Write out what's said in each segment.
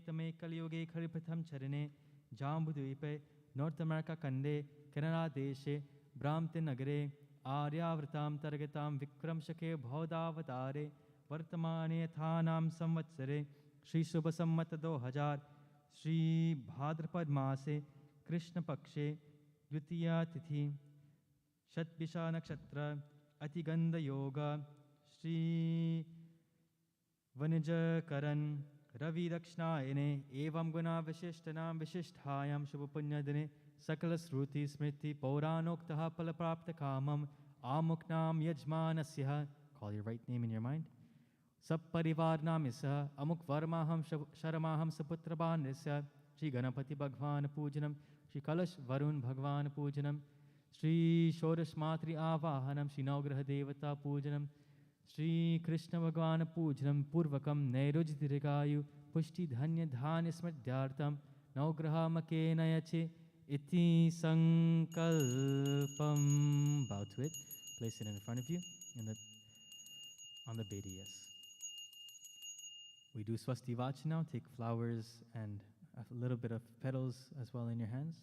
tame kaliyuge kharipatham charane Jambudvipe North America Kande Canada Deshe Brahmte Nagare Aryavratam Targatam Vikram Shake Bhodhavatare Vartamane Thanam Samvatsare Shri Subha Sammat 2000 Shri Bhadrapad Mase Krishna Pakshe Dvitiya Tithi Shatbisha Nakshatra Atiganda Yoga Shri Vanija Karan Ravi Dakshnayane Evam Guna Vishishtanam Vishisthayam Shubhapunyadine Sakala Sruti Smriti Pauranoktaha Palaprapta Kamam Amuknam Yajmanasya. Call your right name in your mind. Sapparivarnam Isa Amuk Varmaham Sharamaham Saputraban Isya Shri Ganapathi Bhagwan Pujanam Shri Kalash Varun Bhagwan Pujanam Shri Shorash Matri Avahanam Shri Naugraha Devata Pujanam Shri Krishna Bhagwan Pujanam Purvakam Nairujdirgayu Pushti Dhanya Dhanya Smadhyartam Naugraha Makena Yache Iti Sankalpam. Bow to it. Place it in front of you on the Bedi, yes. We do Swasti Vach now. Take flowers and a little bit of petals as well in your hands.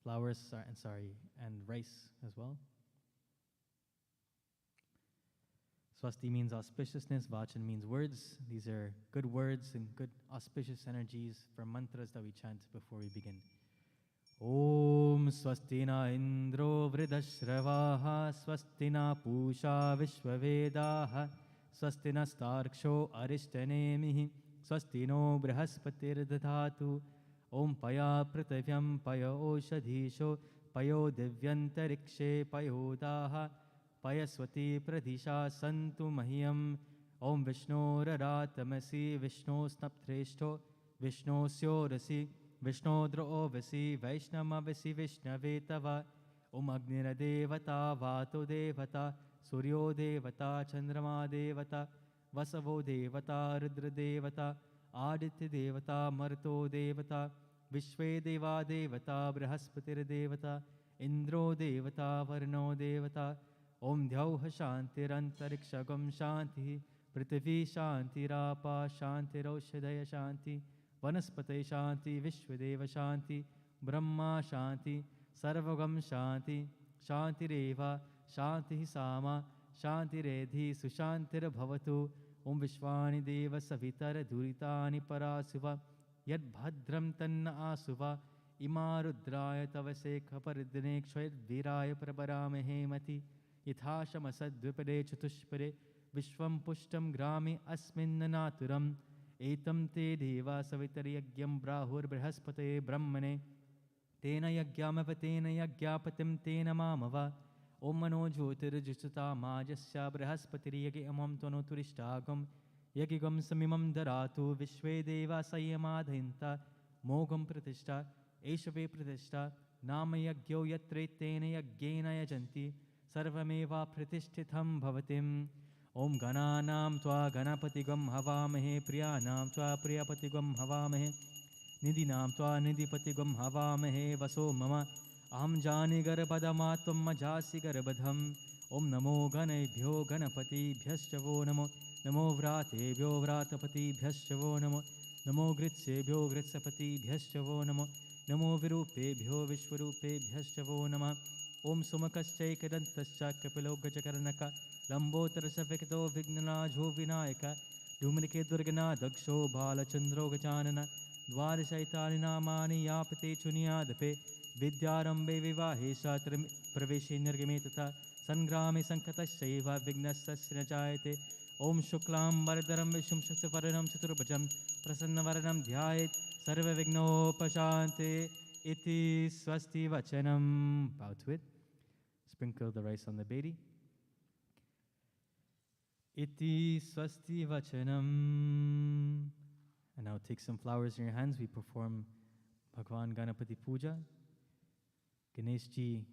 Flowers, and rice as well. Swasti means auspiciousness, Vachan means words. These are good words and good auspicious energies for mantras that we chant before we begin. Om Swastina Indro Vridashravaha Swastina Pusha Vishwavedaha Swastina Starksho Arishtanemihi Swastino Brihaspatir Dadhatu Om Paya Pratavyam Paya Oshadhisho Payo Divyantarikshe Payodaha Payaswati Pradhisha Santu Mahiyam Om Vishnu Raratamasi Vishnu Snaptreshto Vishnu Syorasi Vishnu Drovasi Vaishnamavasi Vishnavetava Om Agnira Devata Vato Devata Suryo Devata Chandrama Devata Vasavo Devata Rudra Devata Aditya Devata Marto Devata Vishwe Deva Devata Brahaspatir Devata Indro Devata Varno Devata Om Dhyauha Shantirantariksha Shanti Prithvi Shanti Rapa Shanti Roshadaya Shanti Vanaspate Shanti Vishwadeva Shanti Brahma Shanti Sarvagam Shanti Shanti Reva Shanti Sama Shanti Redhi Sushantir Bhavatu Om Vishwani Deva Savitara Duritani Parasuva Yad Bhadram Tanna Asuva Imarudraya Tavasekha Paridane Kshayad Viraya Prabarame Hemati Yithasham Asad Dvipade Chatushpade Vishwam Pushtam Grami Asmin Naturam Etam Te Deva Savitari Yagyam Brahur Brihaspate Brahmane Tena Yagyamavatena Yagyapatim Tena Mamava Om Mano Jyotir Jisuta Majasya Brihaspatiri Yagi Amam Tono Turistagam Yagigam Samimam Daratu Vishwe Deva Sayamadhinta Mogam Pratishta Eshave Pratishta Nama Yagyo Yatre Tena Yagyena Yajanti Sarvameva Pratishthitham Bhavatim Om Gananam Tva Ganapatigam Havamahe Priyanam Tva Priyapatigam Havamahe Nidinam Tva Nidipatigam Havamahe Vaso Mama Aham Jani Garbadama Tvam Majasi Garbadham Om Namo Ganebhyo Ganapati Bhyaschavo Namo Namo Vratebhyo Vratapati Bhyaschavo Namo Namo Gritsebhyo Gritsapati Bhyaschavo Namo Namo Virupebhyo Vishwarupe Bhyaschavo Nama Om Sumakaschaikadantascha Kapilo Gajakarnaka Lambotarasa Vikto Vignanajo Vinayaka Dumrike Durgana Daksho Balachandro Gajanana Dvarishaitani Namani Yapate Chuniyadape Vidyarambe Vivahesha Praveshe Nirgame Tata Sangrame Sankatashaiva Vignasasya Jayate Om Shuklam Varadaram Vishum Shasivaranam Chaturbhajam Prasannavaranam Dhyayet Sarva Vignopashante Iti Swasti Vachanam. Bow to it. Sprinkle the rice on the Bedi. Iti Swasti Vachanam. And now take some flowers in your hands. We perform Bhagwan Ganapathi Puja. Ganeshji,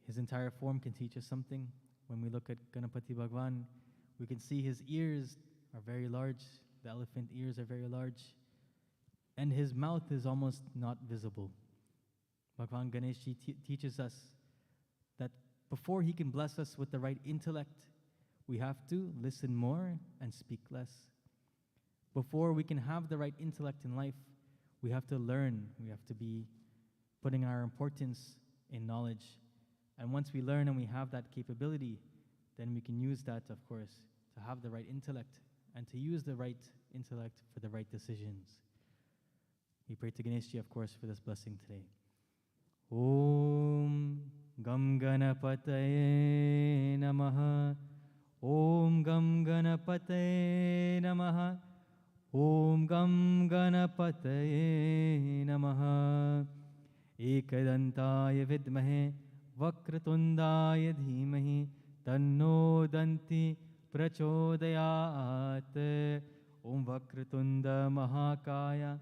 his entire form can teach us something. When we look at Ganapathi Bhagwan, we can see his ears are very large. The elephant ears are very large. And his mouth is almost not visible. Bhagwan Ganeshji teaches us that before he can bless us with the right intellect, we have to listen more and speak less. before we can have the right intellect in life, we have to learn. We have to be putting our importance in knowledge. And once we learn and we have that capability, then we can use that, of course, to have the right intellect and to use the right intellect for the right decisions. We pray to Ganeshji, of course, for this blessing today. Om Gam Ganapataye Namaha. Om Gam Ganapataye Namaha. Om Gam Ganapataye Namaha. Ekadantaya vidmahe Vakratundaya dhimahi Tanno Danti Prachodayat. Om Vakratunda Mahakaya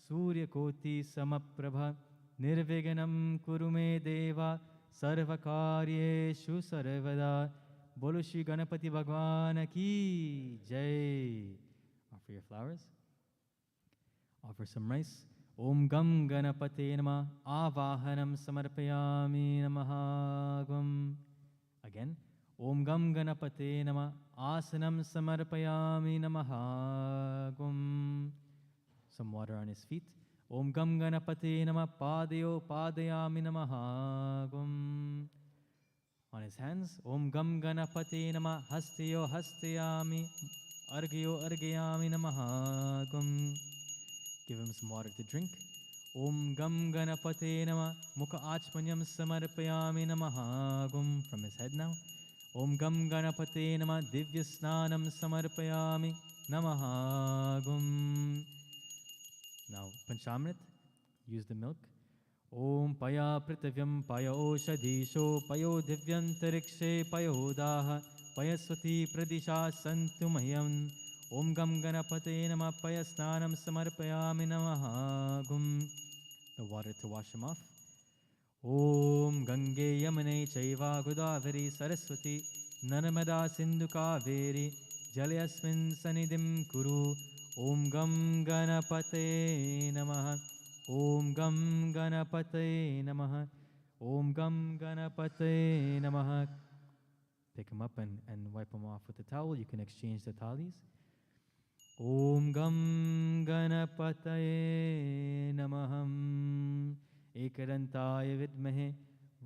Surya Koti Samaprabha Nirviganam Kurume Deva Sarvakaryeshu Sarvada. Bolo Shri Ganapathi Bhagwan ki Jai. Offer your flowers. Offer some rice. Om Gam Ganapate Namah Avahanam Samarpayami Namaha Gam. Again. Om Gam Ganapate Namah Asanam Samarpayami Namaha Gam. Some water on his feet. Om Gam Ganapate Namah Padayo Padayami Namaha Gam. On his hands. Om Gam Ganapate Namah Hastayo Hastayami Argyo Argayami Namaha Gam. Give him some water to drink. Om Gam Ganapate Namah Mukha Achmanyam Samarpayami Namaha Gam. From his head now. Om Gam Ganapate Namah Divya Snanam Samarpayami Namaha Gam. Now, Panchamrit, use the milk. Om Paya Pritavyam Paya Oshadisho Payo Divyantarikshe Payo Daha Payaswati Pradisha Santumayam. Om Gam Ganapate Namah Paya Snanam Samarpayami Namaha Gum. The water to wash him off. Om Gange Yamane Chaiva Godavari Saraswati Narmada Sindhu Kaveri Jalayasmin Sanidim Kuru. Om Gam Ganapate Namaha. Om Gam Ganapate Namaha. Om Gam Ganapate Namaha. Pick him up and wipe him off with the towel. You can exchange the thalis. Om Gam Ganapate Namaham. Ekadantaya vidmahe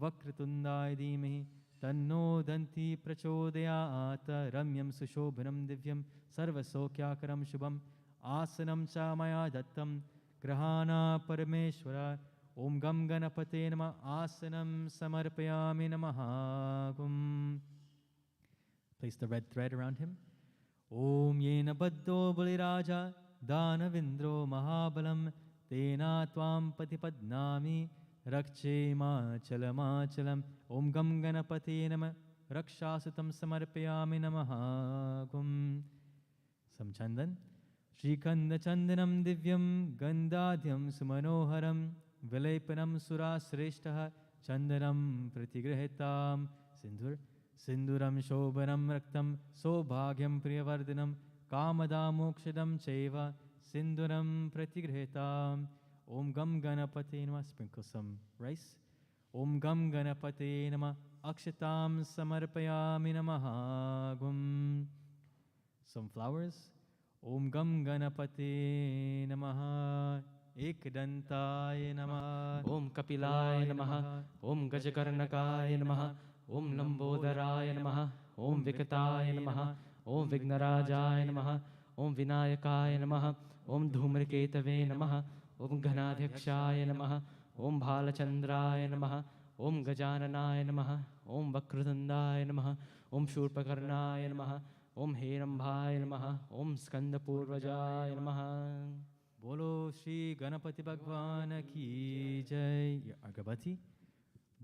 Vakratundaya dhimahi Tanno Danti Prachodayat. Ramyam Sushobhanam Divyam Sarvasokyakaram Shubham Asanam cha maya dattam Grahana Parameshwara. Om Gam Ganapate Namah Asanam Samarpayami Namaha Gum. Place the red thread around him. Om Yena Baddho Baliraja Danavindro Mahabalam Tena Tvam Patipadnami Rakshe Machalam. Om Gam Ganapate Namah Rakshasutam Samarpayami Namaha Gum. Some chandan. Shrikanda Chandanam Divyam Gandadhyam Sumanoharam Vilepanam Sura Sreshtaha Chandanam Pratigrahitam Sindhur Sinduram Shobhanam Raktam Sobhagyam Priyavardhanam Kamada Mokshadam Chaiva Sinduram Pratigrahitam. Om Gam Ganapate Namah. Sprinkle some rice. Om Gam Ganapate Namah Akshatam Samarpayami Namaha Gum. Some flowers. Om Gam Ganapate Namaha. Ekdantaya Namaha. Om Kapilaya Namaha. Om Gajakarnakaya Namaha. Om Lambodharaya Namaha. Om Vikataya Namaha. Om Vignarajaya Namaha. Om Vinayakaya Namaha. Om Dhumraketave Namaha. Om Ghanadhyakshaya Namaha. Om Bhalachandraya Namaha. Om Gajananaya Namaha. Om Vakrutundaya Namaha. Om Shurpakarnaya Namaha. Om Herambhaya Namaha. Om Skandapurvajaya Namaha. Bolo Shri Ganapathi Bhagwan ki Jai. Your Agabati.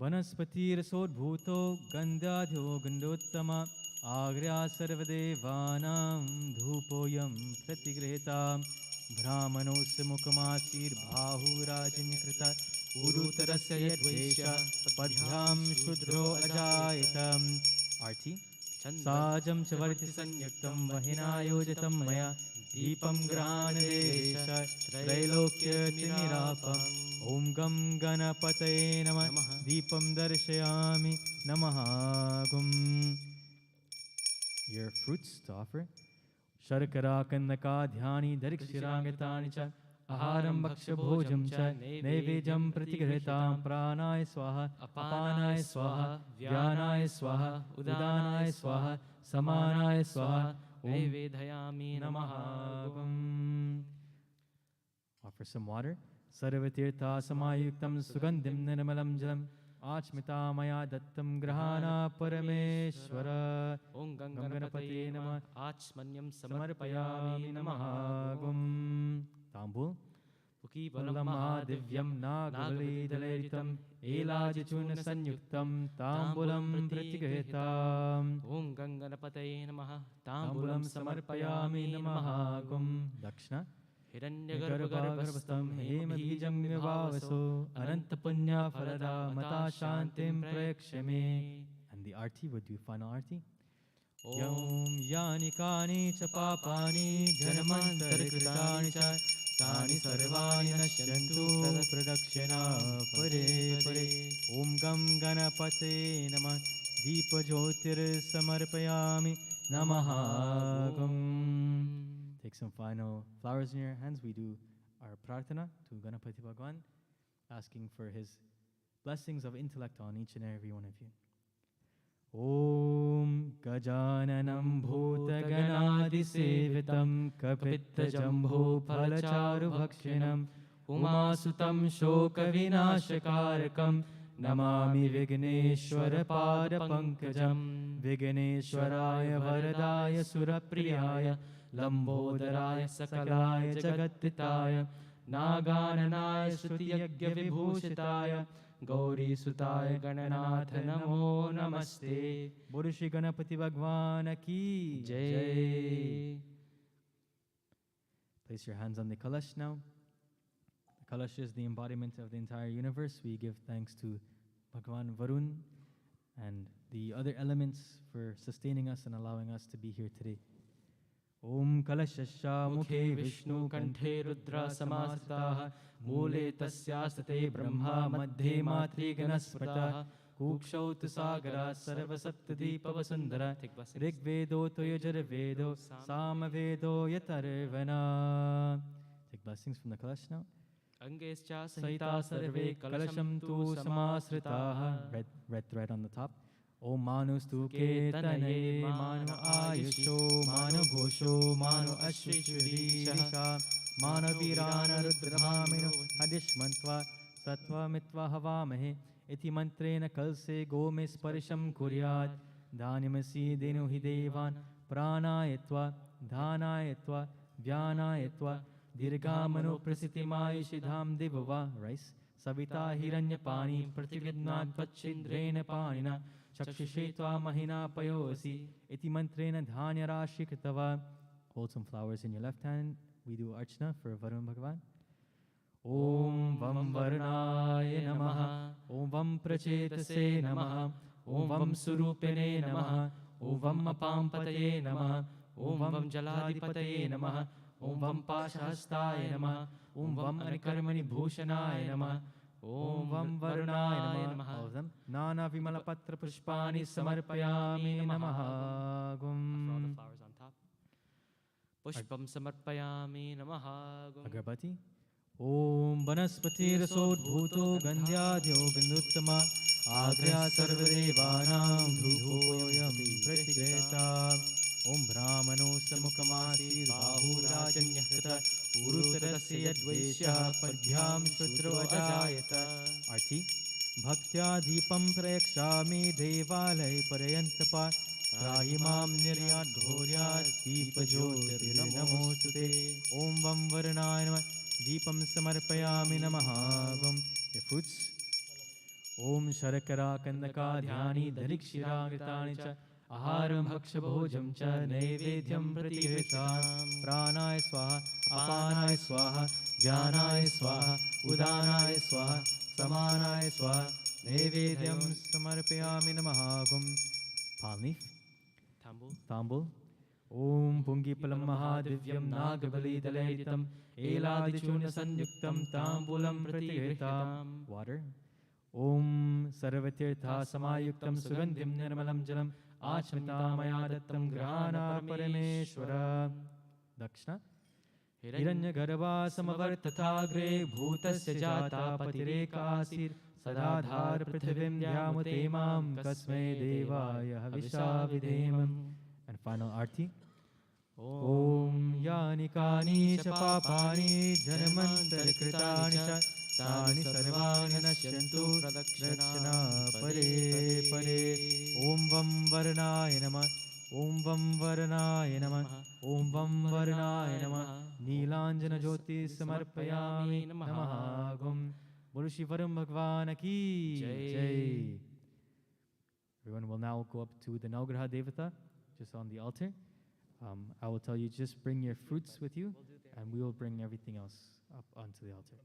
Vanaspati Rasodbhuto Gandhadhyo Gandottama Agrya Sarvadevanam Dhupoyam Pratigrihita Brahmanosya Mukamasir Bahurajanykrita Urutarasya Yadvesha Padhyam Shudro Ajayatam. Arti. Sajam Chavarti Sanyaktam Vahinayojatam Maya Deepam Granadesha Trailokya Tinirapam. Om Gam Ganapataye Namah Deepam Darshayami Namaha Gum. Your fruits to offer. शर्कराकन्दकाध्यानि दरिक्षिराङ्गतानि च आहारं भक्ष्यभोजं च नैवेद्यं प्रतिगृहीतां प्राणाय स्वाहा अपानाय स्वाहा व्यानाय स्वाहा उदानाय स्वाहा समानाय स्वाहा नैवेदयामि नमः। Offer some water. सर्वतीर्था समायुक्तं सुगन्धिं निर्मलं जलम् आचमिता मया दत्तं ग्रहाणा परमेश्वर। ॐ गणपतये नमः। आचमन्यं समर्पयामि नमः। ताम्बूल पुकीफलं महादिव्यं नागबलिदलयितं एलाजचूर्णसंयुक्तं ताम्बूलं प्रतिगृहीताम्। ॐ गणपतये नमः। ताम्बूलं समर्पयामि नमः। दक्षिण हिरण्यगर्भगर्भस्थं हेमबीजं विभावसो अनन्तपुण्यफलदा मता शान्तिं प्रयक्ष्य मे। And the arti, would you final arti? Yom yani kani cha papani janmantarkritaani cha tani sarvani nashyantu pradakshina pare pare. Om gam ganapate namah deepajyotir samarpayami namaha. Take some final flowers in your hands. We do our prarthana to Ganapathi Bhagwan, asking for his blessings of intellect on each and every one of you. Om Gajananam Bhutaganadisevitam Kapittajambho Phalacharu Bhakshinam Umasutam Shokavinashakarakam Namami Vigneshwara Pada Pankajam Vigneshwaraya Varadaya Surapriyaya Lambodharaya Sakalaya Jagatitaya Nagananaya Shrutiyagya Vibhushitaya Gauri Sutaya Gananatha Namo Namaste. Bolo Shri Ganapathi Bhagwan ki Jai. Place your hands on the kalash now. The kalash is the embodiment of the entire universe. We give thanks to Bhagwan Varun and the other elements for sustaining us and allowing us to be here today. Om Kalashasya Mukhe Vishnu Kanthe Rudra Samasritaha Mule Tasyastate Brahma Madhye Matrika Kukshau Tusagara Sarvasaptadipa Vasundara Rigvedo Toyajara Vedo Samavedo Yatarvana. Take blessings from the kalash now. Angescha Saita Sarve Kalasham Tu Samasritaha. Red thread on the top. Om Manustu Ketane Manu Ayusho Manu Ghosho Manu Ashvishurisha Manu Virana Rudramamino Adishmantva Satva Mitva Havamahe Iti Mantrena Kalse Gome Sparisham Kuryat Dhanimasi Denu Hidevan Pranayatva Dhanayatva Vyanayatva Dirgamano Prasitimayishidham Devava. Rice Savita Hiranyapani Pratividnat Pachindrena Panina Chakshushetva Mahina Payosi Iti Mantrena Dhanya Rashi Kritava. Hold some flowers in your left hand. We do Archana for Varun Bhagavan. Om Vam Varunaya Namaha. Om Vam Prachetase Namaha. Om Vam Surupene Namaha. Om Vam Apampataye Namaha. Om Vam Jaladipataye Namaha. Om Vam Pashahastaya Namaha. Om Vam Anikarmani Bhushanaya Namaha. Om Vam Varunaya Namaha. All of them. Nana Vimala Patra Pushpani Samarpayami Namaha. All the flowers on top. Pushpam Samarpayami Namaha. Agarbati. Om Vanaspati Rasodbhuto Gandhyadhyo Binduttama Agrya Sarvadevanam Dhruvoyam Pratigreta. Om Brahmano Samukamasi Bahu Rajanyakata Urutarasya Dvaishya Padbhyam Shudravajayata. Arti. Bhaktya Deepam Prayakshami Devalay Parayantapa Rahimam Niryat Ghoryat Deepajyotir Namostute. Om Vam Varunaya Namah. Deepam Samarpayami Namaha. Your fruits. Om Sharakara Kandaka Dhyani Dharikshirangritani Cha Aharam Bhakshabhojam Cha Naivedyam Pratigritam Pranaya Swaha Apanaya Swaha Jnanaya Swaha Udanaya Swaha Samanaya Swaha Naivedyam Samarpayami Namaha. Palm leaf. Tambul. Om Pungipalam Mahadivyam Nagabali Dalaitam Eladichuna Sanyuktam Tambulam Pratigritam. Water. Om Sarvatirtha Samayuktam Sugandhim Nirmalam Jalam Achmita Maya Dattam Grana Parameshwara. Dakshna. Hiranyagarbha samavartatagre bhutasya jata patirekasir sadadhar prithivim dhyamute mam kasme devaya havisha videmam. And final arti. Om yani kani cha papani janmantar kritani cha tani sarvani nashyantu pradakshana pare pare. Om vam varnaya namah. Om vam varnaya namah. Om vam varnaya namah. Neelanjana jyoti samarpayami namah gum. Bolo Shri Varum Bhagwan ki jai. Everyone will now go up to the Navgraha Devata, just on the altar. I will tell you, just bring your fruits with you, and we will bring everything else up onto the altar.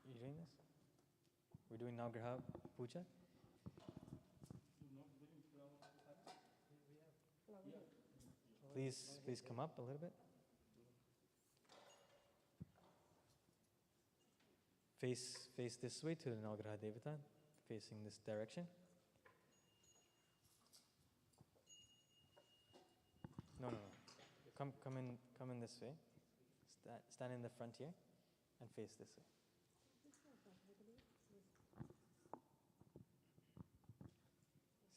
You doing this? We're doing Navgraha Puja? Please come up a little bit. Face this way to the Navgraha Devata, facing this direction. No. Come in this way. Stand in the front here and face this way.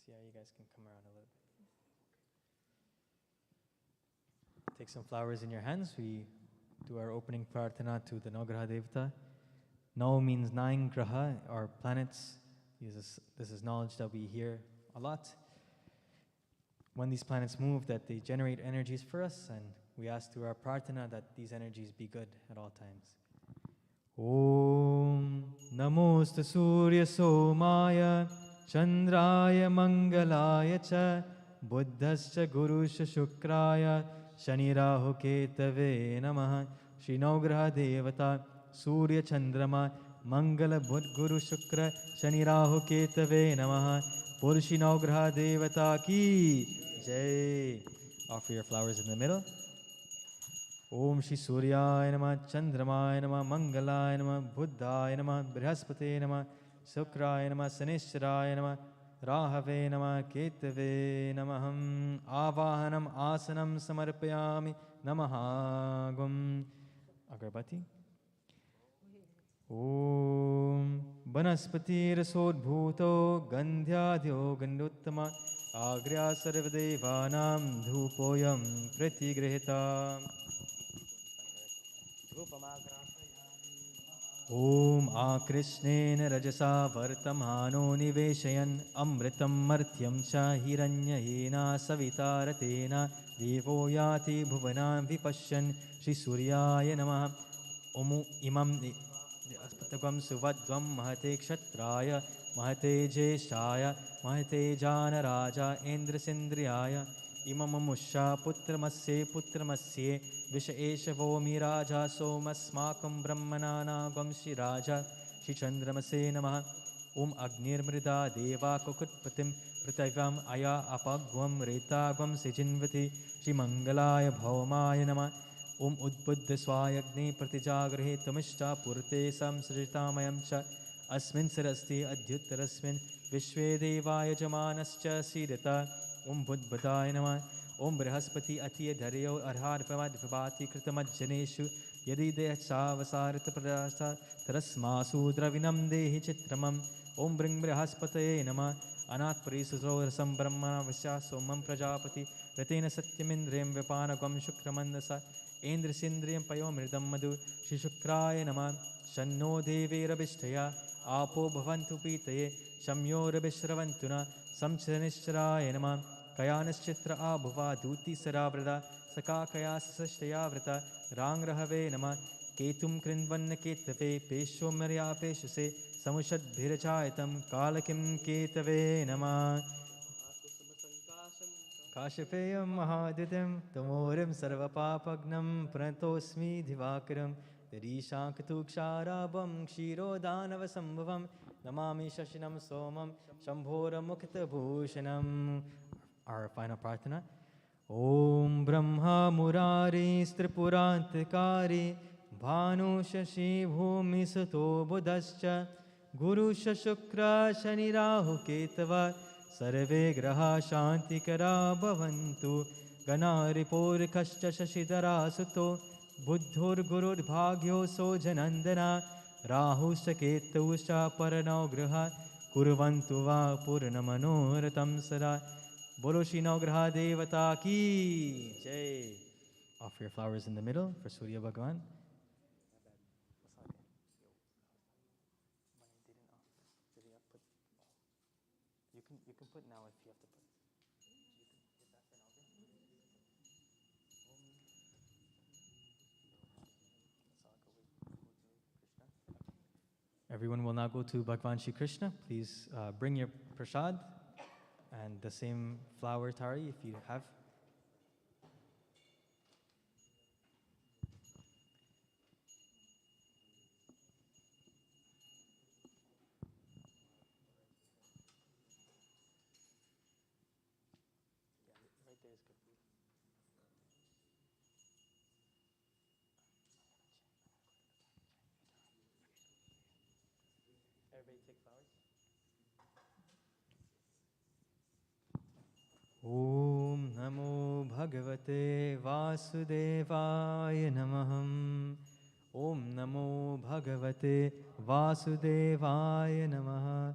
See how you guys can come around a little bit. Take some flowers in your hands. We do our opening prarthana to the Navgraha Devata. Nau means 9 graha, or planets. This is knowledge that we hear a lot. When these planets move, that they generate energies for us, and we ask through our prarthana that these energies be good at all times. Om Namosta Surya Somaya Chandraya Mangalaya Cha Buddhascha Gurusha Shukraya Shani Rahu Ketave Namaha. Shri Navgraha Devata Surya Chandrama Mangala Buddh Guru Shukra Shani Rahu Ketave Namaha. Purshi Navgraha Devata ki jai. Offer your flowers in the middle. Om Shri Suryaya Namah Chandramaya Namah Mangalaya Namah Buddhaya Namah Brihaspate Namah Sukraya Namah Sanishtaraya Namah Rahave Namah Ketave Namaham. Avahanam Asanam Samarpayami Namahagum. Agarbati. Om Banaspati Rasodbhuto Gandhyadhyo Ganduttama Agrya Sarvadevanam Dhupoyam Pratigrihita. Om Akrishnena Rajasa Vartamano Niveshayan Amritam Martyam Cha Hiranyahena Savitaratena Devo Yati Bhuvanam Vipashyan Shri Suryaya Namah. Omu Imam Aspatagam Suvadvam Mahate Kshatraya Mahate Jeshaya Mahate Jana Raja Indra Sindriyaya इममुष्या पुत्रमस्ये विष एष वो मिराजा सोमस्माकं ब्रह्मणानागं श्रीराजा श्रीचन्द्रमसे नमः। ॐ अग्निर्मृदा देवा कुकुत्पतिं पृथिव्याम् अया अपग्वं रेताग्वं सिजिन्वति श्रीमङ्गलाय भौमाय नमः। ॐ उद्बुद्धस्वायग्नि प्रतिजागृहे तमिष्टा पुरते संसृजितामयं च अस्मिन् सरस्ति अद्युत्तरस्मिन् विश्वे देवा यजमानश्च सीदत। ॐ बुद्बुधाय नमः। ॐ बृहस्पति अतीय धर्यो अर्हार्पमद्विभाति कृतमज्जनेषु यदि देहसावसारितप्रदास तरस्मासु द्रविणं देहि चित्रमम्। ॐ बृं बृहस्पतये नमः। अनात्परिसुतो रसं ब्रह्मणा सोमं प्रजापति रतेन सत्यमिन्द्रियं विपानकं शुक्रमन्दस ऐन्द्रसीन्द्रियं पयोमृतं मधु श्रीशुक्राय नमः। शन्नो देवैरभिष्टया आपो भवन्तु पीतये शम्योरभिश्रवन्तु न संशनिश्चराय नमः। कयानश्चित्र आभुवा दूतिसरावृता सका कयासष्टया व्रता राङ्ग्रहवे नमः। केतुं कृन्वन्न केतवे पेशोमर्यापेशुषे समुषद्भिरचायतं कालकिं केतवे नमः। काश्यपेयं महाद्युतिं तमोरिं सर्वपापघ्नं प्रणतोऽस्मि दिवाकरं दरीशाङ्कतुक्षाराभं क्षीरोदानवसम्भवं नमामि शशिनं सोमं शम्भोरमुक्तभूषणम्। Our final prarthana. Om Brahma Murari Stripurantikari Bhanu Shashi Bhumi Suto Buddhascha Guru Shashukra Shani Rahu Ketava Sarve Graha Shantikara Bhavantu Ganari Porikascha Shashidara Suto Buddhur Gurur Bhagyo Sojanandana Rahu Shaketusha Paranau Graha Kurvantu Va Purnamanoratam Sada. Bolo Shri Navgraha Devata ki Jai. Offer your flowers in the middle for Surya Bhagavan. You can put now if you have to put. Everyone will now go to Bhagavan Shri Krishna. Please bring your prasad and the same flower tari if you have. Right there is good. Everybody take flowers. Om Namo Bhagavate Vasudevaya Namah. Om Namo Bhagavate Vasudevaya Namah.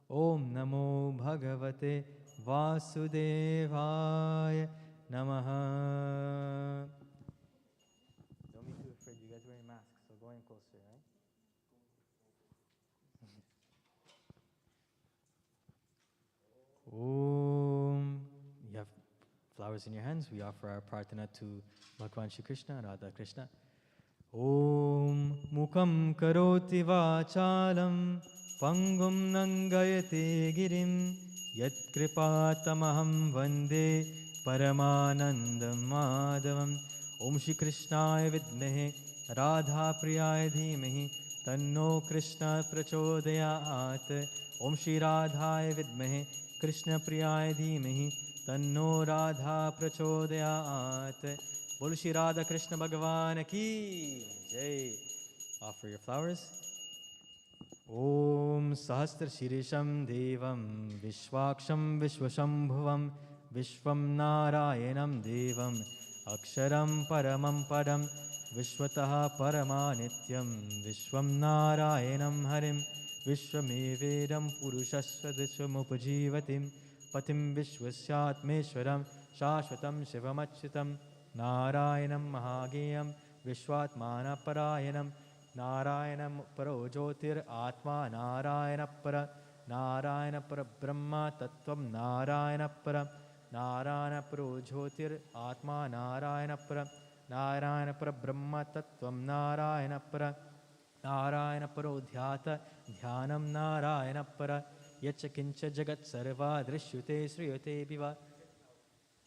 Om Namo Bhagavate Vasudevaya Namah. Don't be too afraid. You guys are wearing masks, so go in closer, right? Om. You have flowers in your hands. We offer our prarthana to Bhagavan Shri Krishna, Radha Krishna. Om Mukam Karoti Vachalam Pangum Nangayate Girim Yat Kripatamaham Vande Paramanandam Madhavam. Om Shri Krishnaya Vidmehe Radha Priyaya Dhimehi Tanno Krishna Prachodayat. Om Shri Radhaya Vidmehe Krishna Priyaya Dhimehi Tanno Radha Prachodayat. Bolo Shri Radha Krishna Bhagavan ki Jai. Offer your flowers. Om Sahasra Shirisham Devam Vishwaksham Vishwashambhuvam Vishwam Narayanam Devam Aksharam Paramam Padam Vishwataha Paramanityam Vishwam Narayanam Harim Vishwamevedam Purushasvadishwamupajivatim Patim Vishwasyatmeshwaram Shashvatam Shivamachyutam Narayanam Mahageyam Vishwatmana Parayanam Narayanam Paro Jyotir Atma Narayana Para Narayana Para Brahma Tattvam Narayana Para Narayana Paro Jyotir Atma Narayana Para Narayana Para Brahma Tattvam Narayana Para Narayana Paro Dhyata Dhyanam Narayana Para Yacha Kincha Jagat Sarva Drishyute Sriyate Biva.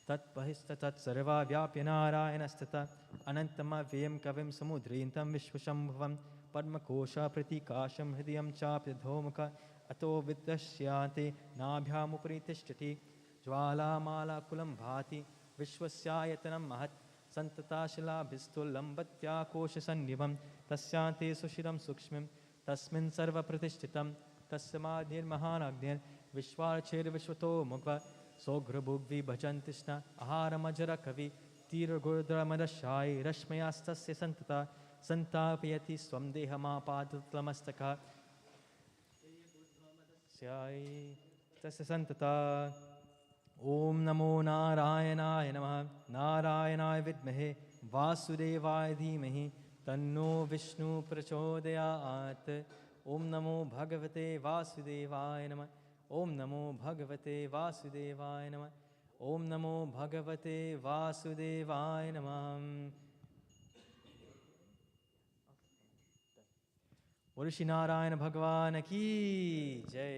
तत्पहिस्तत् सर्वाव्याप्य नारायणस्तथा अनन्तमव्ययं कविं समुद्रीन्तं विश्वशम्भुवं पद्मकोशप्रतिकाशं हृदयं चाप्यधोमुख अतो विद्यस्यान्ते नाभ्यामुपरि तिष्ठति ज्वालामालाकुलं भाति विश्वस्यायतनं महत् सन्तताशिलाभिस्तुलम्बत्याकोशसन्निभं तस्यान्ते सुशिरं सूक्ष्मं तस्मिन् सर्वप्रतिष्ठितं तस्माद्निर्महानग्निर्विश्वार्चैर्विश्वतो मुग्व सौघ्रभुग्वि भजन्ति स्न आहारमजरकवि तीर्घोर्ध्वमदशायि रश्मयास्तस्य सन्तता सन्तापयति स्वं देहमापादतलमस्तका तस्य सन्तता ॐ नमो नारायणाय नमः नारायणाय विद्महे वासुदेवाय धीमहि तन्नो विष्णु प्रचोदयात् ॐ नमो भगवते वासुदेवाय नमः ॐ नमो भगवते वासुदेवाय नमः ॐ नमो भगवते वासुदेवाय नमः बोलो श्री नारायण भगवान की जय।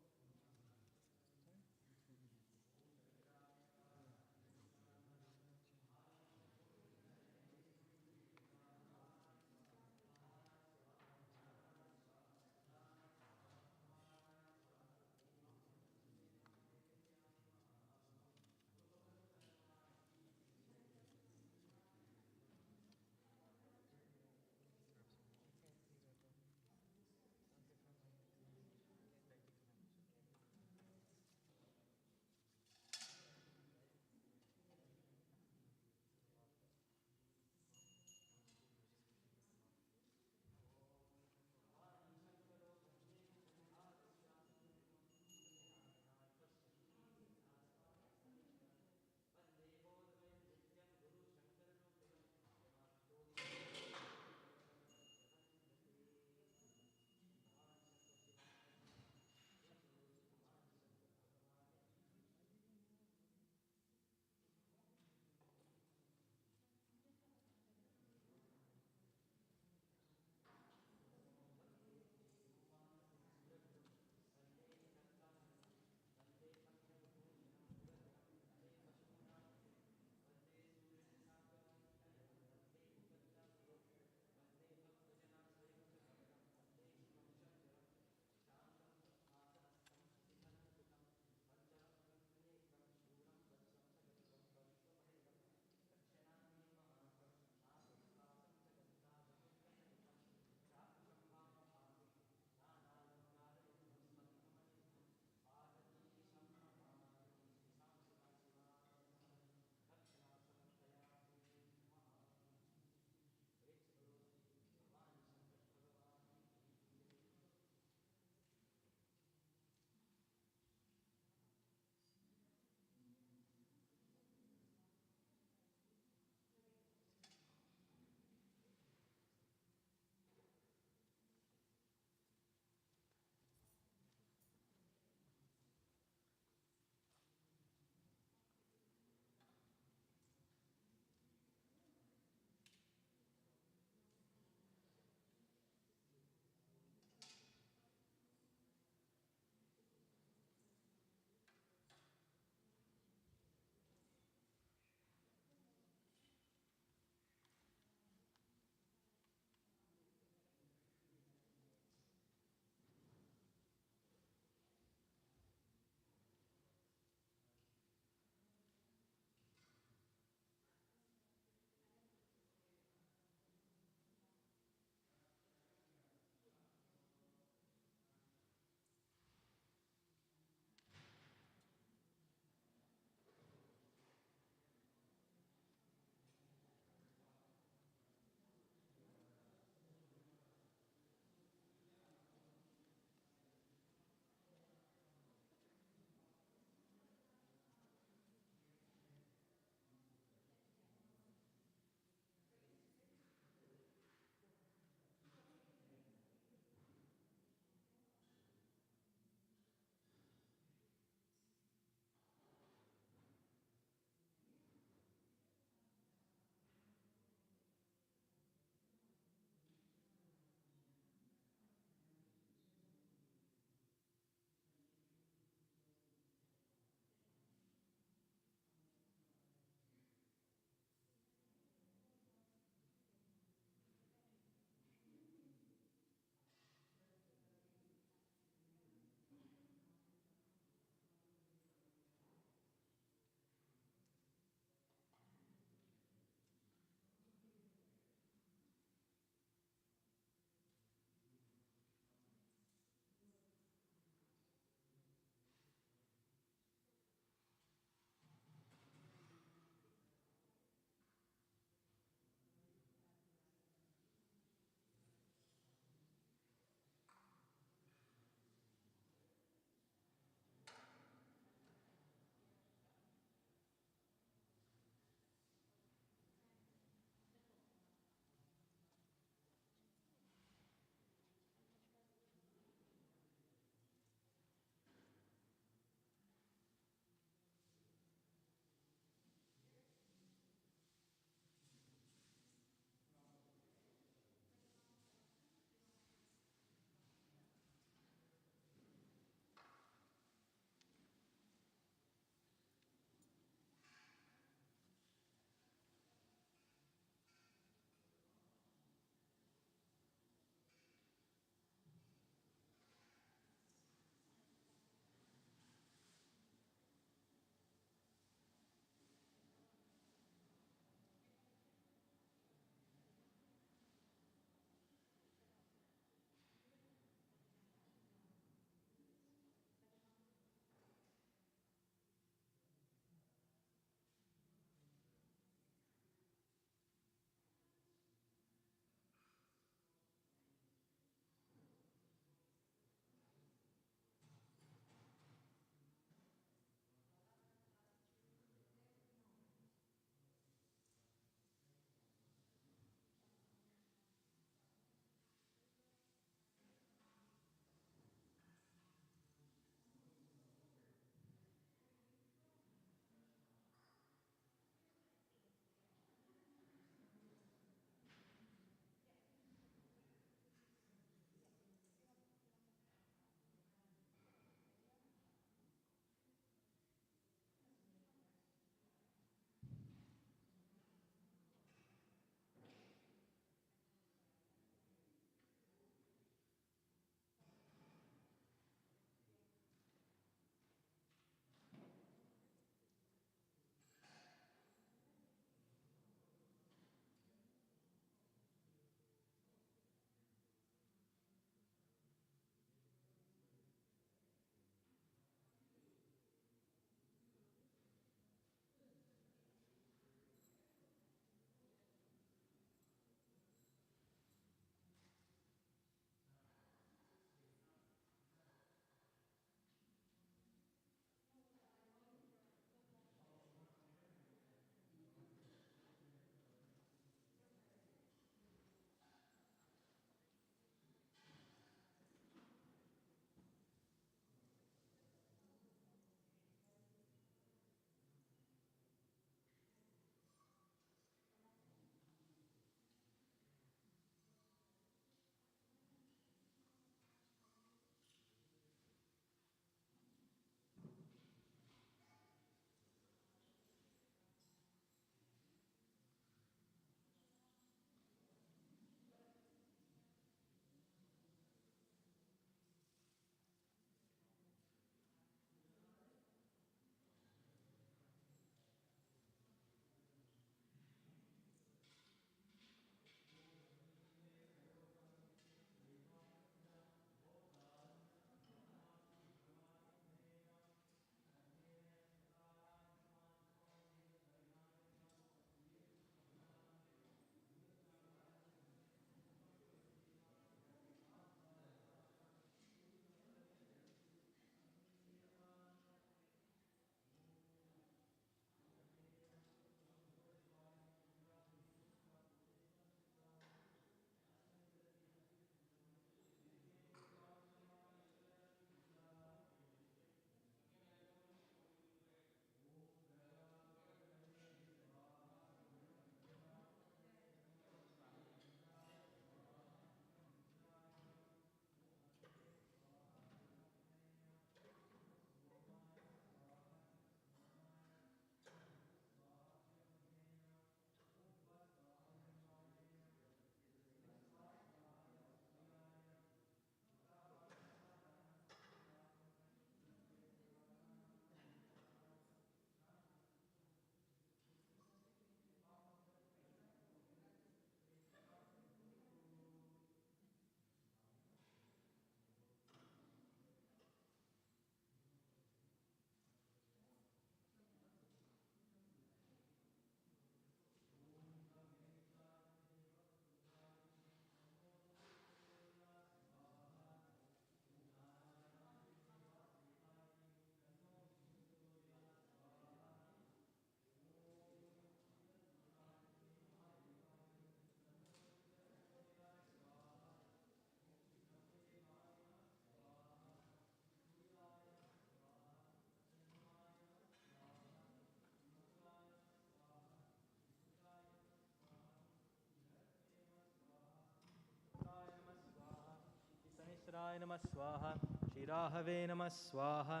Shivaya Namah Swaha, Shri Rahave Namah Swaha,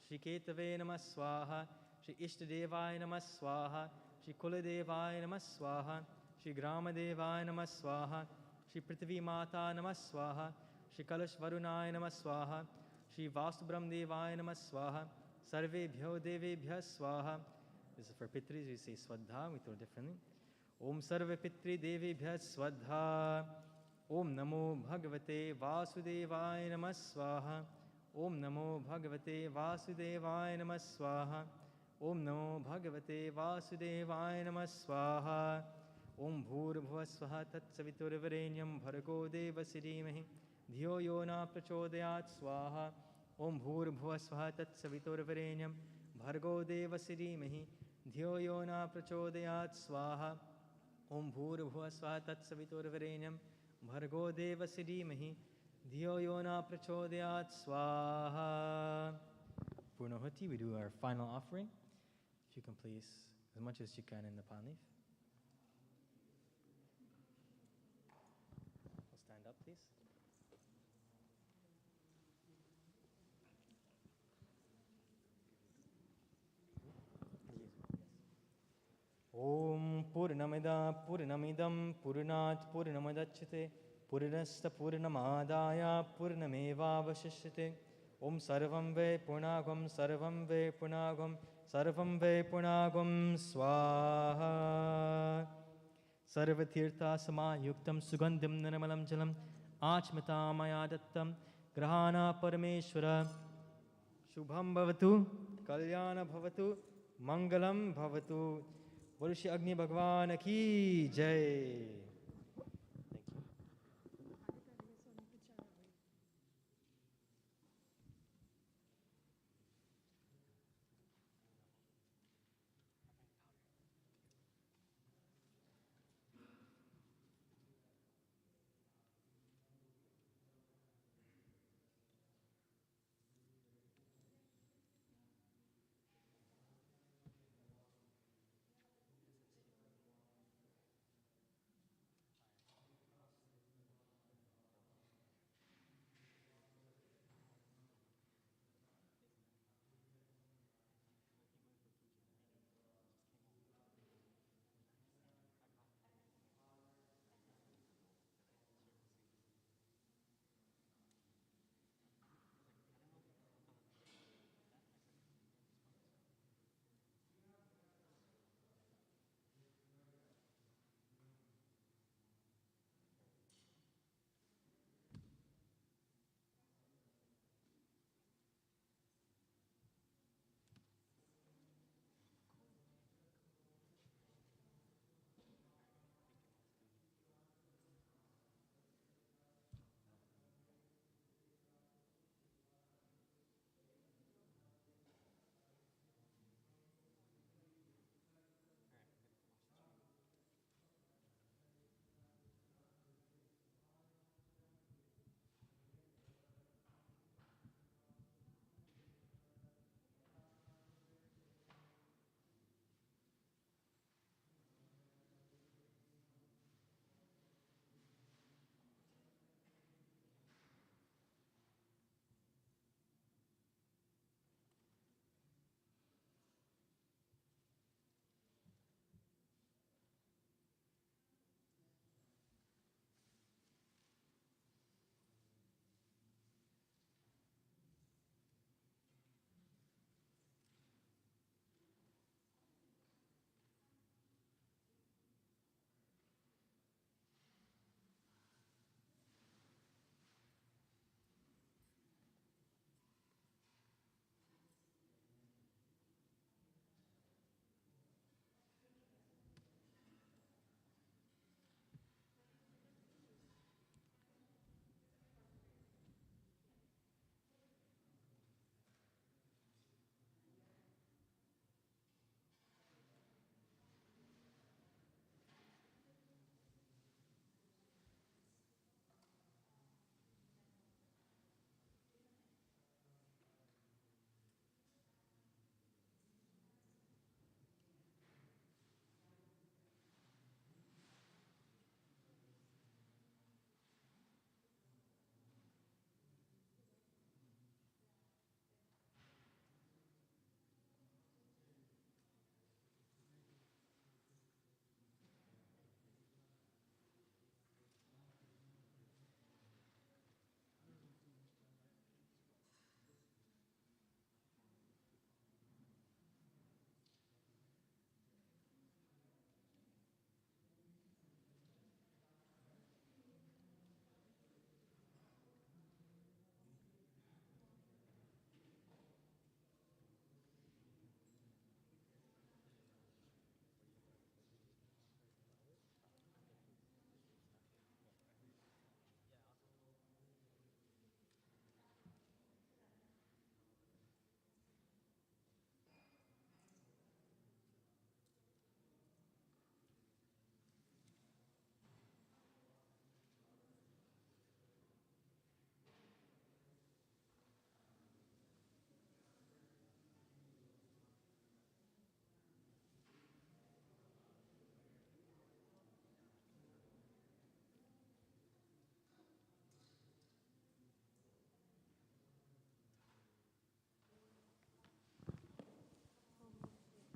Shri Ketave Namah Swaha, Shri Ishtadevaya Namah Swaha, Shri Kuladevaya Namah Swaha, Shri Gramadevaya Namah Swaha, Shri Prithvi Mata Namah Swaha, Shri Kalash Varunaya Namah Swaha, Shri Vastubram Devaya Namah Swaha, Sarvebhyo Devebhya Swaha. This is for Pitris, we say Swadha, we throw differently. Om Sarva Pitri Devebhya Swadha. Om Namo Bhagavate Vasudevaya Namah Swaha. Om Namo Bhagavate Vasudevaya Namah Swaha. Om Namo Bhagavate Vasudevaya Namah Swaha. Om Bhurabhuva Swaha Tat Saviturvarenyam Bhargo Devasya Dhimahi Dhiyo Yona Prachodayat Swaha. Om Bhurabhuva Swaha Tat Saviturvarenyam Bhargo Devasya Dhimahi Dhiyo Yona Prachodayat Swaha. Om Bhurabhuva Swaha Tat Saviturvarenyam Bhargo Devasya Dhimahi Dhiyo Yona Prachodayat Swaha. Purnahoti, we do our final offering. If you can please, as much as you can in the palm leaf. We'll stand up, please. Om Purnamida Purnamidam Purnat Purnamadachyate Purnasta Purnamadaya Purnameva Vashishyate. Om Sarvam Ve Purnagam Sarvam Ve Purnagam Sarvam Ve Purnagam Swaha. Sarvatirtha Samayuktam Sugandhim Nirmalam Jalam Achmita Maya Dattam Grahana Parameshwara Shubham Bhavatu Kalyana Bhavatu Mangalam Bhavatu. Varushi Agni Bhagwan Ki Jai.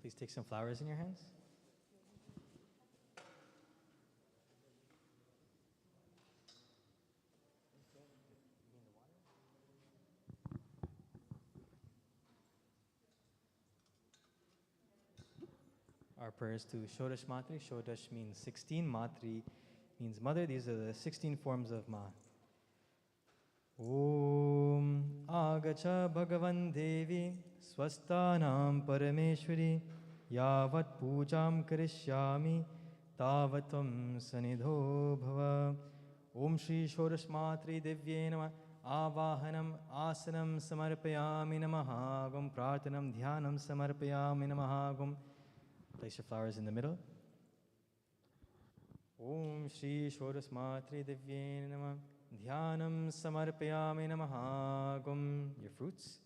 Please take some flowers in your hands. Our prayers to Shodash Matri. Shodash means 16. Matri means mother. These are the 16 forms of Ma. Om Agacha Bhagavan Devi Swastanam Parameshwari Yavat Pujam Karishyami Tavatam Sanidho Bhava. Om Shri Shodash Matri Divye Namah Avahanam Asanam Samarpayami Namaha Gum Prarthanam Dhyanam Samarpayami Namaha Gum. Place your flowers in the middle. Om Shri Shodash Matri Divye Namah Dhyanam Samarpayami Namaha Gum. Your fruits.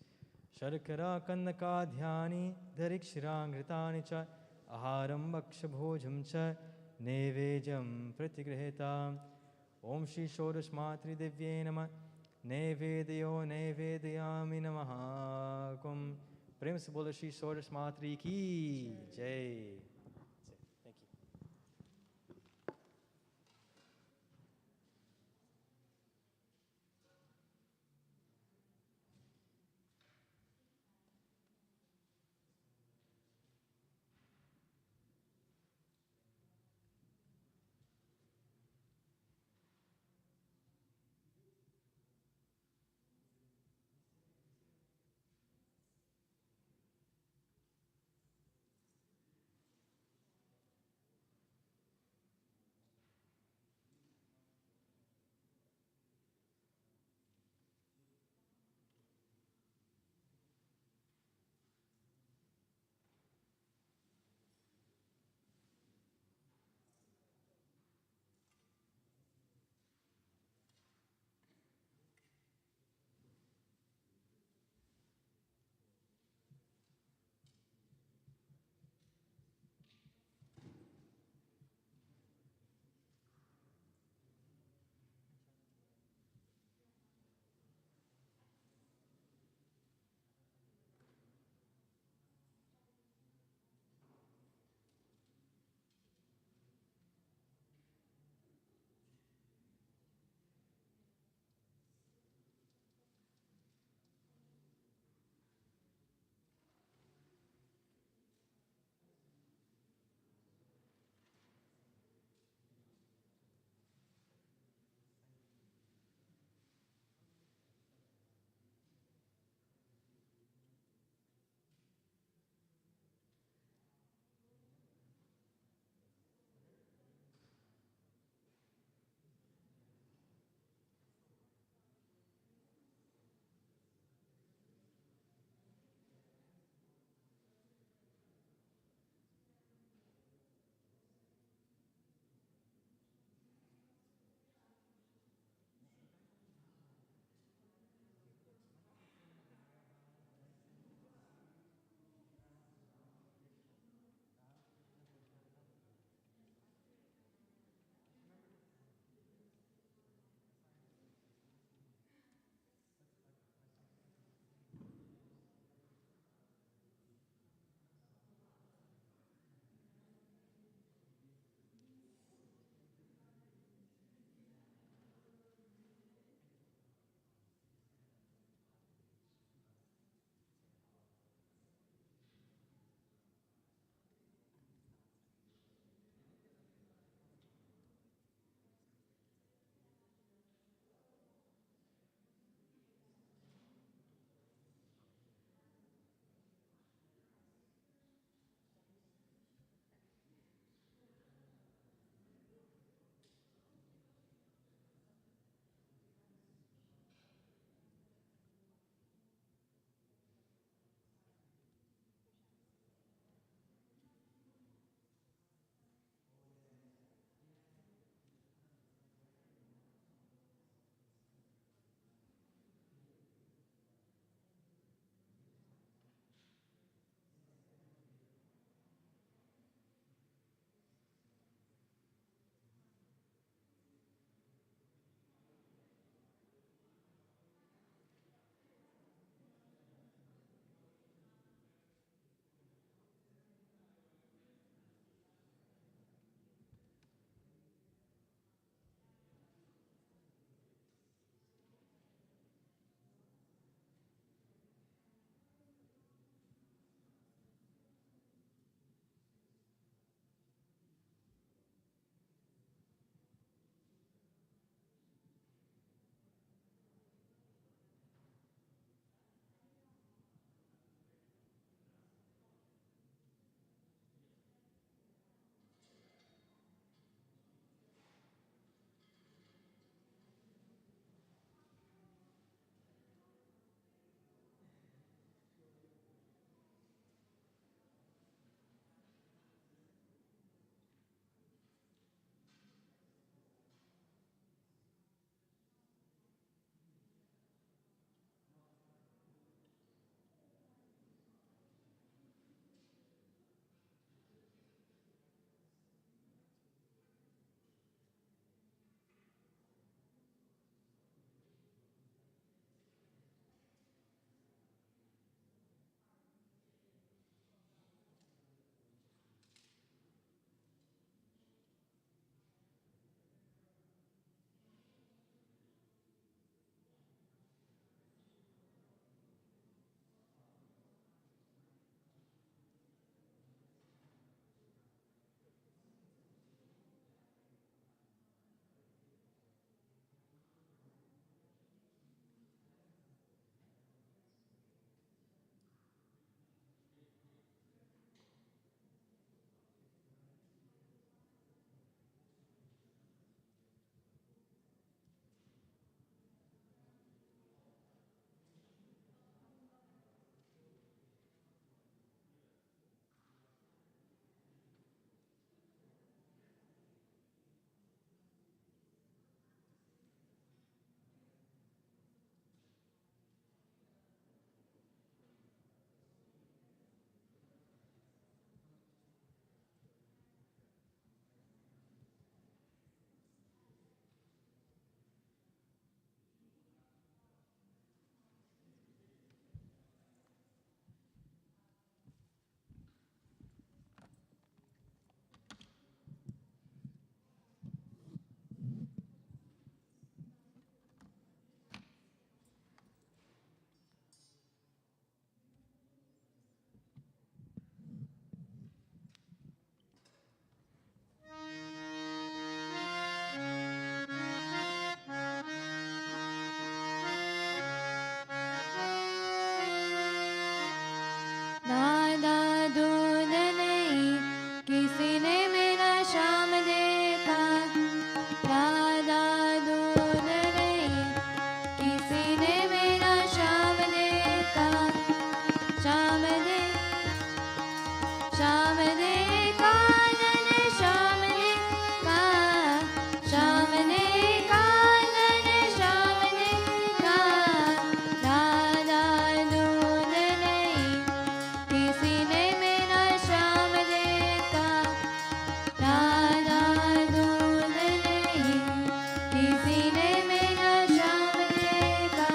Sharkara Kannaka Dhyani Dharikshirangritani Cha Aharam Bhakshabhojam Cha Nevejam Pratigrihita. Om Shri Shodash Matri Divye Namah Nevedayo Nevedayami Namaha Gum. Prem se bolo Shri Shodash Matri ki Jai. Thank you. Shyam ने कानन श्याम ने का श्याम ने कानन श्याम ने का राधा दूध नहीं किसी ने मेरा श्याम देखा राधा दूध नहीं किसी ने मेरा श्याम देखा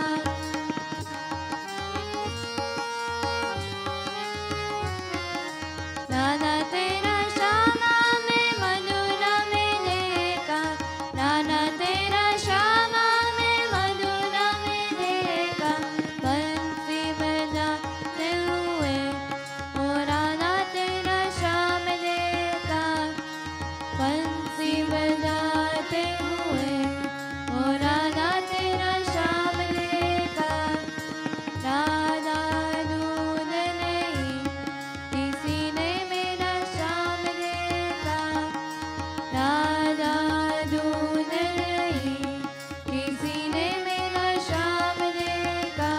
नाना तेरा श्यामा में मधुरा में देखा नाना तेरा श्यामा में मधुरा में देखा बंसी बजाते हुए ओ राधा तेरा श्याम देखा बंसी बजाते हुए ओ राधा तेरा श्याम देखा राधा दूध नहीं किसी ने मेरा श्याम देखा राधा दूध नहीं किसी ने मेरा श्याम देखा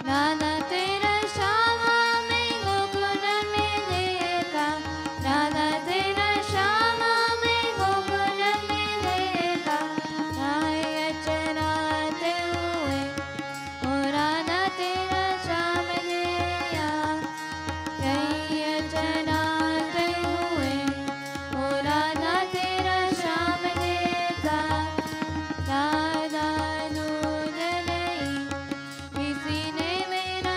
नाना तेरा श्यामा में गोकुल में देखा राधा तेरा श्यामा में गोकुल में देखा राय चराते हुए ओ राधा तेरा श्याम देखा राय चराते हुए ओ राधा तेरा श्याम देखा राधा दूध नहीं किसी ने मेरा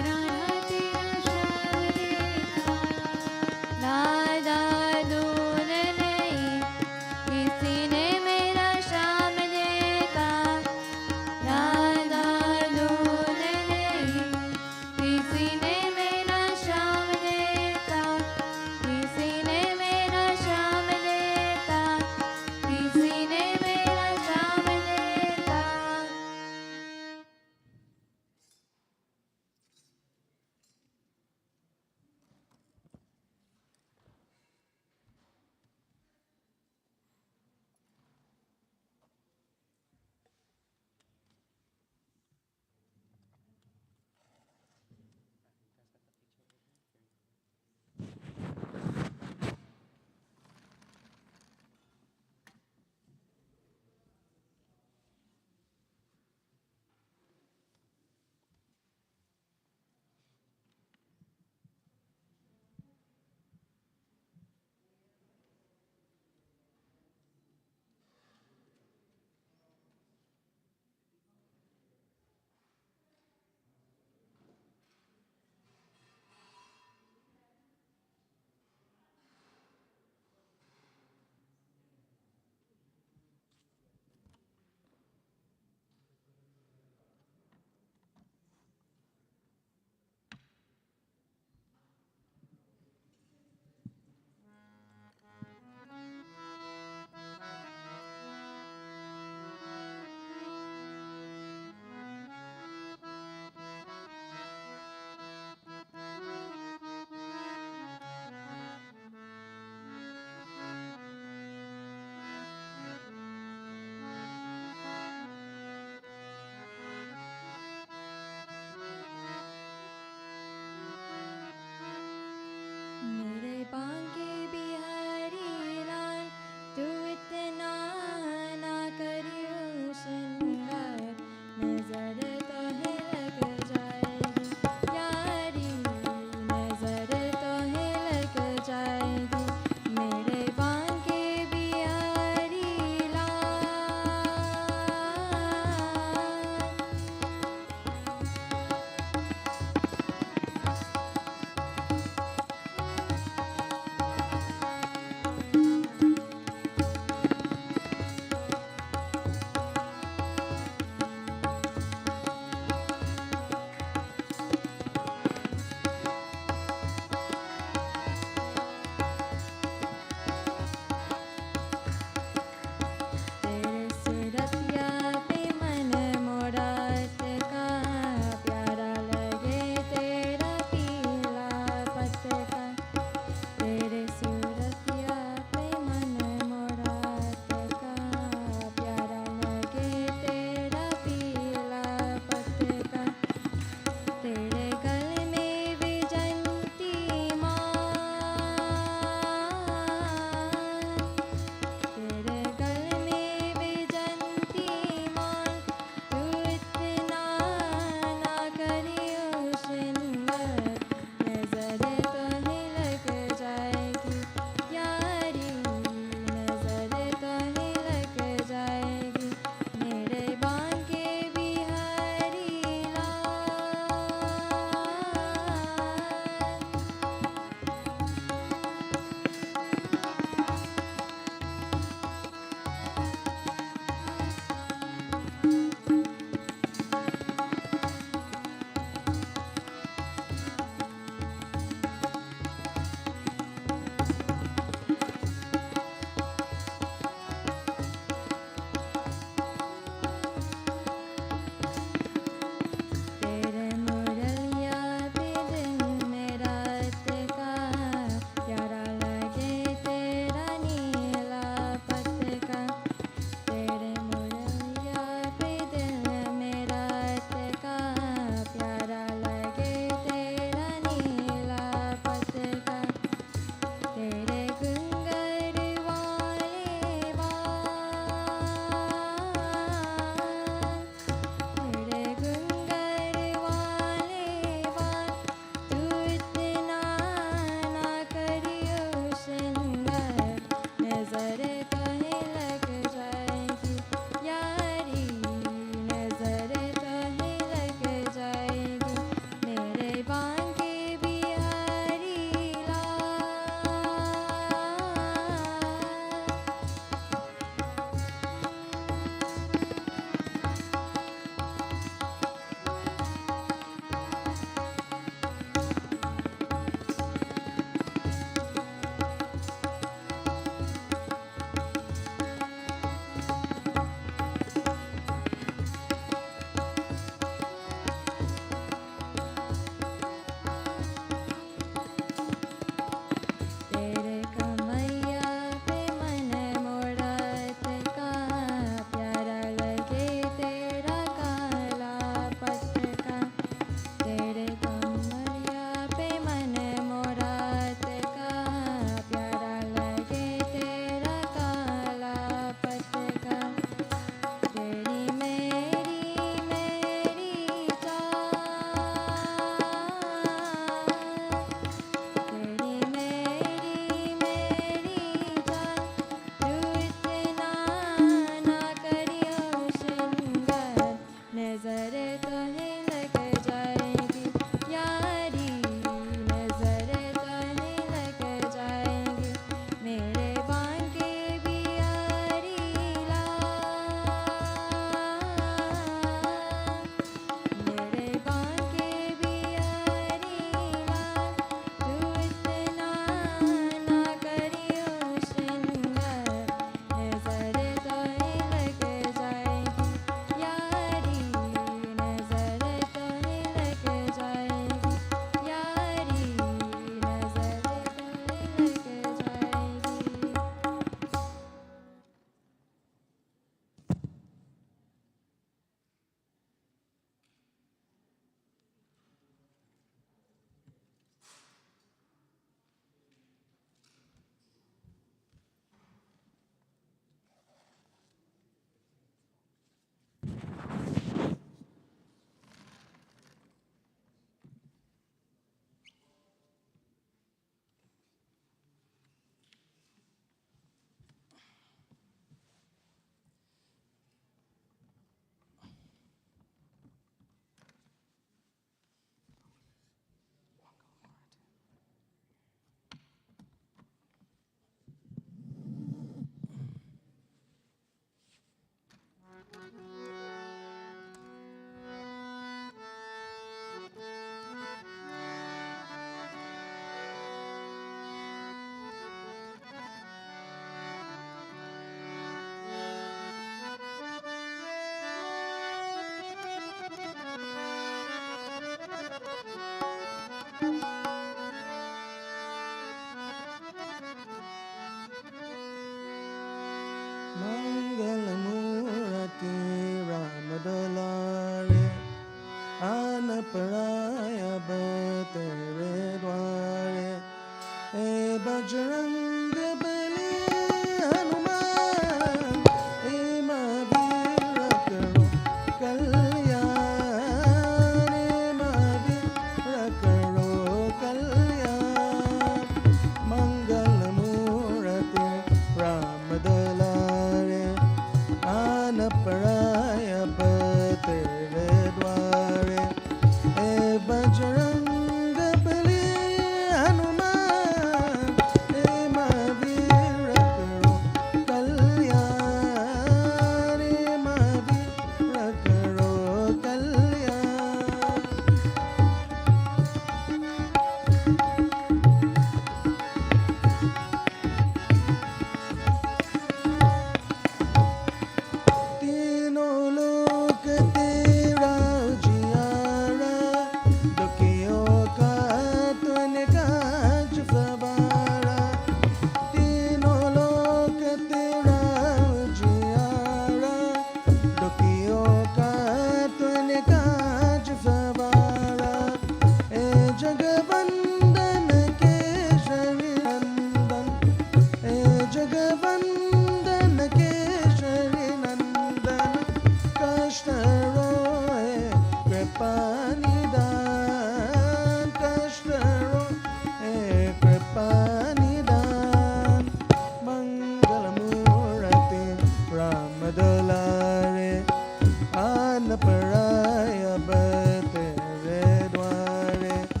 Paraya bate re dware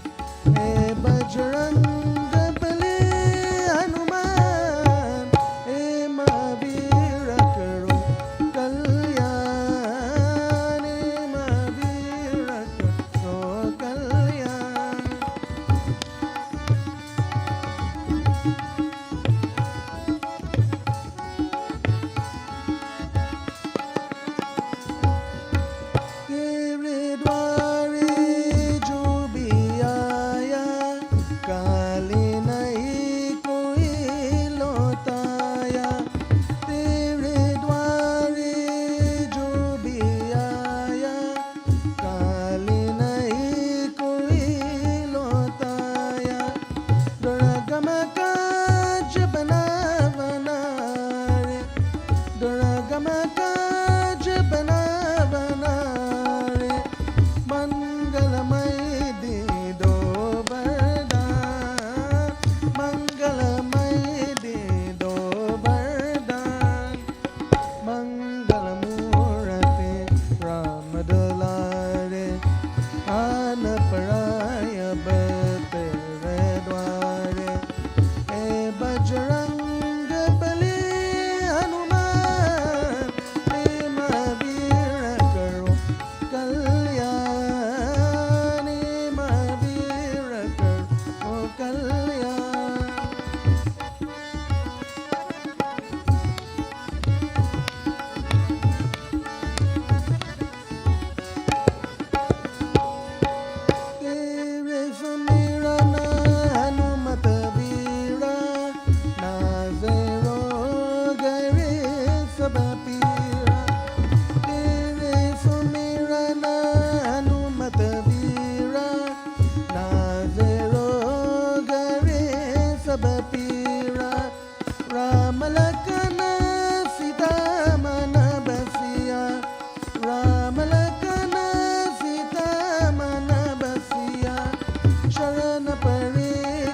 शरण परे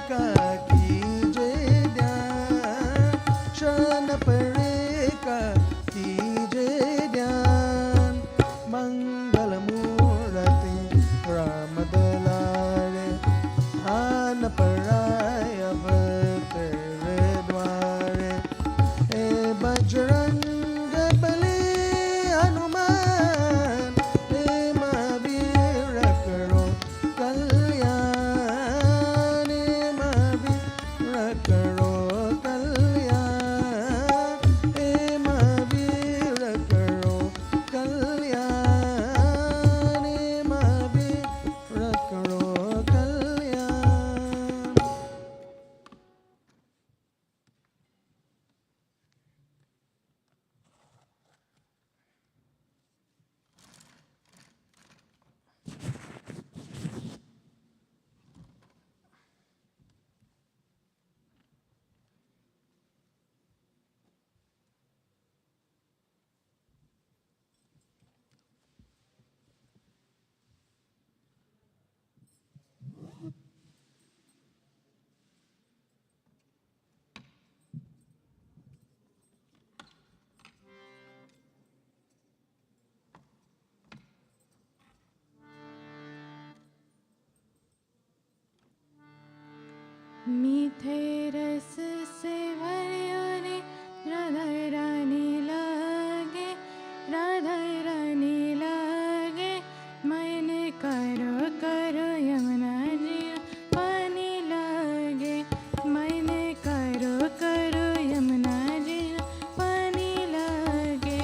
का कीजे ध्यान, शरण परे का कीजे ध्यान। मंगल मूर्ति राम दुलारे, आन पराय अब तेरे द्वारे। ए बजरंग बली हनुमान, हे महावीर करो कल्याण, हे महावीर करो कल्याण, हे महावीर करो कल्याण, हे महावीर करो कल्याण। मीठे रस से भरियो रे राधा रानी लागे, राधा रानी लागे। मैंने करो करो यमुना जी पानी लागे, मैंने करो करो यमुना जी पानी लागे।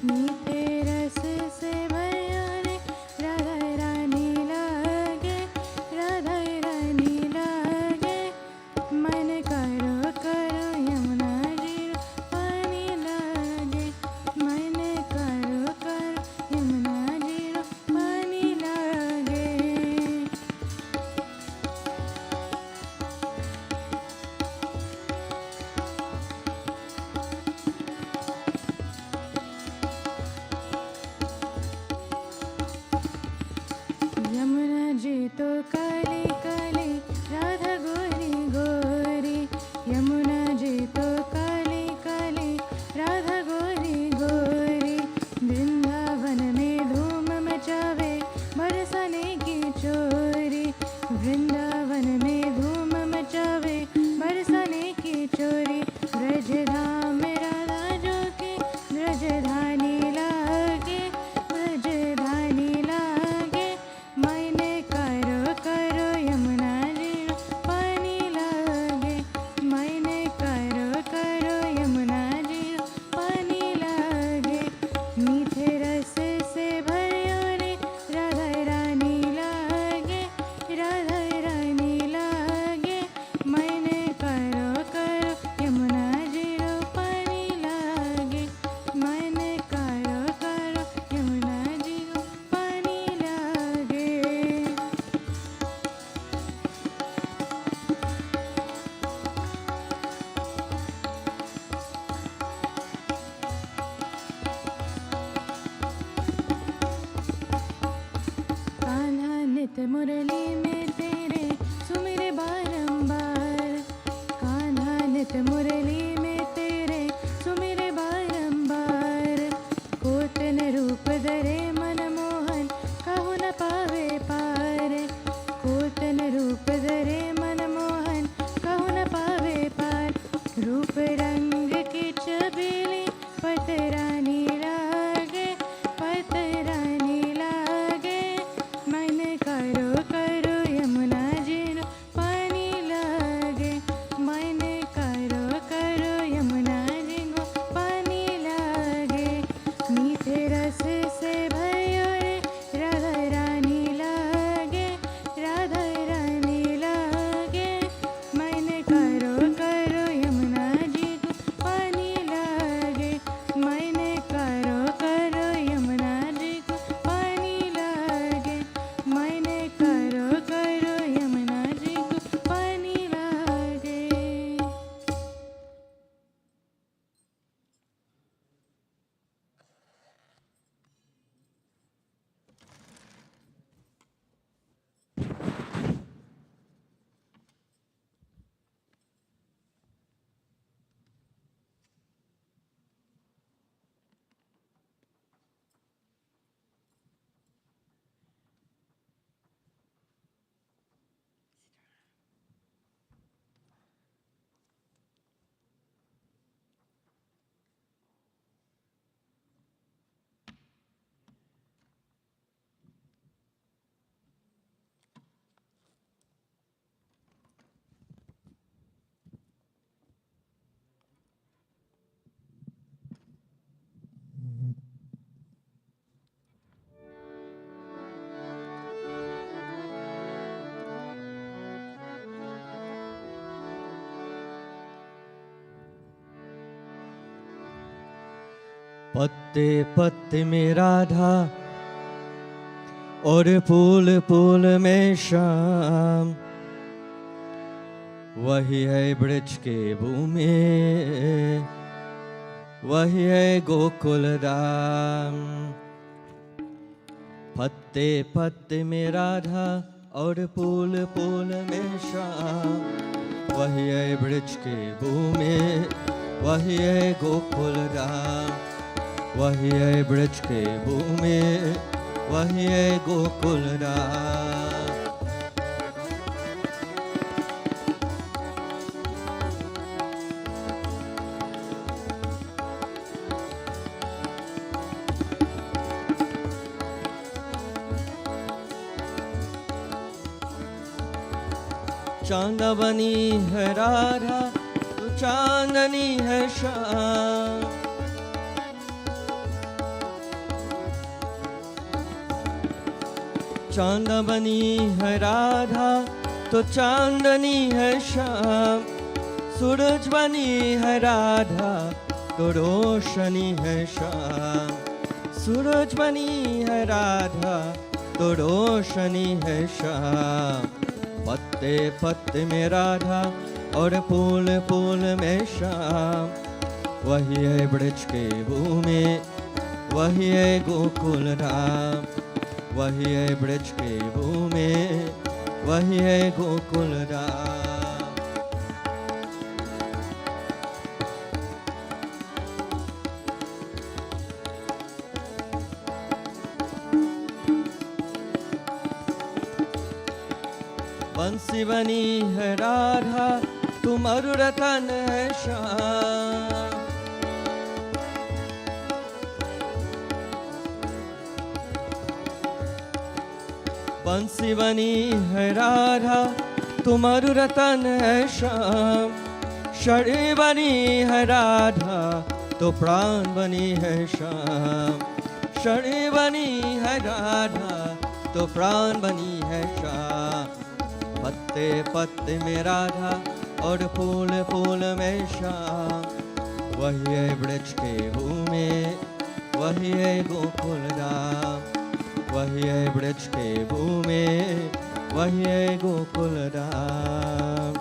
मीठे रस से भरियो रे राधा रानी लागे, राधा रानी लागे। मन करो करो यमुना जी पानी लागे, मन करो करो यमुना जी पानी लागे। यमुना जी तो काली काली, राधा गोरी गोरी। यमुना जी तो काली काली, राधा गोरी गोरी। वृंदावन में धूम मचावे बरसाने की चोरी, वृंदावन में धूम मचावे बरसाने की चोरी। ब्रजधाम राधा जो के ब्रजधानी लागे, ब्रजधानी लागे। मैंने करो करो यमुना जी पानी लागे, मैंने करो करो यमुना जी पानी लागे। मीठे रस से भरियो रे राधा रानी लागे, राधा रानी लागे। मैंने करो करो यमुना जी पानी लागे, मैंने करो करो यमुना जी पानी लागे। कान्हा नित मुरली में तेरे सुमिरे बारंबार, कान्हा नित मुरली में तेरे सुमिरे बारंबार। कोतन रूप धरे मनमोहन कहु न पावे पार, कोतन रूप धरे मनमोहन कहु न पावे पार। रूप रंग की छबीली पतरानी लागे, पतरानी लागे। मन करो करो पत्ते पत्ते में राधा और फूल फूल में श्याम, वही है ब्रज के भूमि, वही है गोकुल धाम। पत्ते पत्ते में राधा और फूल फूल में श्याम, वही है ब्रज के भूमि, वही है गोकुल धाम, वही है ब्रज के भूमि, वही है गोकुल धाम। चांदनी है राधा तो चांदनी है श्याम, चांदनी है राधा तो चांदनी है श्याम, सूरज बनी है राधा तो रोशनी है श्याम, सूरज बनी है राधा तो रोशनी है श्याम। पत्ते पत्ते में राधा और फूल फूल में श्याम, वही है ब्रज के भूमि, वही है गोकुल धाम, वही है ब्रज के भूमि, वही है गोकुल धाम। बंसी बनी है राधा तुम रतन है श्याम, बंसी बनी है राधा तुम रतन है श्याम, शरीर बनी है राधा तो प्राण बनी है श्याम, शरीर बनी है राधा तो प्राण बनी है श्याम। पत्ते पत्ते में राधा और फूल फूल में श्याम, वही है ब्रज के भूमि, वही है गोकुल धाम, वही है ब्रज के भूमि, वही है गोकुल धाम।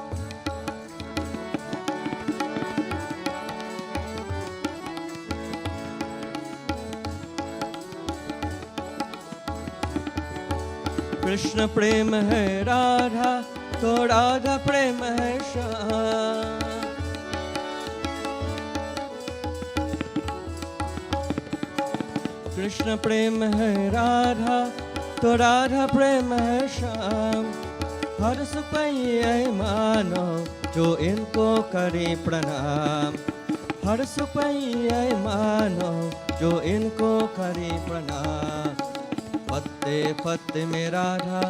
कृष्ण प्रेम है राधा तो राधा प्रेम है श्याम, कृष्ण प्रेम है राधा तो राधा प्रेम है श्याम। हर सुपैया मानो जो इनको करे प्रणाम, हर सुपैया मानो जो इनको करे प्रणाम। पत्ते पत्ते में राधा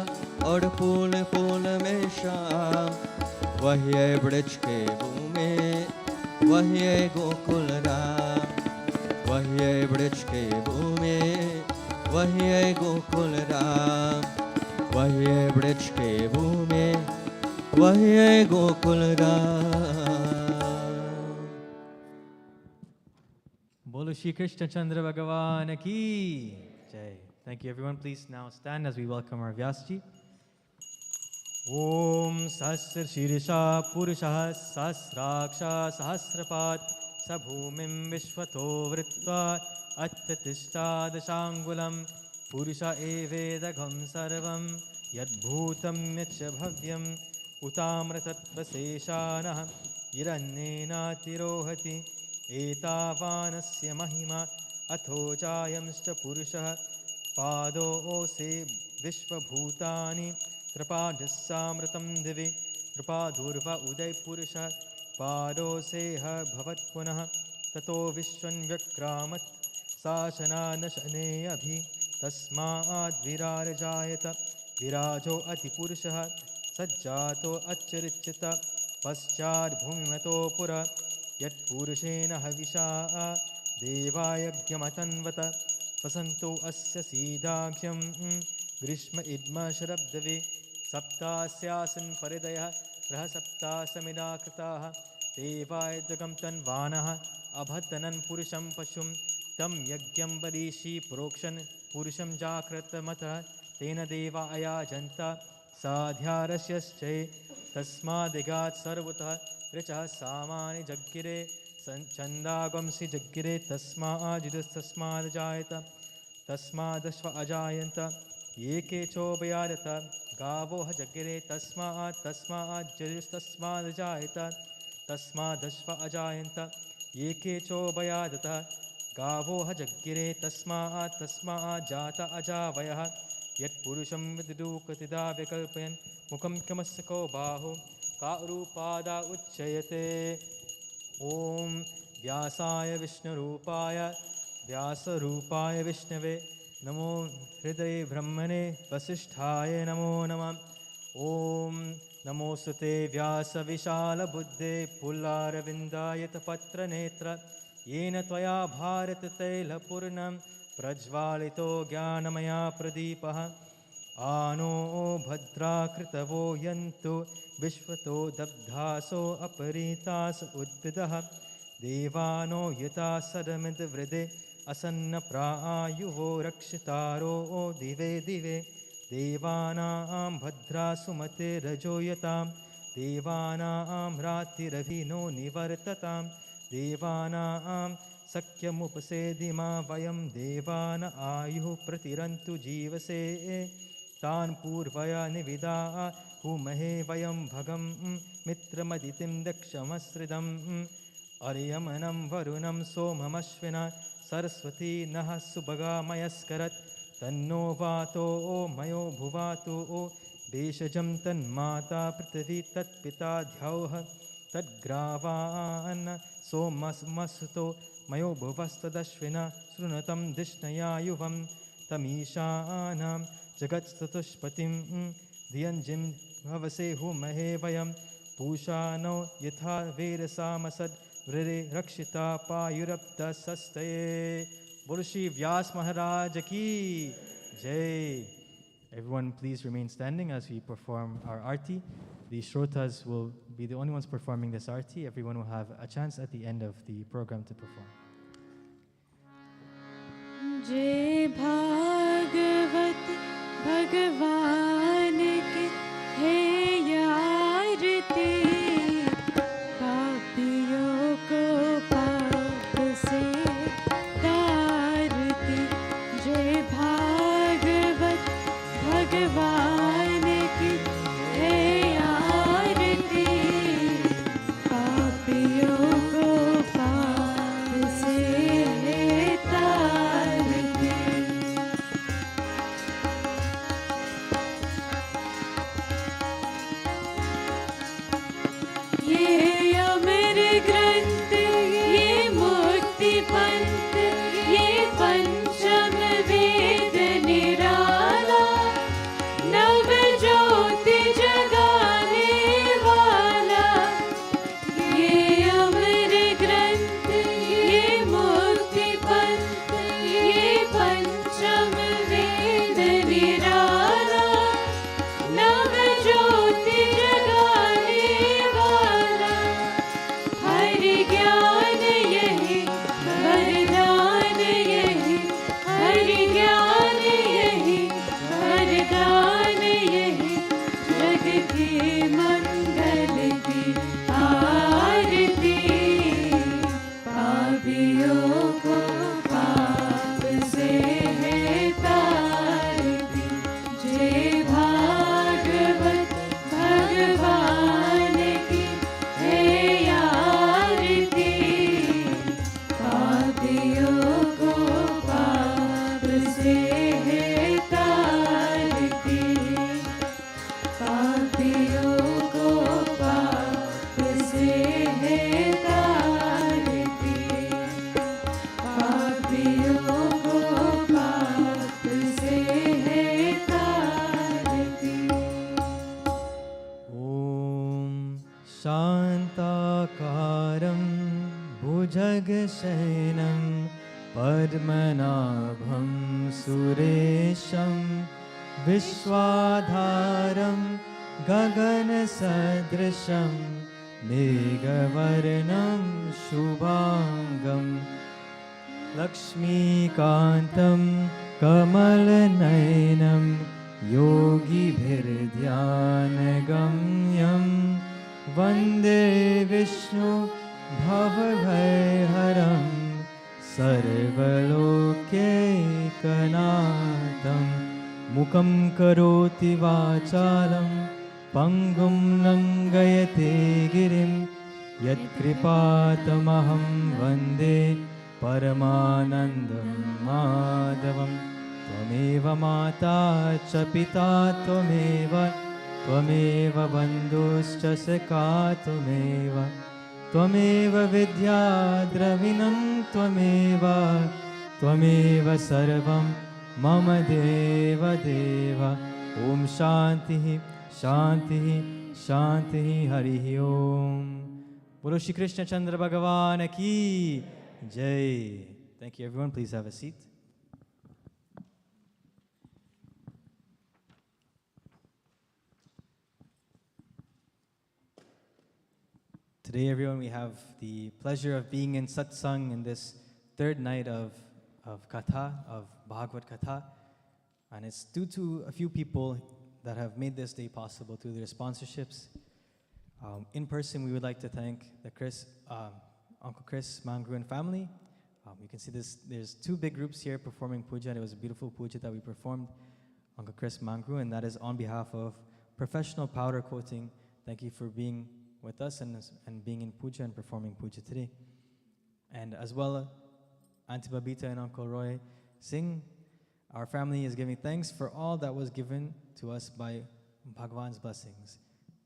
और फूल फूल में श्याम, वही है ब्रज के भूमि, वही है गोकुल धाम, वही है ब्रज के भूमि, वही है गोकुल धाम, वही है ब्रज के भूमि, वही है गोकुल धाम। बोलो श्री कृष्ण चंद्र भगवान की जय। Thank you everyone. Please now stand as we welcome our Vyasji. Om Sahasra Shirisha Purushah Sahasraksha Sahasrapat Sabhumim Vishwato Vritva Attatishta Dashangulam Purusha Evedagam Sarvam Yadbhutam Yach Bhavyam Utamratatva Seshanah Yirannena Tirohati Etavanasya Mahima Atho Jayamscha Purushah पादो ओसे विश्वभूतानि कृपाढस्सामृतं दिवि कृपाधूर्व उदय पुरुष पादो सेह भवत् पुनः ततो विश्वन्व्यक्रामत् शासना न शने अभि तस्माद् विराजयत विराजो अतिपुरुषः सज्जातो अच्चरिच्यत पश्चाद् भूमिमतो पुर यत्पुरुषेण हविषा देवायज्ञमतन्वत वसन्तो अस्य सीदाख्यं ग्रीष्म इद्म शरब्दवे सप्तास्यासन् परिदयः रः सप्तासमिदाकृताः देवायजगं तन्वानः अभद्दनं पुरुषं पशुं तं यज्ञं वरीषि प्रोक्षन् पुरुषं जाकृतमतः तेन देवा अयाजन्त साध्यारस्यश्चे तस्मादिगात् सर्वतः ऋचः सामानि जग्गिरे छन्दागंसि जग्गिरे तस्माद्युदस्तस्मादजायत तस्मादश्व अजायन्त ये के चोभयादत गावो जग्गिरे तस्माद्जुस्तस्मादजायत तस्मादश्व अजायन्त ये के चोभयादत गावो जग्गिरे तस्मात् अजावयः यत्पुरुषं विदुकतिदा विकल्पयन् मुखं किमस्य को बाहु का रूपादा उच्यते। ॐ व्यासाय व्यासरूपाय विष्णवे नमो हृदये ब्रह्मणे वसिष्ठाय नमो नमः। ॐ नमोस्तुते व्यासविशालबुद्धे पुल्लारविन्दायतपत्रनेत्र येन त्वया भारततैलपूर्णं प्रज्वालितो ज्ञानमया प्रदीपः आनो भद्राकृतवो यन्तु विश्वतो दग्धासो अपरीतास उद्भिदः देवानो यथा सदमिद्वृदे असन्नप्रायुवो रक्षितारो दिवे दिवे देवानां भद्रासुमतिरजोयतां देवानां रात्रिरभिनो निवर्ततां देवानां सख्यमुपसेदिमा वयं देवान आयुः प्रतिरन्तु जीवसे तान् पूर्वया निविदा हुमहे वयं भगं मित्रमदितिं दक्षमश्रिदम् अर्यमनं वरुणं सोममश्विना सरस्वती नः सुभगामयस्करत् तन्नो वातो मयो भुवातो भेषजं तन्माता पृथिवी तत्पिता द्यौः तद्ग्रावान् सोममस्तु मयो भुवस्तदश्विना शृणुतं धिष्णया युवं तमीशानां जगत्स्तुष्पतिं धियञ्जिं भवसे हुमहे वयं पूषा नो यथा वीरसामसद् वृरे रक्षिता पायुरब्धसस्तये। बोलो श्री व्यास महाराज की जय। Everyone please remain standing as we perform our arti. The shrotas will be the only ones performing this arti. Everyone will have a chance at the end of the program to perform. जय भागवत भगवान की है आरती पापियों को पाप से तारती। जय भागवत भगवान की है आरती पापियों को पाप से तारती। ये अमर ग्रंथ ये मुक्ति पंथ ये पंचम वेद निराला नव ज्योति जगाने वाला। ये अमर ग्रंथ ये मुक्ति पंथ ये पंचम वेद निराला नव ज्योति जगाने वाला। हर ज्ञान यही वरदान यही हर ज्ञान यही वरदान यही जग के मंगल की आरती पापियों को पाप से है तारती। जय भागवत भगवान की है आरती पापियों को पाप से है तारती पापियों को पाप से है तारती पापियों को पाप से है तारती। ॐ शान्ताकारं भुजगशयनं पद्मनाभं सुरेशं विश्वाधारं गगनसदृशं मेघवर्णं शुभाङ्गं लक्ष्मीकान्तं कमलनयनं योगिभिर्ध्यानगम्यं वन्दे विष्णु भवभयहरं सर्वलोकैकनाथं मुखं करोति वाचालं पङ्गुं लङ्घयते गिरिं यत्कृपातमहं वन्दे परमानन्दं माधवं त्वमेव माता च पिता त्वमेव बन्धुश्च सखा त्वमेव विद्या द्रविणं त्वमेव सर्वं मम देव ॐ शान्तिः शान्तिः शान्तिः हरिः ओम। बोलो श्री कृष्ण चंद्र भगवान की जय। Thank you everyone, please have a seat. Today everyone, we have the pleasure of being in satsang in this third night of Katha, of Bhaagvat Katha. And it's due to a few people that have made this day possible through their sponsorships. In person, we would like to thank the Uncle Chris Mangru and family. You can see this. There's two big groups here performing puja, and it was a beautiful puja that we performed, Uncle Chris Mangru, and that is on behalf of Professional Powder Coating. Thank you for being with us and being in puja and performing puja today. And as well, Auntie Babita and Uncle Roy Singh, our family is giving thanks for all that was given to us by Bhagwan's blessings.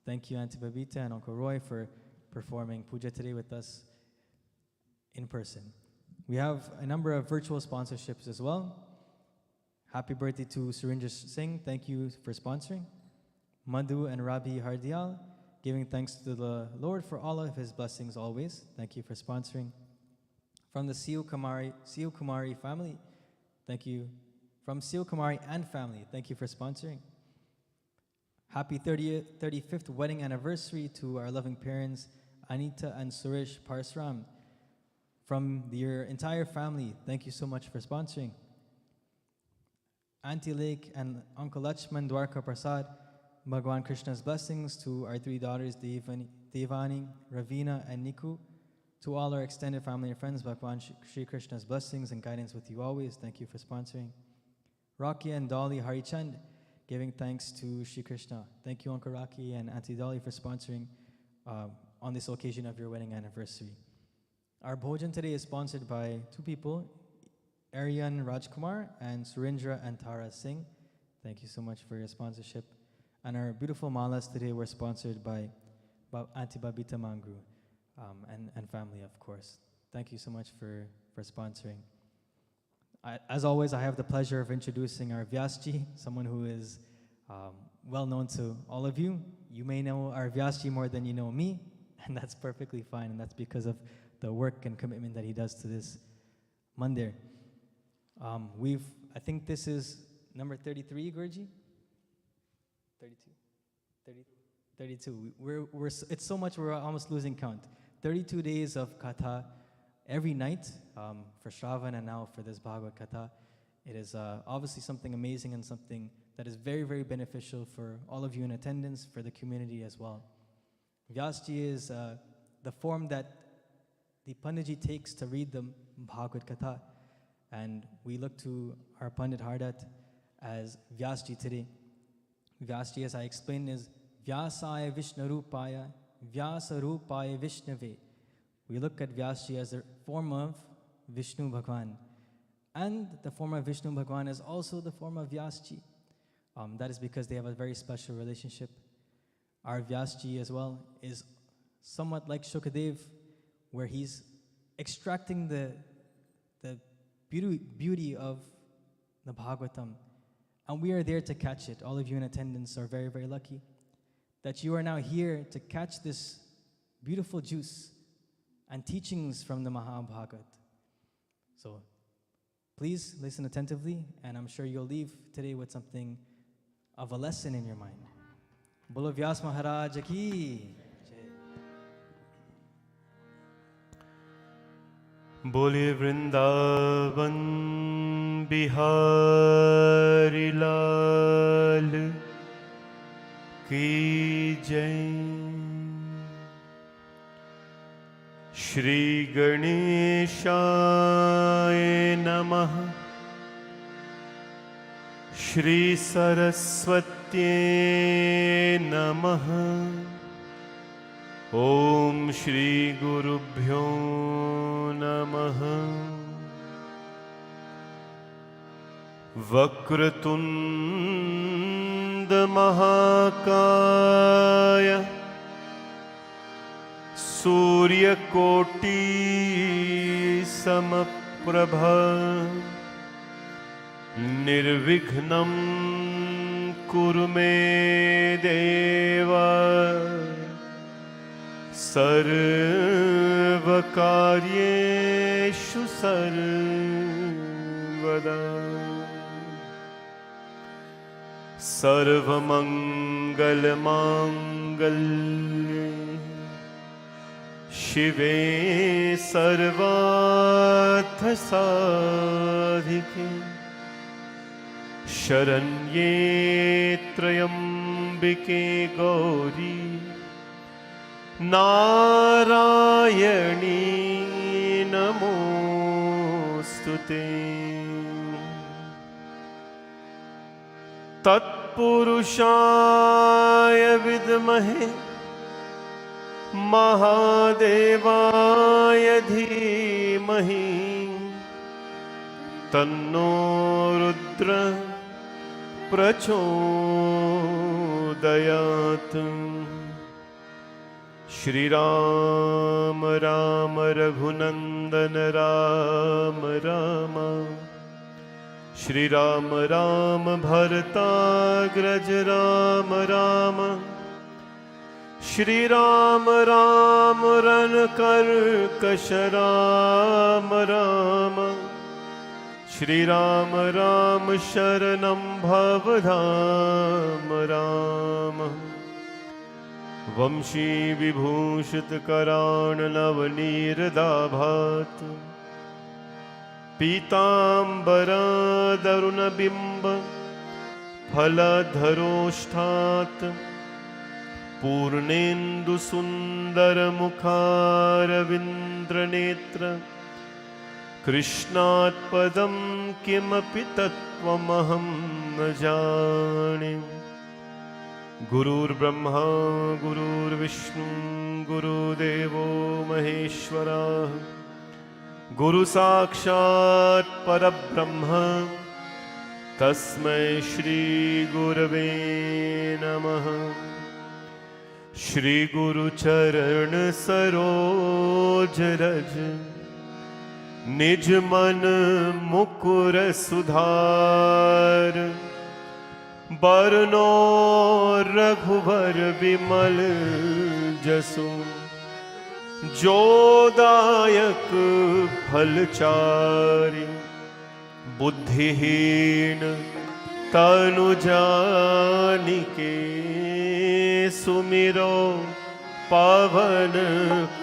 Thank you, Auntie Babita and Uncle Roy, for performing puja today with us in person. We have a number of virtual sponsorships as well. Happy birthday to Surinder Singh. Thank you for sponsoring. Madhu and Rabi Hardial, giving thanks to the Lord for all of his blessings always. Thank you for sponsoring. From the Seal Kumari family, thank you. From Seal Kumari and family, thank you for sponsoring. Happy 35th wedding anniversary to our loving parents, Anita and Suresh Parsram. From your entire family, thank you so much for sponsoring. Auntie Lake and Uncle Lachman Dwarka Prasad, Bhagwan Krishna's blessings to our three daughters, Devani, Ravina, and Niku. To all our extended family and friends, Bhagwan Shri Krishna's blessings and guidance with you always. Thank you for sponsoring. Rocky and Dolly Harichand, giving thanks to Shri Krishna. Thank you, Uncle Rocky and Auntie Dolly, for sponsoring on this occasion of your wedding anniversary. Our bhojan today is sponsored by two people, Aryan Rajkumar and Surendra and Tara Singh. Thank you so much for your sponsorship. And our beautiful malas today were sponsored by Auntie Babita Mangru and family, of course. Thank you so much for sponsoring. As always, I have the pleasure of introducing our Vyasji, someone who is well known to all of you. You may know our Vyasji more than you know me, and that's perfectly fine, and that's because of the work and commitment that he does to this mandir. I think this is number 33, Guruji? 32. It's so much we're almost losing count. 32 days of Katha every night for Shravan and now for this Bhagavad Katha. It is obviously something amazing and something that is very, very beneficial for all of you in attendance, for the community as well. Vyasji is the form that the Panditji takes to read the Bhagavad Katha, and we look to our Pandit Hardat as Vyasji today. Vyasji, as I explained, is Vyasaya Vishnurupaya, Vyasarupaya Vishnave. We look at Vyasji as a form of Vishnu Bhagwan. And the form of Vishnu Bhagwan is also the form of Vyasji. That is because they have a very special relationship. Our Vyasji as well is somewhat like Shukadev, where he's extracting the beauty of the Bhagavatam. And we are there to catch it. All of you in attendance are very, very lucky that you are now here to catch this beautiful juice and teachings from the Mahabhagat. So please listen attentively, and I'm sure you'll leave today with something of a lesson in your mind. Bolo Vyas Maharaj ki Jai. बोले वृंदावन बिहारी लाल की जय। श्री गणेशाय नमः। श्री सरस्वत्यै नमः। ओम श्री गुरुभ्यो नमः। वक्रतुंड महाकाय सूर्यकोटि समप्रभा निर्विघ्नं कुरु मे देव सर्वकार्येषु सर्वदा। सर्वमंगलमांगल्ये शिवे सर्वार्थसाधिके शरण्ये त्र्यंबिके गौरी नारायणी नमोस्तुते। तत्पुरुषाय विद्महे महादेवाय धीमहि तन्नो रुद्र प्रचोदयात्। श्री राम राम रघुनंदन राम राम। श्री राम राम भरताग्रज राम राम। श्री राम राम रणकर्कश राम राम। श्री राम राम शरणं भवधाम राम। वंशी विभूषित करान नवनीरदाभात पीतांबरादरुण बिंब फलधरोष्ठात् पूर्णेन्दु सुंदर मुखारविंद्रनेत्र कृष्णात् पदं किमपि तत्त्वमहं न जाने। गुरुर्ब्रह्मा गुरुर्विष्णु गुरुदेवो महेश्वरः गुरु साक्षात् परब्रह्म तस्मै श्री गुरवे नमः। श्री गुरु चरण सरोज रज निज मन मुकुर सुधार। बरनो रघुवर विमल जसु जो दायक फलचारि। बुद्धिहीन तनु जानिके सुमिरो पवन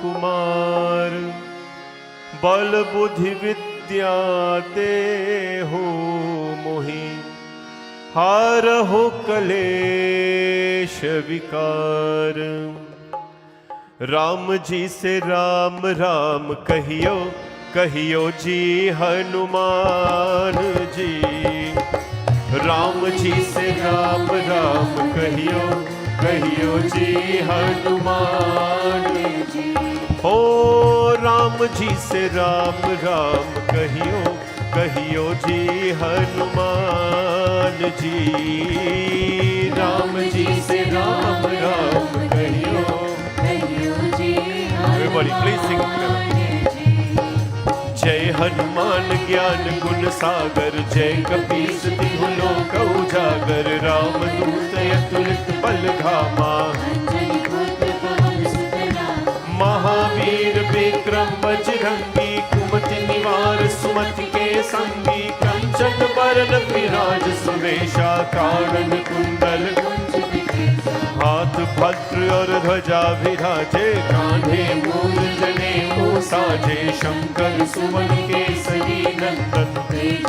कुमार। बल बुद्धि विद्या देहु मोहि हारहु कलेश विकार। राम जी से राम राम कहियो कहियो जी हनुमान जी। राम जी से राम राम कहियो कहियो जी हनुमान जी। हो राम जी से राम राम कहियो कहियो जी हनुमान जी। राम जी से राम राम कहियो कहियो जी हनुमान जी। जय हनुमान ज्ञान गुण सागर जय कपीस तिहु लोक उजागर। राम दूत अतुलित बल धामा महावीर विक्रम बजरंगी। कुमति निवार सुमति के संगी। कंचन बरन विराज सुवेशा कानन कुंडल हाथ भद्र और ध्वजा विराजे, कांधे मूल जनेऊ साजे, शंकर सुमन केसरी नंदन तेज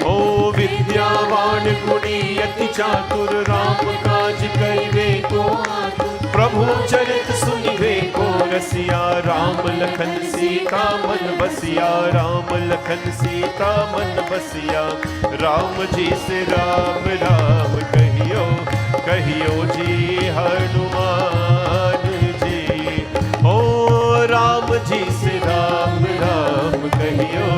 ओ विद्यावान गुणी अति चातुर, राम काज करिवे को प्रभु चरित सुनिवे को रसिया, राम लखन सीता मन बसिया, राम लखन सीता मन बसिया। राम जी से राम राम कहियो, कहियो जी हनुमान जी। ओ राम जी से राम राम कहियो,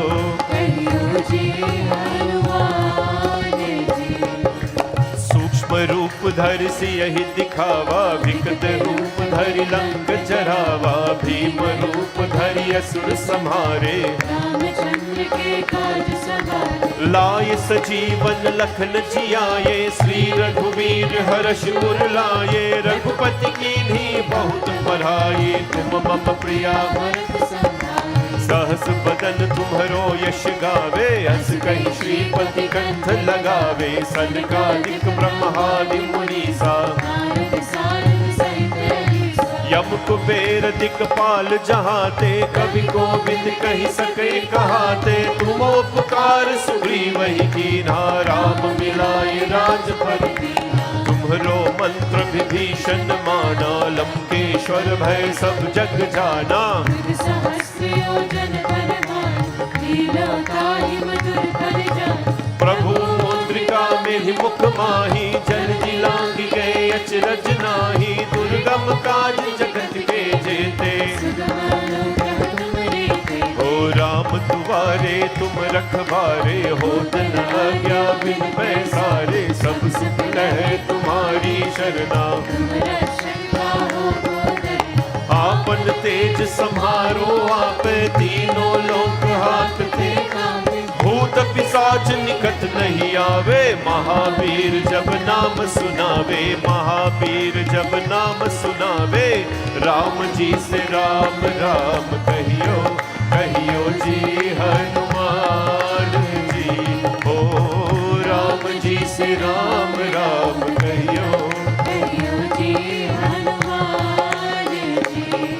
कहियो जी हनुमान जी। सूक्ष्म रूप धर सियहि दिखावा, विकट रूप धरि लंक जरावा, भीम रूप धरि असुर संहारे, रामचंद्र के काज सवारे। लाय सजीवन लखन जियाए, श्री रघुवीर हर्ष उर लाए, रघुपति कीन्ही बहुत बड़ाई, तुम मम प्रिया भरत संभाले। सहस बदन तुम्हरो यश गावे, हंस कहि श्रीपति कंठ लगावे, सनकादिक ब्रह्मादि मुनीसा, नारद सारद सहित अहिसा। यम कुबेर दिक्पाल जहाते, कवि कोविद कहि सके कहाते, तुम उपकार सुग्रीवहि कीन्हा, राम मिलाय राजपद दीन्हा। तुम्हरो मंत्र विभीषण माना, लंकेश्वर भय सब जग जाना, सहस्र योजन पर भानु, लीला ताहि मधुर फल जानु। प्रभु मुद्रिका में मुख माही, जल जिलांग गए अचरज नाही, दुर्गम काज जगत के जेते, सुगम अनुग्रह तुम्हरे तेते। ओ राम तुम्हारे तुम रखवारे, हो जन आज्ञा बिन पैसारे, सब सुख लहे तुम्हारी शरणा, तुम रक्षक पाहो को डरना। आपन तेज सम्हारो आप, तीनों लोक हाथ ते कांपे। भूत पिशाच निकट नहीं आवे, महावीर जब नाम सुनावे, महावीर जब नाम सुनावे। राम जी से राम राम कहियो, कहियो जी हनुमान जी। ओ राम जी से राम राम कहियो, कहियो जी हनुमान जी।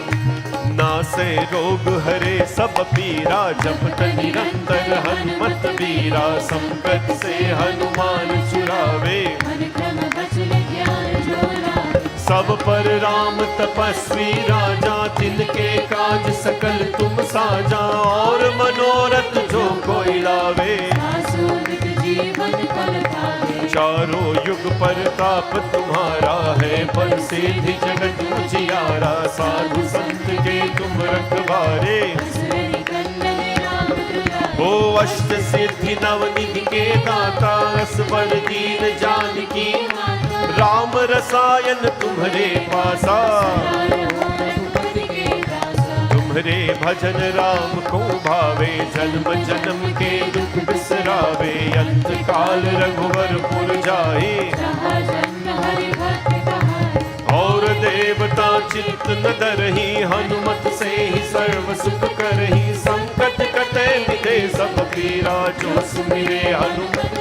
नासे रोग हरे सब पीरा, जपत निरंतर हनुमत वीरा, संकट से हनुमान छुड़ावे, मन क्रम वचन ज्ञान जोरावे। सब पर राम तपस्वी राजा, तिनके काज सकल तुम साजा, और मनोरथ जो कोई लावे, आसुरित जीवन फल पावे। चारों युग परताप तुम्हारा है, पर सिद्धि जगत उजियारा, साधु संत के तुम रखवारे, असुरनि कन्दन राम दुलारे। ओ अष्ट सिद्धि नवनिधि के दाता, असबर दीन जानकी माता। राम रसायन तुम्हारे पासा, सदा रहो रघुपति के दासा। तुम्हारे भजन राम को भावे, जन्म जन्म के दुख बिसरावे, अंत काल रघुवर पुर जाए, जहाँ जन्म हरि भक्त कहाए। और देवता चित्त न डरहि, हनुमत से ही सर्व सुख करहि, संकट कटे मिटे सब पीरा, जो सुमिरे हनुमत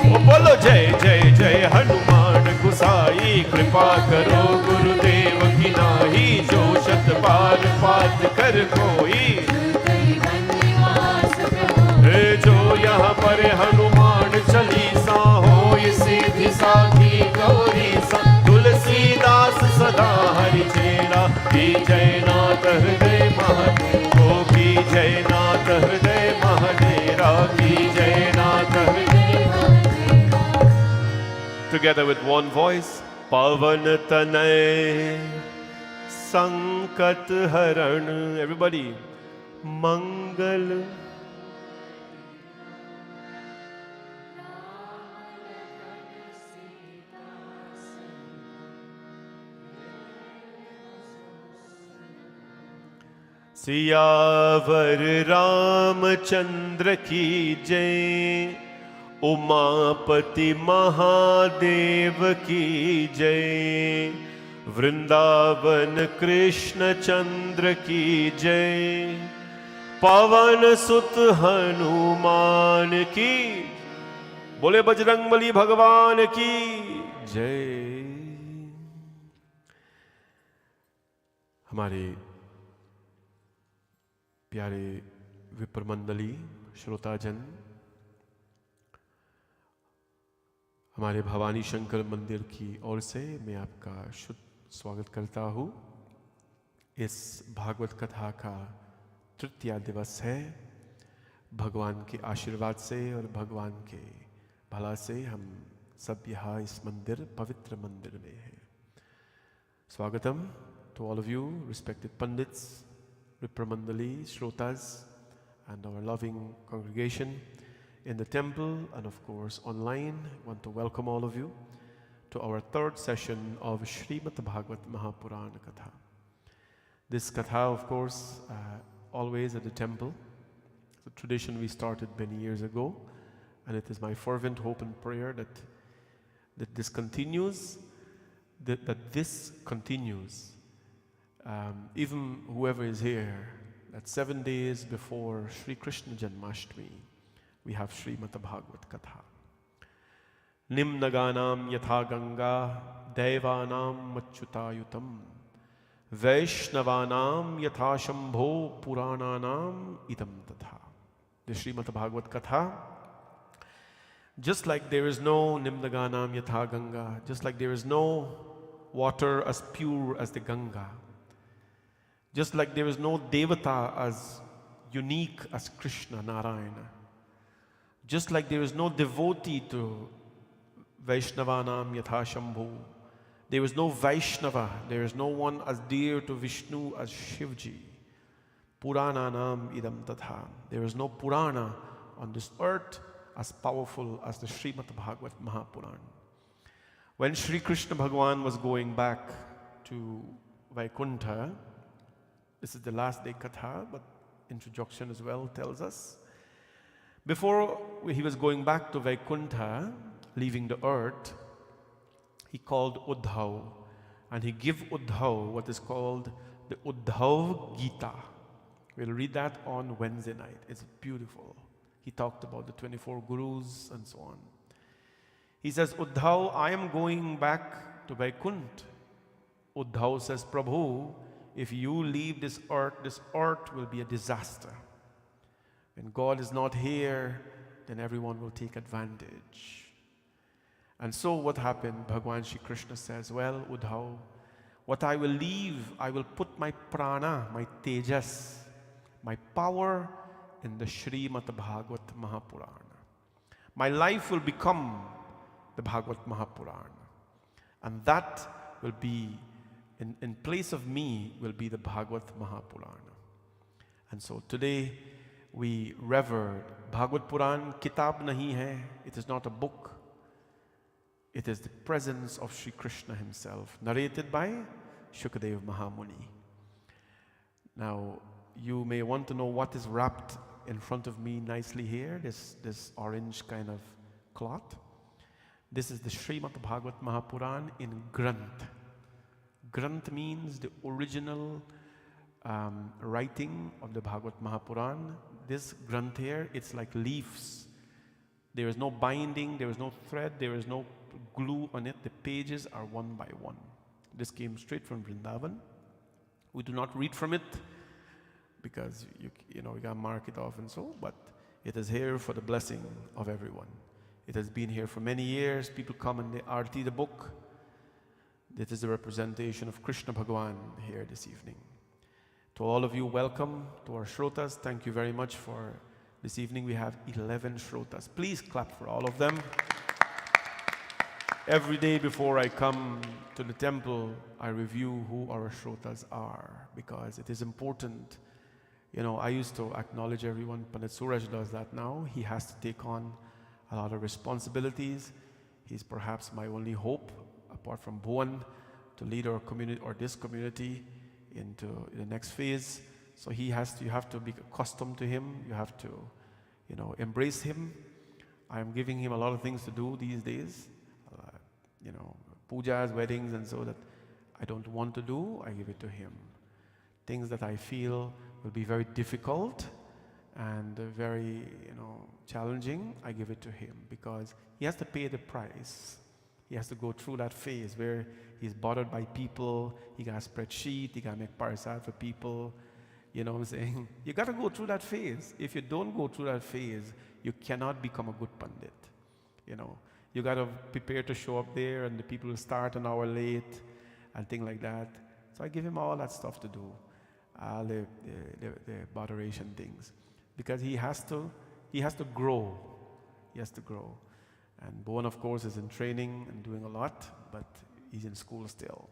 ओ बोलो जय जय जय हनुमान गुसाई, कृपा करो गुरुदेव की नाही, जो शत बार पाठ कर कोई, कई बंदी महासुख हो। हे जो यहाँ पर हनुमान चालीसा हो, सिद्धि साखी गौरी सा, तुलसीदास सदा हरि चेरा, की जय नाथ हृदय महादेव, की जय नाथ हृदय महादेरा, की जय नाथ हृदय। Together with one voice, Pavan Tanay Sankat Haran. Everybody, Mangal. Siyavar Ramchandra की जय, उमापति महादेव की जय, वृंदावन कृष्ण चंद्र की जय, पवन सुत हनुमान की, बोले बजरंगबली भगवान की जय। हमारे प्यारे विप्र मंडली, श्रोताजन, हमारे भवानी शंकर मंदिर की ओर से मैं आपका शुद्ध स्वागत करता हूँ। इस भागवत कथा का तृतीय दिवस है। भगवान के आशीर्वाद से और भगवान के भला से हम सब यहाँ इस मंदिर, पवित्र मंदिर में हैं। स्वागतम to all of you, respected pundits, Vipramandali, Shrotas, and our loving congregation in the temple and of course online. I want to welcome all of you to our third session of Srimad Bhagvat Mahapurana Katha. This Katha, of course, always at the temple. It's a tradition we started many years ago, and it is my fervent hope and prayer that this continues, that this continues. Even whoever is here, that 7 days before Sri Krishna Janmashtami, we have Srimad Bhagvat Katha. Nimnaganam yatha ganga, devanam machyutayutam, vaishnavanam yatha shambho, purananam idam tatha. The Srimad Bhagvat Katha, just like there is no Nimnaganam yatha ganga, just like there is no water as pure as the Ganga, just like there is no Devata as unique as Krishna, Narayana, just like there is no devotee to Vaishnavanam yatha Shambhu, there is no Vaishnava, there is no one as dear to Vishnu as Shivji. Purananam idam tatha. There is no Purana on this earth as powerful as the Srimad Bhagvat Mahapuran. When Sri Krishna Bhagavan was going back to Vaikuntha, this is the last day Katha, but introduction as well tells us. Before he was going back to Vaikuntha, leaving the earth, he called Uddhav, and he gave Uddhav what is called the Uddhav Gita. We'll read that on Wednesday night. It's beautiful. He talked about the 24 gurus and so on. He says, Uddhav, I am going back to Vaikuntha. Uddhav says, Prabhu, if you leave this earth will be a disaster. When God is not here, then everyone will take advantage. And so what happened? Bhagwan Shri Krishna says, well, Uddhav, what I will leave, I will put my prana, my tejas, my power in the Srimad Bhagvat Mahapurana. My life will become the Bhagvat Mahapurana. And that will be, in place of me, will be the Bhagvat Mahapurana. And so today we revered Bhagvat Puran. Kitab nahi hai. It is not a book. It is the presence of Sri Krishna himself, narrated by Shukadev Mahamuni. Now, you may want to know what is wrapped in front of me nicely here, this orange kind of cloth. This is the Srimad Bhagvat Mahapuran in Granth. Granth means the original writing of the Bhagvat Mahapuran. This Granth here, it's like leaves. There is no binding, there is no thread, there is no glue on it. The pages are one by one. This came straight from Vrindavan. We do not read from it because you know we got to mark it off and so, but it is here for the blessing of everyone. It has been here for many years. People come and they arti the book. This is the representation of Krishna Bhagavan here this evening. To all of you, welcome to our Shrotas. Thank you very much for this evening. We have 11 Shrotas. Please clap for all of them. Every day before I come to the temple, I review who our Shrotas are because it is important. You know, I used to acknowledge everyone. Pandit Suraj does that now. He has to take on a lot of responsibilities. He's perhaps my only hope, apart from Bhuvan, to lead our community or this community into the next phase. So you have to be accustomed to him. You have to, you know, embrace him. I am giving him a lot of things to do these days. You know, pujas, weddings, and so that I don't want to do, I give it to him. Things that I feel will be very difficult and very, you know, challenging, I give it to him because he has to pay the price. He has to go through that phase where he's bothered by people, he got a spreadsheet, he got to make pariksit for people. You know what I'm saying? You got to go through that phase. If you don't go through that phase, you cannot become a good pundit. You know, you got to prepare to show up there, and the people will start an hour late and things like that. So I give him all that stuff to do, all the moderation things, because he has to grow. He has to grow. And Bowen, of course, is in training and doing a lot, but he's in school still.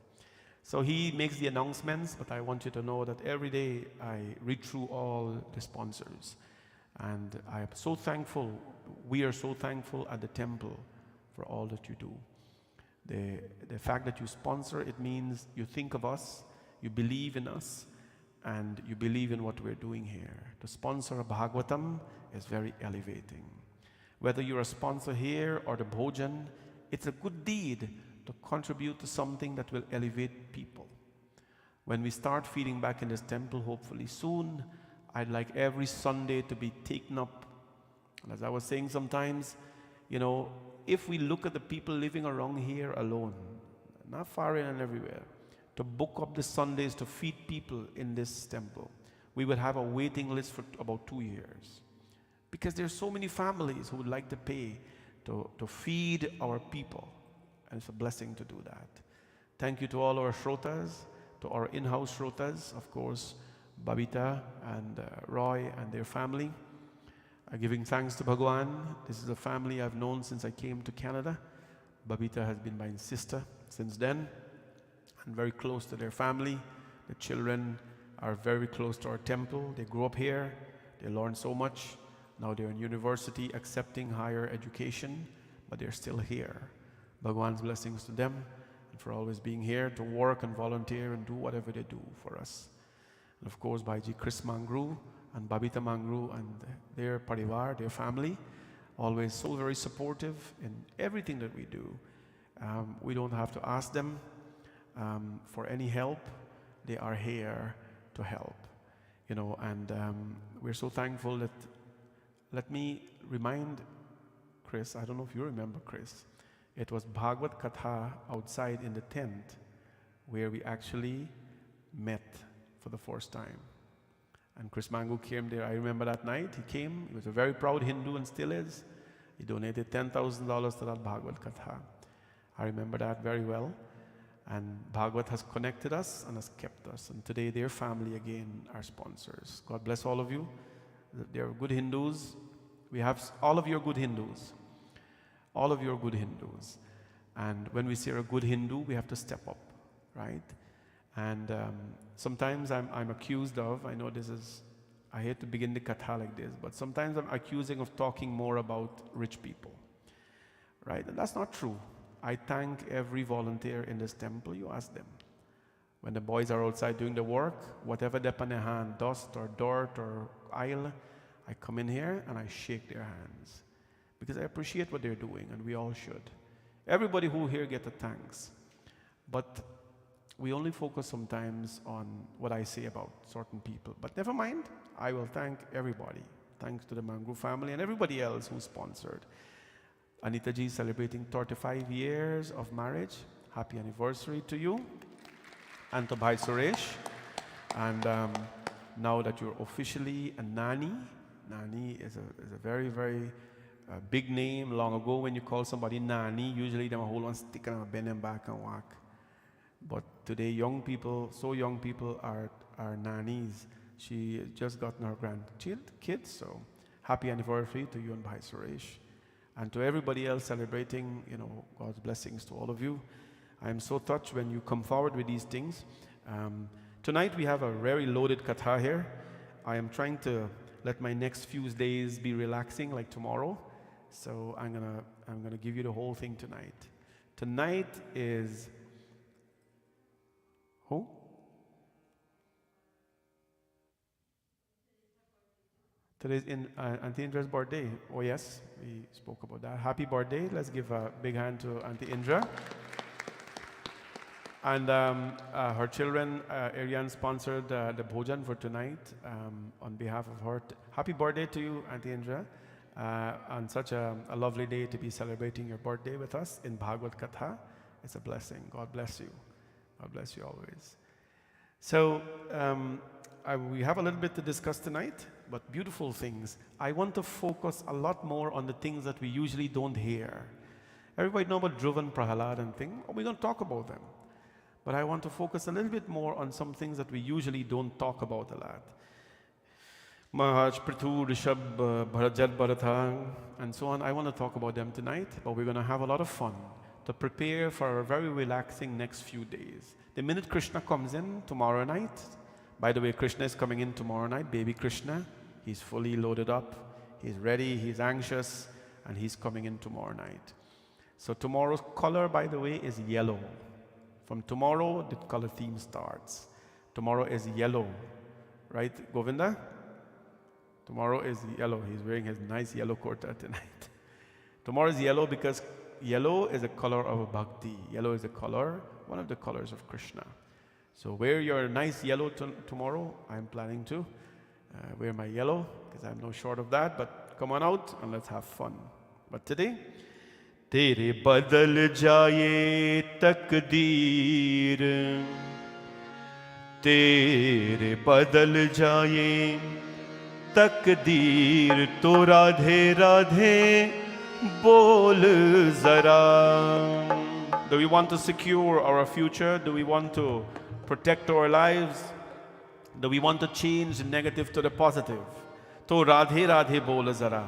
So he makes the announcements, but I want you to know that every day I read through all the sponsors. And I am so thankful, we are so thankful at the temple for all that you do. The fact that you sponsor, it means you think of us, you believe in us, and you believe in what we're doing here. To sponsor a Bhagavatam is very elevating. Whether you're a sponsor here or the Bhojan, it's a good deed to contribute to something that will elevate people. When we start feeding back in this temple, hopefully soon, I'd like every Sunday to be taken up. And as I was saying sometimes, you know, if we look at the people living around here alone, not far in and everywhere, to book up the Sundays to feed people in this temple, we would have a waiting list for about 2 years. Because there's so many families who would like to pay to feed our people. And it's a blessing to do that. Thank you to all our shrotas, to our in-house shrotas, of course, Babita and Roy and their family. Giving thanks to Bhagwan. This is a family I've known since I came to Canada. Babita has been my sister since then, and very close to their family. The children are very close to our temple. They grew up here. They learned so much. Now they're in university accepting higher education, but they're still here. Bhagwan's blessings to them and for always being here to work and volunteer and do whatever they do for us. And of course, Bhaiji Chris Mangru and Babita Mangru and their parivar, their family, always so very supportive in everything that we do. We don't have to ask them for any help. They are here to help, you know, and we're so thankful that, let me remind Chris, I don't know if you remember Chris, it was Bhaagvat Katha outside in the tent where we actually met for the first time. And Chris Mangu came there. I remember that night. He came. He was a very proud Hindu and still is. He donated $10,000 to that Bhaagvat Katha. I remember that very well. And Bhagvat has connected us and has kept us. And today their family again are sponsors. God bless all of you. They're good Hindus. We have all of your good Hindus. All of your good Hindus. And when we say a good Hindu, we have to step up, right? And sometimes I'm accused of, I know this is, I hate to begin the katha like this, but sometimes I'm accusing of talking more about rich people, right? And that's not true. I thank every volunteer in this temple. You ask them. When the boys are outside doing the work, whatever they put in their hand, dust or dirt or aisle, I come in here and I shake their hands. Because I appreciate what they're doing, and we all should. Everybody who here get a thanks. But we only focus sometimes on what I say about certain people. But never mind, I will thank everybody. Thanks to the Mangru family and everybody else who sponsored. Anita ji celebrating 35 years of marriage. Happy anniversary to you. And to Bhai Suresh. And now that you're officially a Nani, Nani is a very, very big name. Long ago when you call somebody Nani, usually them a whole one stick and bend them back and walk. But today young people, so young people are nannies. She just gotten her grandkids, so happy anniversary to you and Bhai Suresh. And to everybody else celebrating, you know, God's blessings to all of you. I am so touched when you come forward with these things. Tonight we have a very loaded katha here. I am trying to let my next few days be relaxing like tomorrow. So I'm gonna give you the whole thing tonight. Tonight is who? Today's Auntie Indra's birthday. Oh yes, we spoke about that. Happy birthday. Let's give a big hand to Auntie Indra. And her children, Ariane sponsored the bhojan for tonight on behalf of her. Happy birthday to you, Auntie Indra. on such a lovely day to be celebrating your birthday with us in Bhaagvat Katha. It's a blessing. God bless you. God bless you always. So we have a little bit to discuss tonight, but beautiful things. I want to focus a lot more on the things that we usually don't hear. Everybody know about Dhruva and Prahalad and thing. We're going to talk about them. But I want to focus a little bit more on some things that we usually don't talk about a lot. Maharaj, Prithu, Rishabh, Bharata, and so on. I want to talk about them tonight, but we're going to have a lot of fun to prepare for a very relaxing next few days. The minute Krishna comes in tomorrow night, by the way, Krishna is coming in tomorrow night, baby Krishna. He's fully loaded up, he's ready, he's anxious, and he's coming in tomorrow night. So tomorrow's color, by the way, is yellow. From tomorrow, the color theme starts. Tomorrow is yellow, right, Govinda? Tomorrow is yellow. He's wearing his nice yellow kurta tonight. Tomorrow is yellow because yellow is a color of bhakti. Yellow is a color, one of the colors of Krishna. So wear your nice yellow tomorrow. I'm planning to wear my yellow because I'm no short of that. But come on out and let's have fun. But today, Tere badal jaye takdeer, Tere badal jaye takdeer, to Radhe Radhe bol zara. Do we want to secure our future? Do we want to protect our lives? Do we want to change the negative to the positive? To Radhe Radhe bol zara.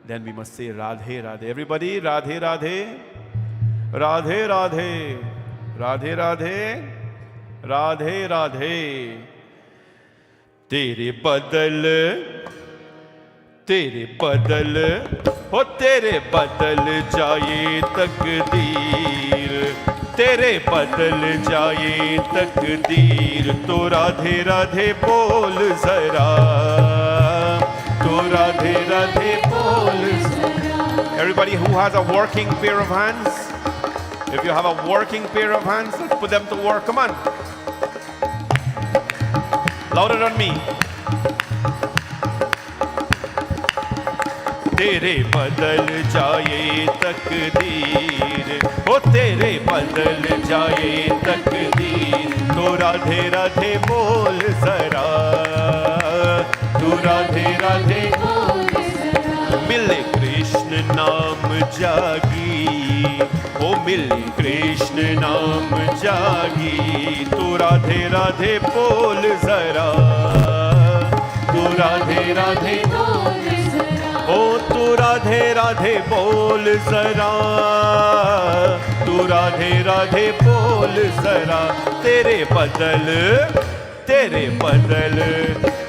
Then we must say Radhe Radhe. Everybody, Radhe Radhe, Radhe Radhe, Radhe Radhe, Radhe Radhe. Tere badal, ho tere badal jaye takdeer, tere badal jaye takdeer, to Radhe Radhe bol zara, to Radhe Radhe bol zara. Everybody who has a working pair of hands, if you have a working pair of hands, let's put them to work. Come on. Louder than me. Tere badal jaye takdeer, ho tere badal jaye takdeer, to Radhe Radhe bol zara, to Radhe Radhe bol zara. Mile Krishna naam jagi, o mile Krishna naam jagi, to Radhe Radhe bol zara, to Radhe Radhe bol zara. O tu Radhe Radhe bol zara, tu Radhe Radhe bol zara. Tere badal,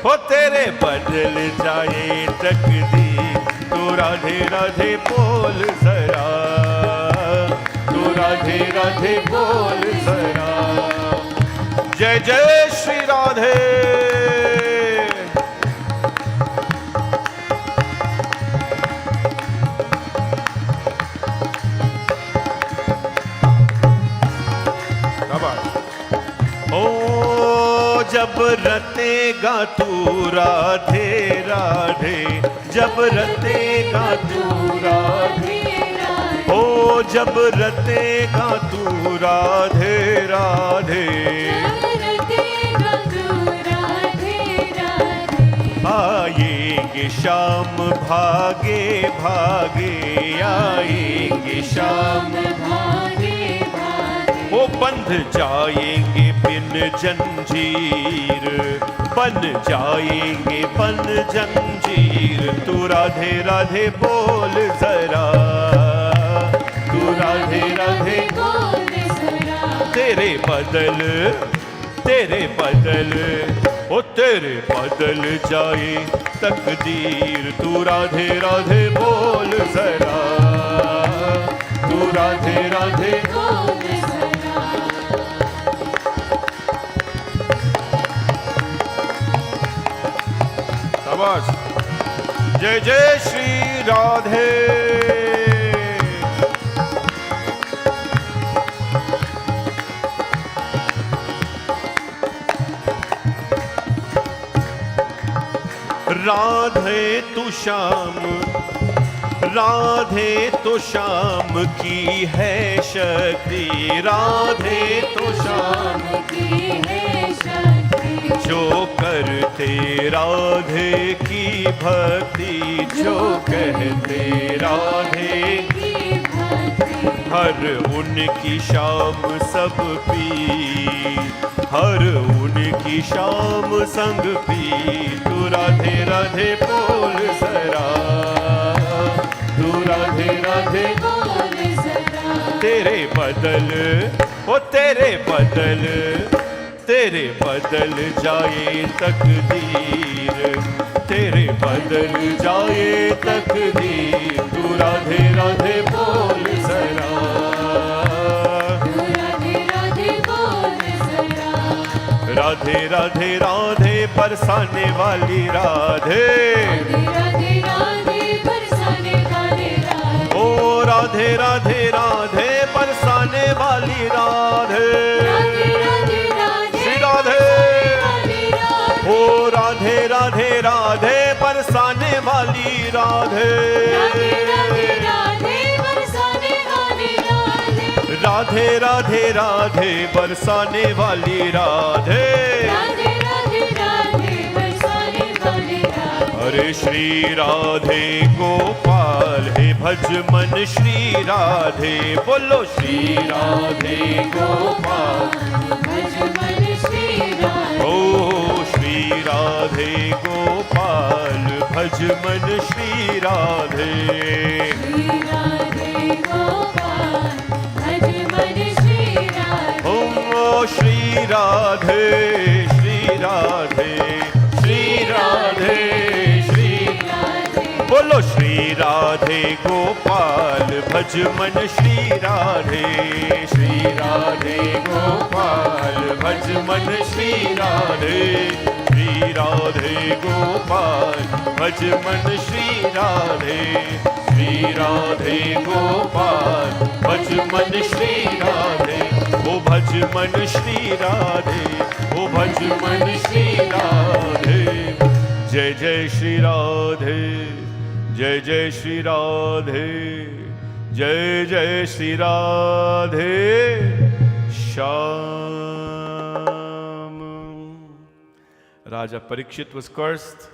ho tere badal jaye takdeer, tu Radhe Radhe bol zara, tu Radhe Radhe bol zara. Jai Jai Shri Radhe. जब रतेगा तू राधे राधे, जब रतेगा तू राधे राधे, ओ जब रतेगा तू राधे राधे, आएंगे शाम भागे भागे, आएंगे शाम भागे भागे, वो बंध जाएंगे बिन जंजीर, बन जाएंगे बन जंजीर, तू राधे राधे बोल जरा, तू राधे राधे बोल जरा। तेरे बदल ओ तेरे बदल जाए तकदीर, तू राधे राधे बोल जरा, तू राधे राधे बोल जरा। शाबाश, जय जय श्री राधे। राधे तू श्याम, राधे तो श्याम की है शक्ति, राधे तो श्याम की है शक्ति, जो करते राधे की भक्ति, जो कहते राधे की भक्ति, हर उनकी शाम सब पी, हर उनकी शाम संग पी। तू राधे राधे बोल जरा, तू राधे राधे बोल जरा, तेरे बदल, ओ तेरे बदल, तेरे बदल जाए तकदीर, तेरे बदल जाए तकदीर। तू राधे राधे बोल जरा, तू राधे राधे बोल जरा, राधे राधे राधे बरसाने वाली राधे, राधे राधे बरसाने वाले राधे, ओ राधे राधे राधे बरसाने वाली राधे, राधे राधे राधे श्री राधे, वाली राधे, ओ राधे राधे राधे बरसाने वाली राधे, राधे राधे राधे बरसाने वाली राधे, राधे राधे राधे बरसाने वाली राधे। राधे राधे राधे बरसाने वाली राधे, अरे श्री राधे गोपाल हे भज मन श्री राधे, बोलो श्री राधे गोपाल, भज मन श्री राधे, ओ श्री राधे गोपाल भज मन श्री राधे, श्री राधे गोपाल, भज मन श्री राधे, ओ श्री राधे, श्री राधे, श्री राधे, श्री राधे, बोलो श्री राधे गोपाल भज मन श्री राधे, श्री राधे गोपाल भज मन श्री राधे, श्री राधे गोपाल भज मन श्री राधे, श्री राधे गोपाल भज मन श्री राधे, ओ भज मन श्री राधे, ओ भज मन श्री राधे। जय जय श्री राधे, जय जय श्री राधे, जय जय Shri Radhe Shyam. Raja Pariksit was cursed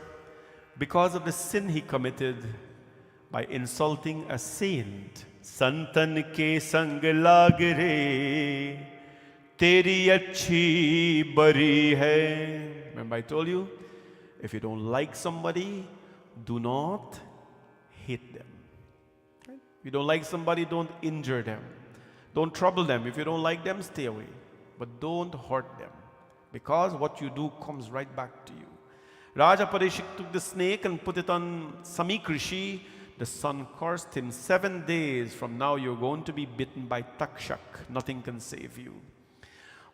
because of the sin he committed by insulting a saint. संतन के संग लाग रे, तेरी अच्छी बरी है. Remember I told you, if you don't like somebody, do not hate them. If you don't like somebody, don't injure them. Don't trouble them. If you don't like them, stay away. But don't hurt them, because what you do comes right back to you. Raja Pariksit took the snake and put it on Samik Rishi. The sun cursed him. 7 days from now, you're going to be bitten by Takshak. Nothing can save you.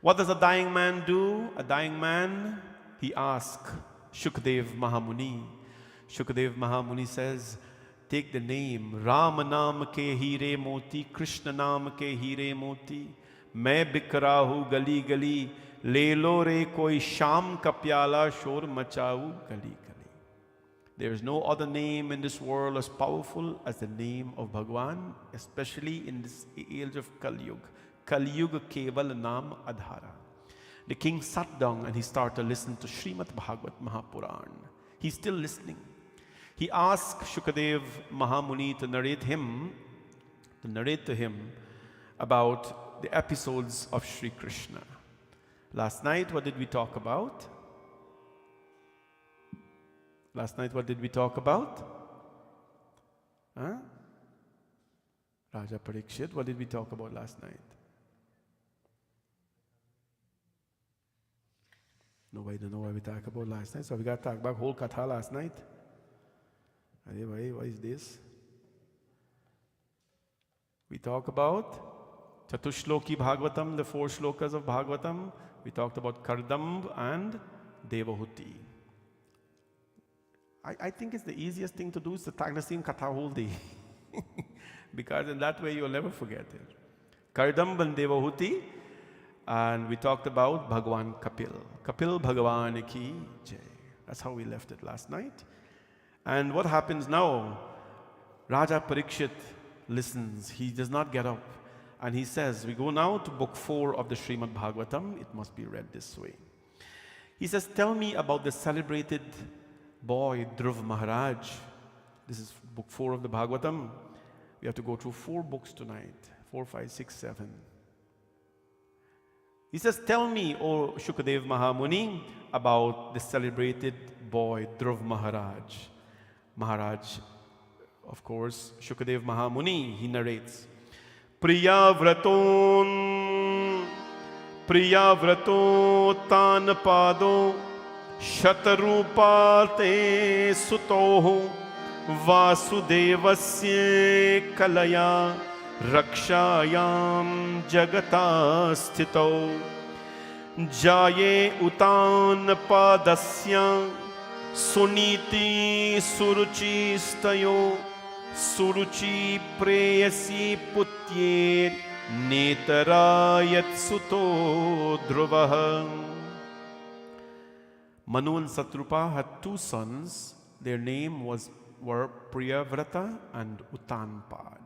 What does a dying man do? A dying man, he asks Shukdev Mahamuni. Shukdev Mahamuni says, take the name Ram Naam ke Hire Moti, Krishna Naam ke Hire Moti. Main bik raha hu gali gali, le lo re koi sham ka pyala, shor machau gali gali. There is no other name in this world as powerful as the name of Bhagwan, especially in this age of Kali Yuga. Kali Yuga keval naam adhara. The king sat down and he started to listen to Srimad Bhagvat Mahapuran. He's still listening. He asked Shukadev Mahamuni to narrate to him about the episodes of Sri Krishna. Last night, what did we talk about? Last night, what did we talk about? Huh? Raja Pariksit, what did we talk about last night? Nobody don't know what we talked about last night, so we got to talk about whole Katha last night. Anyway, what is this? We talk about Chatushloki Bhagavatam, the 4 shlokas of Bhagavatam. We talked about Kardamb and Devahuti. I think it's the easiest thing to do is to tag the same Katha whole day. Because in that way you'll never forget it. Kardamb and Devahuti. And we talked about Bhagwan Kapil. Kapil Bhagavan ki jai. That's how we left it last night. And what happens now? Raja Pariksit listens. He does not get up. And he says, we go now to book 4 of the Srimad Bhagavatam. It must be read this way. He says, tell me about the celebrated boy Dhruva Maharaj. This is book 4 of the Bhagavatam. We have to go through 4 books tonight. 4, 5, 6, 7. He says, tell me, O Shukadev Mahamuni, about the celebrated boy Dhruva Maharaj. Maharaj, of course, Shukadev Mahamuni, he narrates, Priyavraton Tanapado Shatarupate Sutoho Vasudevasya Kalaya Rakshayam Jagata Sthito Jaye Utanapadasya Suniti Suruchi Stayo Suruchi Preyasi Putyet Netarayat Suto Dhruvaha. Manu and Satrupa had 2 sons. Their name were Priyavrata and Utanpad.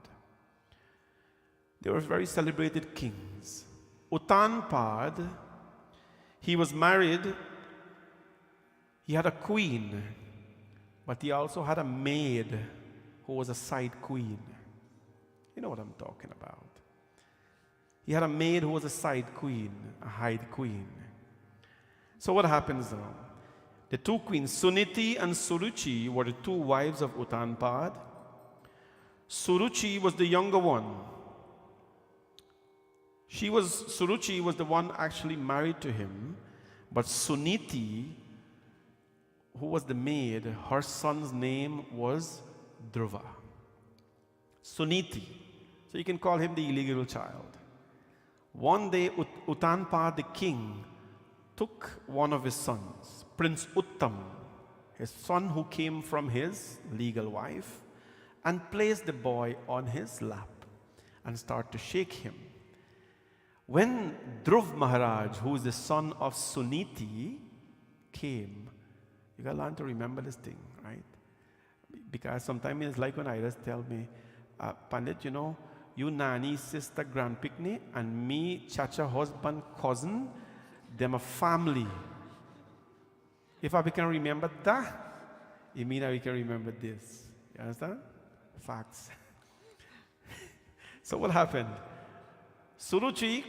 They were very celebrated kings. Utanpad, he was married. He had a queen, but he also had a maid who was a side queen. You know what I'm talking about. He had a maid who was a side queen, a hide queen. So what happens now? The 2 queens, Suniti and Suruchi, were the 2 wives of Utanpad. Suruchi was the younger one. Suruchi was the one actually married to him, but Suniti, who was the maid, her son's name was Dhruva. Suniti. So you can call him the illegal child. One day, Utanpad, the king, took one of his sons, Prince Uttam, his son who came from his legal wife, and placed the boy on his lap and started to shake him. When Dhruva Maharaj, who is the son of Suniti, came, you got to learn to remember this thing, right? Because sometimes it's like when Iris tell me, Pandit, you know, you nanny, sister, grandpicnic, and me, chacha, husband, cousin, them a family. If I can remember that, it means I can remember this. You understand? Facts. So what happened? Suruchi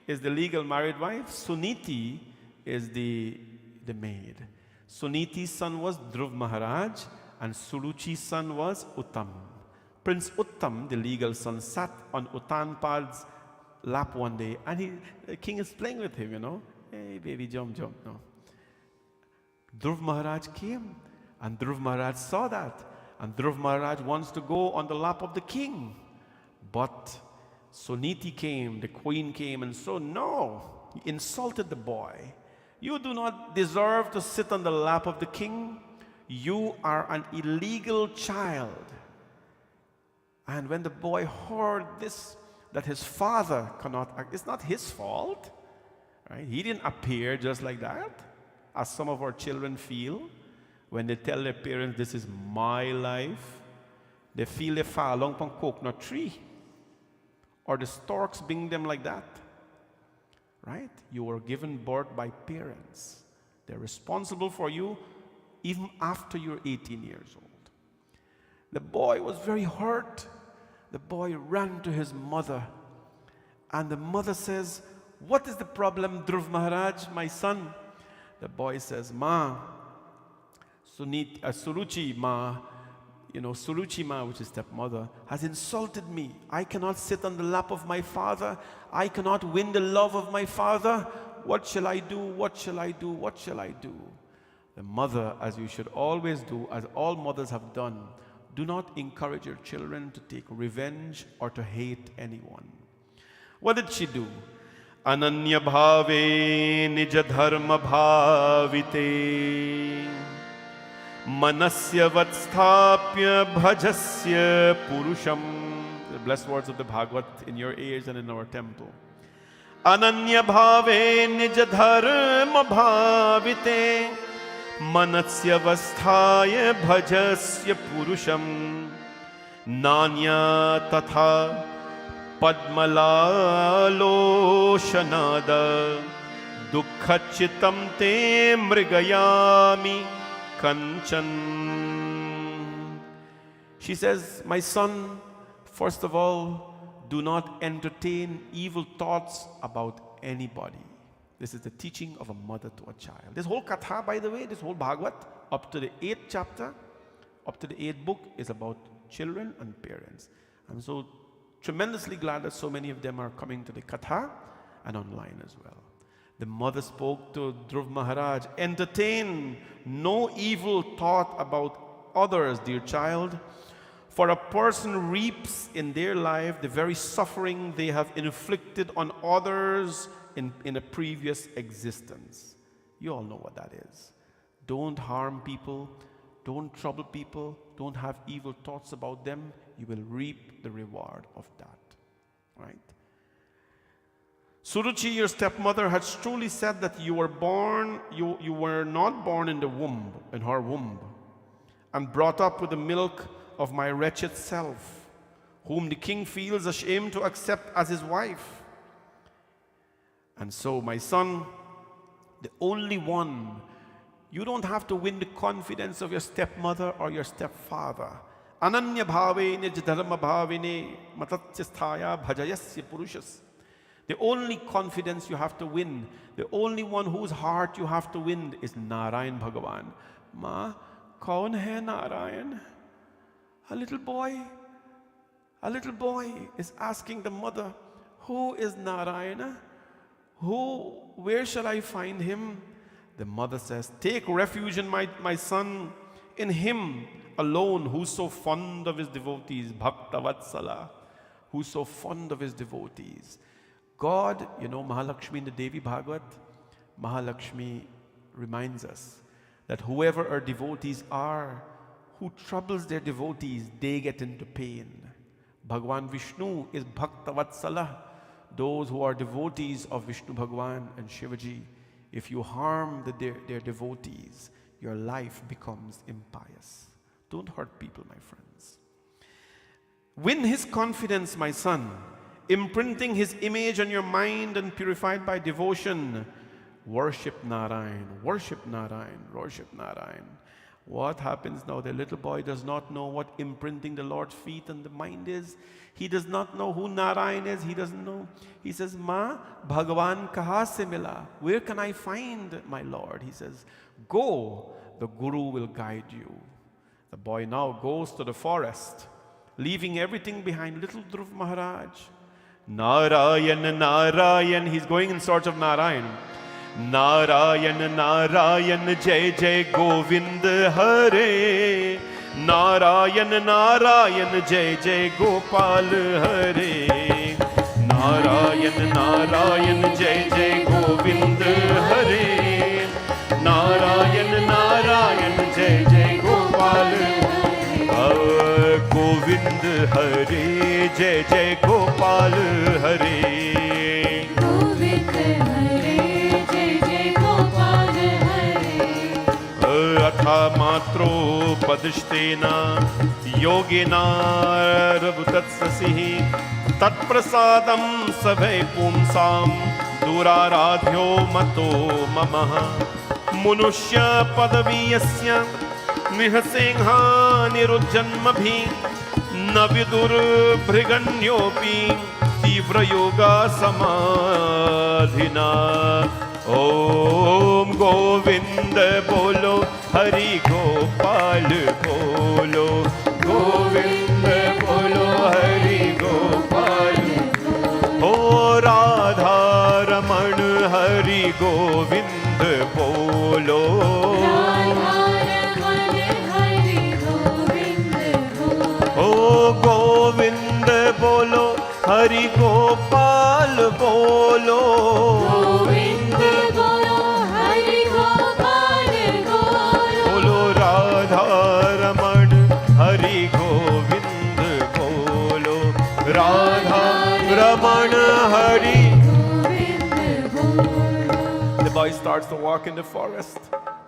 is the legal married wife. Suniti is the maid. Suniti's son was Dhruva Maharaj, and Suruchi's son was Uttam. Prince Uttam, the legal son, sat on Utanpad's lap one day, and the king is playing with him, you know. Hey, baby, jump, jump. No. Dhruva Maharaj came, and Dhruva Maharaj saw that. And Dhruva Maharaj wants to go on the lap of the king. But Suniti came, the queen came, and so, no, he insulted the boy. You do not deserve to sit on the lap of the king. You are an illegal child. And when the boy heard this, that his father cannot act, it's not his fault. Right? He didn't appear just like that, as some of our children feel when they tell their parents, this is my life. They feel they fall along from coconut tree. Or the storks bring them like that. Right? You were given birth by parents. They're responsible for you even after you're 18 years old. The boy was very hurt. The boy ran to his mother. And the mother says, what is the problem, Dhruva Maharaj, my son? The boy says, Ma, Suruchi Ma, Suruchi Ma, which is stepmother, has insulted me. I cannot sit on the lap of my father. I cannot win the love of my father. What shall I do? What shall I do? What shall I do? The mother, as you should always do, as all mothers have done, do not encourage your children to take revenge or to hate anyone. What did she do? Ananya bhave nija dharma bhavite manasya vatstapya bhajasya purusham. The blessed words of the Bhagavad in your ears and in our temple. Ananya bhave nija dharma bhavite Manasyavasthaya bhajasya purusham Nanya tatha padmalalosanada Dukkhachitam te mrigayami kanchan. She says, my son, first of all, do not entertain evil thoughts about anybody. This is the teaching of a mother to a child. This whole Katha, by the way, this whole Bhagvat, up to the 8th chapter, up to the 8th book, is about children and parents. I'm so tremendously glad that so many of them are coming to the Katha and online as well. The mother spoke to Dhruva Maharaj, entertain no evil thought about others, dear child, for a person reaps in their life the very suffering they have inflicted on others in a previous existence. You all know what that is. Don't harm people, don't trouble people, don't have evil thoughts about them. You will reap the reward of that. Right? Suruchi, your stepmother, had truly said that you were not born in the womb, in her womb, and brought up with the milk of my wretched self, whom the king feels ashamed to accept as his wife. And so, my son, the only one, you don't have to win the confidence of your stepmother or your stepfather. Ananya bhavene jadharma bhavene matatyasthaya bhajayasya purushas. The only confidence you have to win, the only one whose heart you have to win is Narayan Bhagavan. Ma, kaun hai Narayan? A little boy is asking the mother, who is Narayana? Where shall I find him? The mother says, take refuge in my son, in him alone, who's so fond of his devotees, Bhakta Vatsala, who's so fond of his devotees. God, you know, Mahalakshmi in the Devi Bhagavad, Mahalakshmi reminds us that whoever our devotees are, who troubles their devotees, they get into pain. Bhagwan Vishnu is Bhakta Vatsala. Those who are devotees of Vishnu Bhagwan and Shivaji, if you harm their devotees, your life becomes impious. Don't hurt people, my friends. Win his confidence, my son, imprinting his image on your mind and purified by devotion. Worship Narayan, worship Narayan, worship Narayan. What happens now? The little boy does not know what imprinting the Lord's feet and the mind is. He does not know who Narayan is. He doesn't know. He says, Ma, Bhagavan kaha se mila? Where can I find my Lord? He says, go, the Guru will guide you. The boy now goes to the forest, leaving everything behind. Little Dhruva Maharaj, Narayan, Narayan, he's going in search of Narayan. Narayan, Narayan, Jai Jai Govind Hare. Narayan, Narayan, Jai Jai Gopal Hare. Narayan, Narayan, Jai Jai Govind Hare. Narayan, Narayan, Jai Jai Gopal Hare. Govind Hare, Jai Jai Gopal Hare. Matro padishtena yogina rabutatsasihi tat prasadam savai pumsam duraradhyo mato mamaha manushya padaviyasya nihasengha nirujjanmabhi navidur bhriganyopi tivra yoga samadhina. Om Govind bolo, Hari Gopal bolo. Govind bolo, Hari Gopal. O Radha Raman, Hari Govind bolo. O Govind bolo, Hari Gopal bolo. The boy starts to walk in the forest.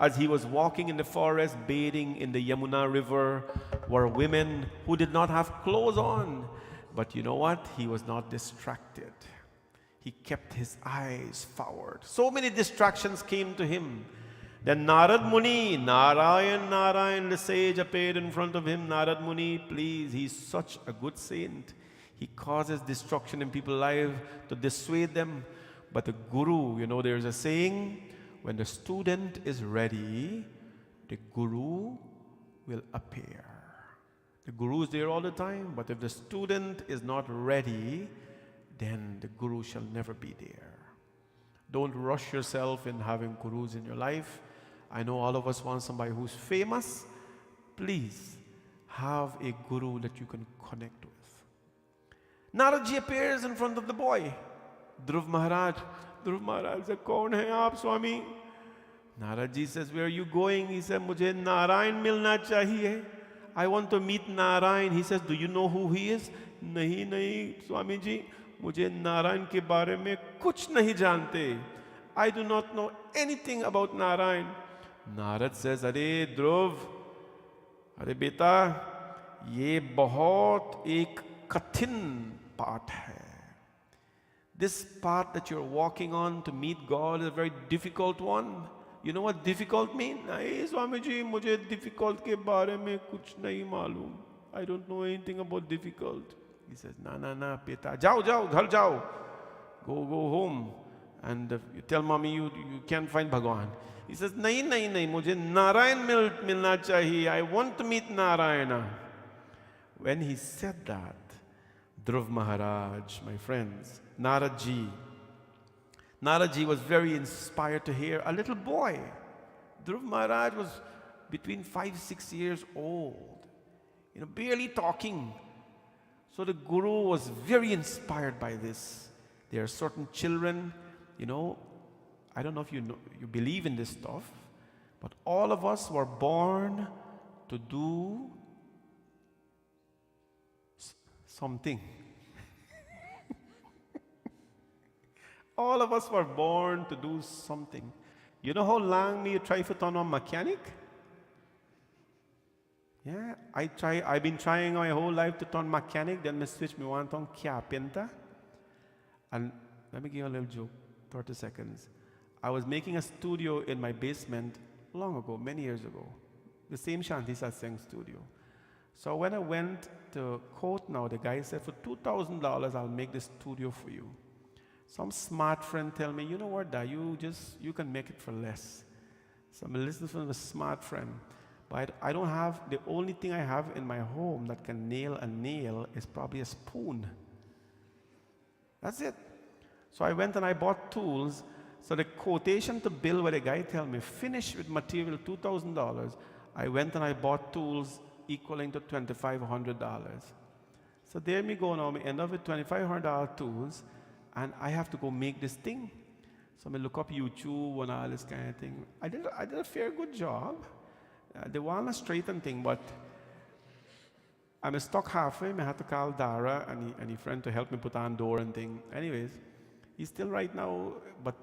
as he was walking in the forest, bathing in the Yamuna river, were women who did not have clothes on. But you know what? He was not distracted. He kept his eyes forward. So many distractions came to him. Then Narad Muni, Narayan, the sage, appeared in front of him. Narad Muni, please, he's such a good saint. He causes destruction in people's lives to dissuade them. But the guru, you know, there's a saying, when the student is ready, the guru will appear. The guru is there all the time, but if the student is not ready, then the guru shall never be there. Don't rush yourself in having gurus in your life. I know all of us want somebody who's famous. Please have a guru that you can connect with. Naradji appears in front of the boy. Dhruva Maharaj said, "Kaun hai aap, Swami?" Naradji says, "Where are you going?" He said, "Mujhe Narayan milna chahiye. I want to meet Narayan." He says, "Do you know who he is?" Nahi, Swami ji. Mujhe Narayan ke baare mein kuch nahi jante. I do not know anything about Narayan. Narad says, "Are Dhruv, अरे बेटा ये बहुत एक कठिन पाठ है. This path that you're walking on to meet God is a very difficult one. You know what difficult means? नहीं स्वामी जी, मुझे difficult के बारे में कुछ नहीं मालूम. I don't know anything about difficult." He says, "Na, beta, जाओ, घर जाओ. Go home. And you tell mommy you can't find Bhagwan." He says, नहीं, मुझे नारायण मिलना चाहिए. I want to meet Narayana. When he said that, Dhruva Maharaj, my friends, Naradji was very inspired to hear. A little boy, Dhruva Maharaj was between 5-6 years old, barely talking. So the guru was very inspired by this. There are certain children, I don't know if you believe in this stuff, but all of us were born to do something. All of us were born to do something. You know how long me try to turn on mechanic? Yeah, I've been trying my whole life to turn mechanic, then me switch me one on carpenter. And let me give you a little joke, 30 seconds. I was making a studio in my basement long ago, many years ago. The same Shanti Satsang studio. So when I went to court now, the guy said, "For $2,000, I'll make this studio for you." Some smart friend tell me, "You know what, Da, you can make it for less." So I'm listening from a smart friend. But I don't have, the only thing I have in my home that can nail a nail is probably a spoon. That's it. So I went and I bought tools. So the quotation to bill where the guy tell me, finish with material $2,000, I went and I bought tools equaling to $2,500. So there me go now, me end up with $2,500 tools, and I have to go make this thing. So I look up YouTube and all this kind of thing. I did a fair good job. They want a straighten thing, but I'm stuck halfway. I had to call Dara and his friend to help me put on door and thing. Anyways, he's still right now, but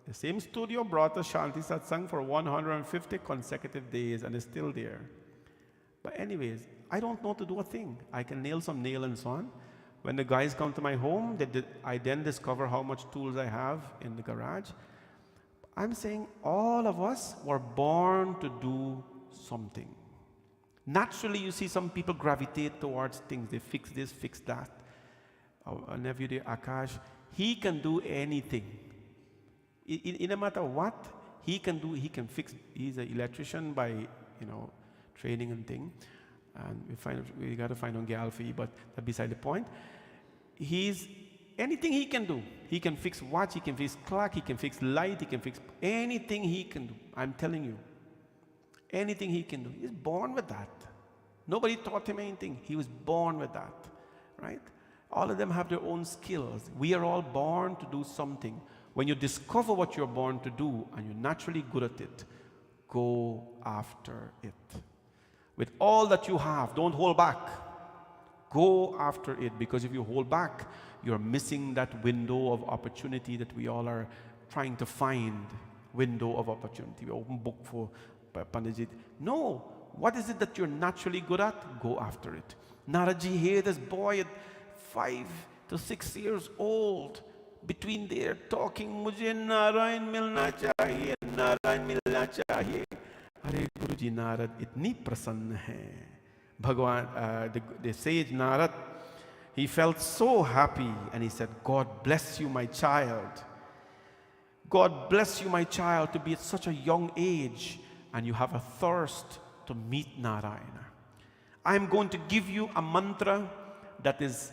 the same studio brought us Shanti Satsang for 150 consecutive days, and it's still there. But anyways, I don't know to do a thing. I can nail some nail and so on. When the guys come to my home, I then discover how much tools I have in the garage. I'm saying all of us were born to do something. Naturally, you see some people gravitate towards things. They fix this, fix that. Our nephew, Akash, he can do anything. No matter what, he can do, he can fix. He's an electrician by, training and thing. And we got to find on Galfi, but that's beside the point. Anything he can do. He can fix watch, he can fix clock, he can fix light, he can fix anything he can do. I'm telling you. Anything he can do. He's born with that. Nobody taught him anything. He was born with that. Right? All of them have their own skills. We are all born to do something. When you discover what you're born to do and you're naturally good at it, go after it. With all that you have, don't hold back. Go after it, because if you hold back, you're missing that window of opportunity that we all are trying to find. window of opportunity. We open book for Panditji. No. What is it that you're naturally good at? Go after it. Naradji here, this boy at 5 to 6 years old, between there talking, Mujhe Narayan milna chahiye, Narayan milna chahiye. Hare Guruji Narad itni prasanna hai. Bhagwan, the sage Narad, he felt so happy and he said, God bless you, my child. God bless you, my child, to be at such a young age and you have a thirst to meet Narayana. I am going to give you a mantra that is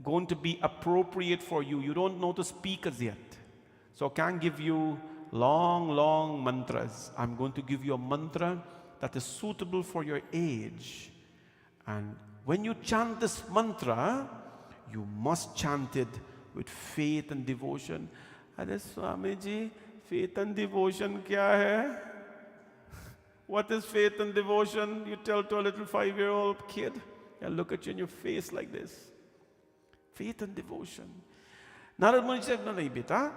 going to be appropriate for you. You don't know the speakers yet. So I can't give you long mantras. I'm going to give you a mantra that is suitable for your age. And when you chant this mantra, you must chant it with faith and devotion. Are Swamiji, faith and devotion kya hai? What is faith and devotion? You tell to a little 5-year-old kid, they'll look at you in your face like this. Faith and devotion. Narad Muni said, no, nahi beta,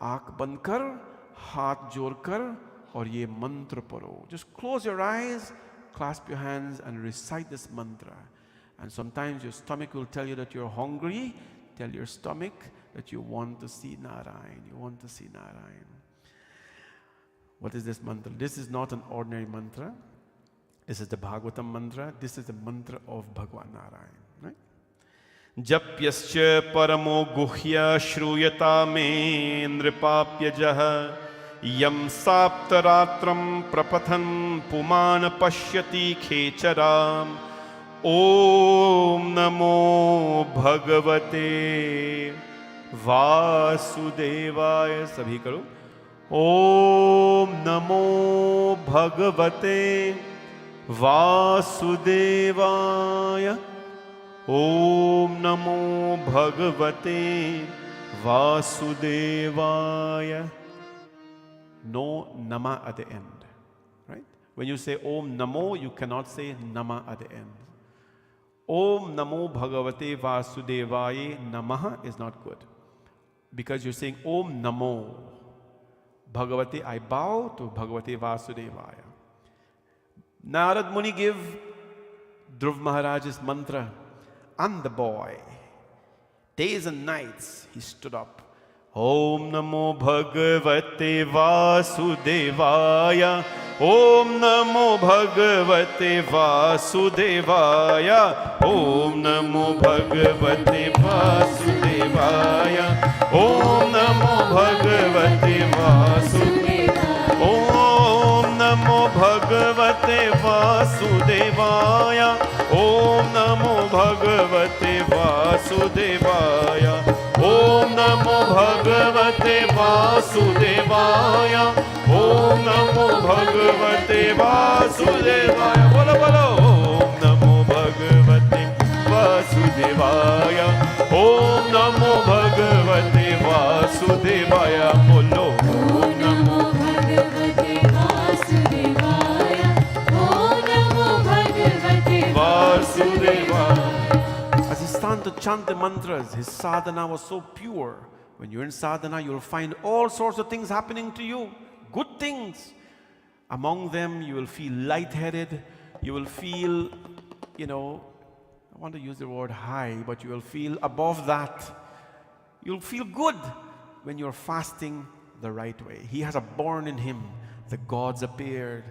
aankh band kar, haath jod kar, aur ye mantra paro. Just close your eyes, clasp your hands and recite this mantra. And sometimes your stomach will tell you that you're hungry. Tell your stomach that you want to see Narayan. You want to see Narayan. What is this mantra? This is not an ordinary mantra. This is the Bhagavatam mantra. This is the mantra of Bhagwan Narayan. Right? Japyascha paramo guhya shruyata me nripapya jaha yam saptaratram prapathan puman pashyati khecharam Om namo bhagavate vasudevaya. Sabhi karo. Om namo bhagavate vasudevaya. Om namo bhagavate vasudevaya. No nama at the end. Right? When you say Om namo, you cannot say nama at the end. Om namo bhagavate vasudevaya namaha is not good. Because you're saying Om namo. Bhagavate, I bow to Bhagavate Vasudevaya. Narad Muni gave Dhruva Maharaj's mantra and the boy. Days and nights he stood up. Om Namo Bhagavate Vasudevaya. Om Namo Bhagavate Vasudevaya. Om Namo Bhagavate Vasudevaya. Om Namo Bhagavate Vasudevaya. Om Namo Bhagavate Vasudevaya. Om Namo Bhagavate Vasudevaya. Om Namo Bhagavate Vasudevaya. Om Namo Bhagavate Vasudevaya. Bolo bolo. Om Namo Bhagavate Vasudevaya. Om Namo Bhagavate Vasudevaya. Bolo. Om Namo Bhagavate Vasudevaya. Om Namo Bhagavate Vasudevaya. As he started to chant the mantras, his sadhana was so pure. When you're in sadhana, you'll find all sorts of things happening to you. Good things. Among them, you will feel lightheaded. You will feel, I want to use the word high, but you will feel above that. You'll feel good when you're fasting the right way. He has a born in him. The gods appeared.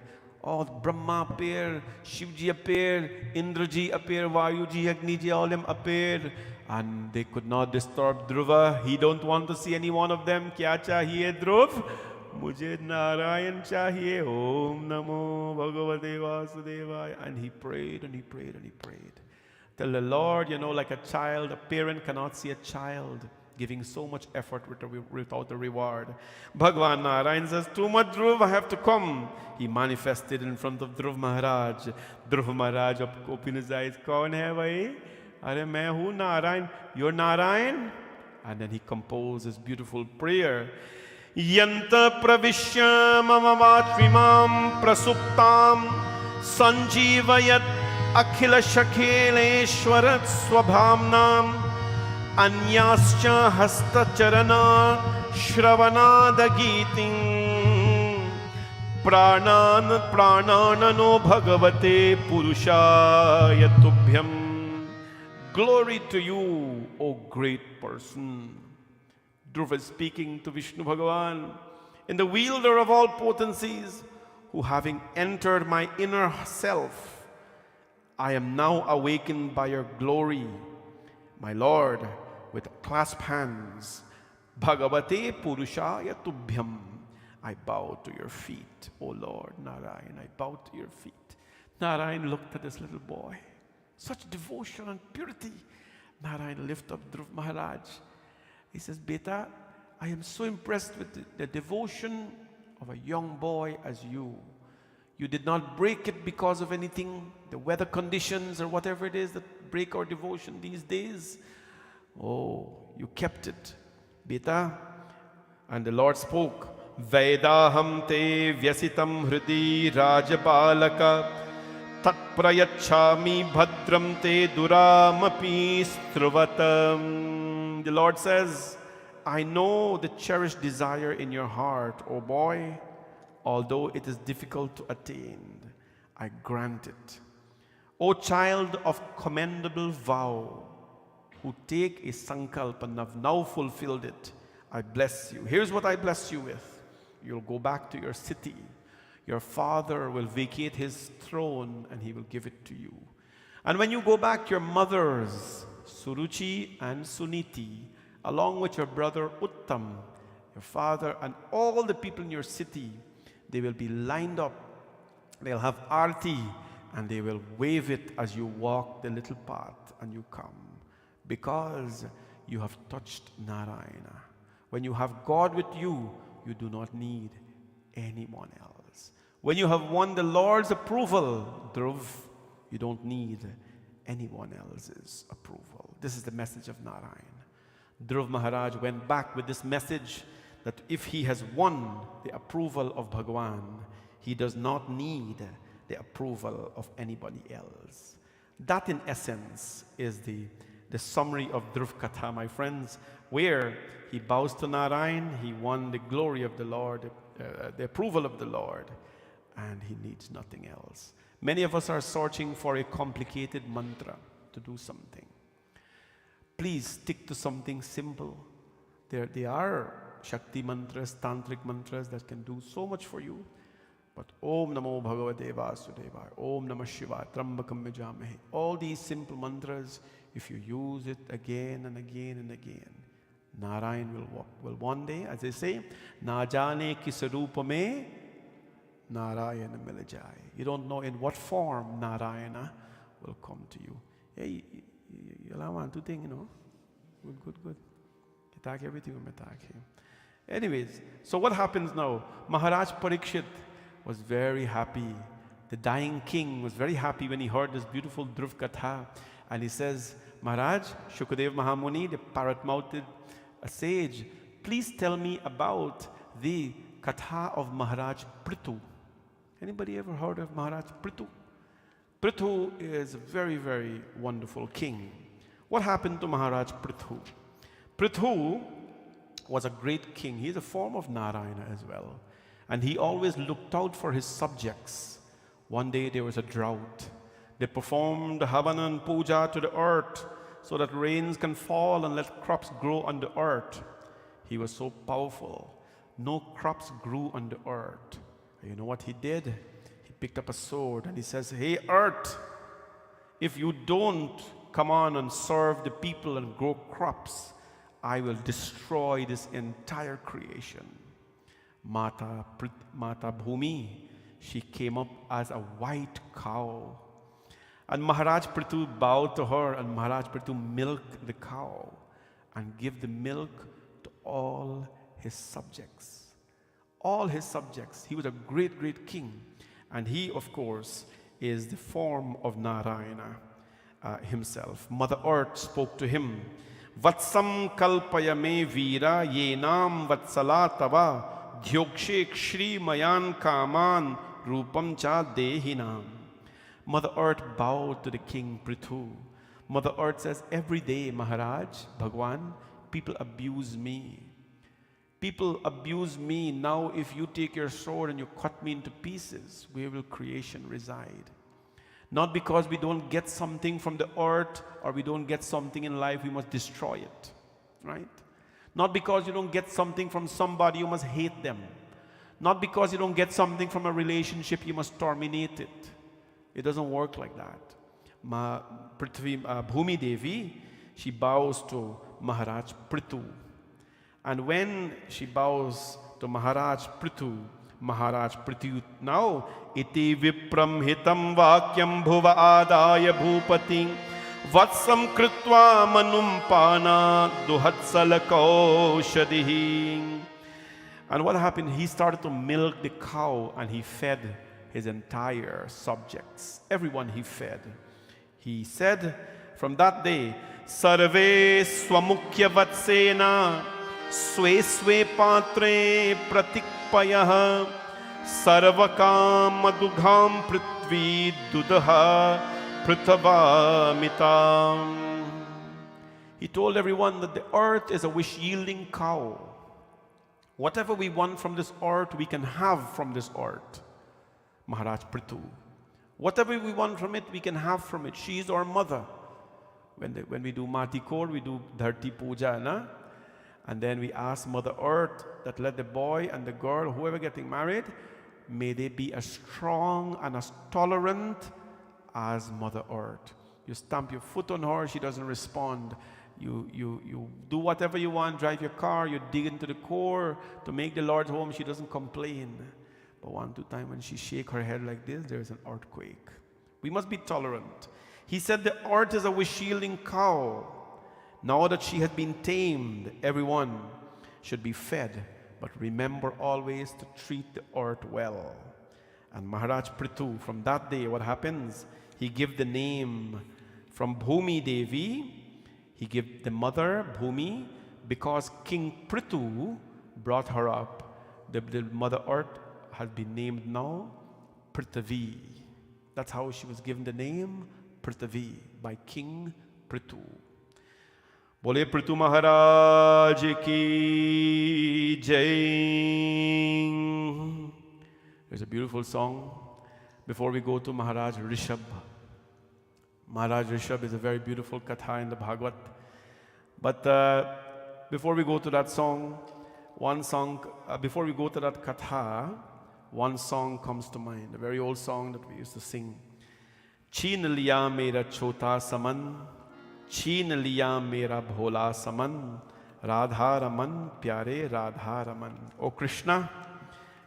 Oh, Brahma appeared, Shivji appeared, Indraji appeared, Vayuji, Agniji, all them appeared. And they could not disturb Dhruva. He don't want to see any one of them. Kya chahiye Dhruv? Mujhe Narayan chahiye. Om Namo Bhagavate Vasudevaya. And he prayed and he prayed and he prayed. Tell the Lord, like a child, a parent cannot see a child giving so much effort without a reward. Bhagwan Narayan says, too much Dhruva, I have to come. He manifested in front of Dhruva Maharaj. Dhruva Maharaj opened his eyes. Kaun hai bhai? Are main hu Narayan? You're Narayan? And then he composed his beautiful prayer. Yanta pravishya mama vatvimam prasuptam sanjivayat akhila shakheleshwarat swabhamnam Anyascha hasta charana shravanada geeting Prananano bhagavate purushaya tubhyam. Glory to you, O great person. Dhruva is speaking to Vishnu Bhagavan, in the wielder of all potencies, who having entered my inner self, I am now awakened by your glory. My Lord, with clasped hands, Bhagavate Purushaya Tubhyam, I bow to your feet, O Lord Narayan, I bow to your feet. Narayan looked at this little boy, such devotion and purity. Narayan lifted up Dhruva Maharaj. He says, Beta, I am so impressed with the devotion of a young boy as you. You did not break it because of anything, the weather conditions or whatever it is that break our devotion these days. Oh, you kept it, Beta. And the Lord spoke, Vedaham te vyasitam hridi rajapalaka tat prayachami bhadram te duramapi struvatam. The Lord says, I know the cherished desire in your heart, O boy. Although it is difficult to attain, I grant it. O child of commendable vow, who take a sankalpa and have now fulfilled it, I bless you. Here's what I bless you with. You'll go back to your city. Your father will vacate his throne and he will give it to you. And when you go back, your mothers, Suruchi and Suniti, along with your brother Uttam, your father, and all the people in your city, they will be lined up. They'll have arti and they will wave it as you walk the little path and you come. Because you have touched Narayana. When you have God with you, you do not need anyone else. When you have won the Lord's approval, Dhruv, you don't need anyone else's approval. This is the message of Narayan. Dhruva Maharaj went back with this message that if he has won the approval of Bhagavan, he does not need the approval of anybody else. That in essence is the summary of Bhaagvat Katha, my friends, where he bows to Narayan, he won the glory of the Lord, the approval of the Lord, and he needs nothing else. Many of us are searching for a complicated mantra to do something. Please stick to something simple. There are Shakti mantras, Tantric mantras that can do so much for you. But Om Namo Bhagavate Vasudevaya, Om Namah Shivaya, Trambakam Vijamahe. All these simple mantras, if you use it again and again and again, Narayan will one day, as they say, Na jane kis rupa mein Narayana mil jaye. You don't know in what form Narayana will come to you. Hey, you allow one, two things, you know. Good. Attack everything with attack here. Anyways, so what happens now? Maharaj Pariksit was very happy. The dying king was very happy when he heard this beautiful Dhruva Katha. And he says, Maharaj, Shukadev Mahamuni, the parrot-mouthed sage, please tell me about the Katha of Maharaj Prithu. Anybody ever heard of Maharaj Prithu? Prithu is a very, very wonderful king. What happened to Maharaj Prithu? Prithu was a great king. He is a form of Narayana as well. And he always looked out for his subjects. One day there was a drought. They performed Havana and puja to the earth so that rains can fall and let crops grow on the earth. He was so powerful. No crops grew on the earth. And you know what he did? He picked up a sword and he says, hey earth, if you don't come on and serve the people and grow crops, I will destroy this entire creation. Mata Bhumi, she came up as a white cow. And Maharaj Prithu bowed to her, and Maharaj Prithu milked the cow and gave the milk to all his subjects. All his subjects. He was a great, great king. And he, of course, is the form of Narayana himself. Mother Earth spoke to him. Vatsam kalpaya me veera yenam vatsala tava dhyokshe kshri mayan kaman rupam cha dehinam. Mother Earth bowed to the king Prithu. Mother Earth says, every day, Maharaj, Bhagwan, people abuse me. People abuse me. Now if you take your sword and you cut me into pieces, where will creation reside? Not because we don't get something from the earth or we don't get something in life, we must destroy it, right? Not because you don't get something from somebody, you must hate them. Not because you don't get something from a relationship, you must terminate it. It doesn't work like that. Bhumi Devi, she bows to Maharaj Prithu. And when she bows to Maharaj Prithu now, iti vipram hitam vakyam bhuva adaya bhupati vatsam kritva manum pana duhatsala kaushadihi. And what happened? He started to milk the cow and he fed his entire subjects. Everyone he fed. He said, from that day, sarve swamukya vatsena swe swe patre pratikpayah sarvakam madugham prithvi dudaha prithavamitam. He told everyone that the earth is a wish-yielding cow. Whatever we want from this earth, we can have from this earth. Maharaj Prithu. Whatever we want from it, we can have from it. She is our mother. When we do Matikor, we do Dharti Puja, na? And then we ask Mother Earth that let the boy and the girl, whoever getting married, may they be as strong and as tolerant as Mother Earth. You stamp your foot on her, she doesn't respond. You do whatever you want, drive your car, you dig into the core to make the Lord's home, she doesn't complain. But one, two times when she shake her head like this, there is an earthquake. We must be tolerant. He said the earth is a wish-yielding cow. Now that she has been tamed, everyone should be fed. But remember always to treat the earth well. And Maharaj Prithu, from that day, what happens? He gives the name from Bhumi Devi. He gives the mother Bhumi because King Prithu brought her up. The Mother Earth has been named now Prithavi. That's how she was given the name Prithavi by King Prithu. Bole Prithu Maharaj ki jai. There's a beautiful song before we go to Maharaj Rishabh. Maharaj Rishabh is a very beautiful katha in the Bhagvat. But before we go to that song, before we go to that katha, one song comes to mind, a very old song that we used to sing. Cheen liya mera chota saman, cheen liya mera bhola saman, Radha Raman, pyare Radha Raman. O Krishna,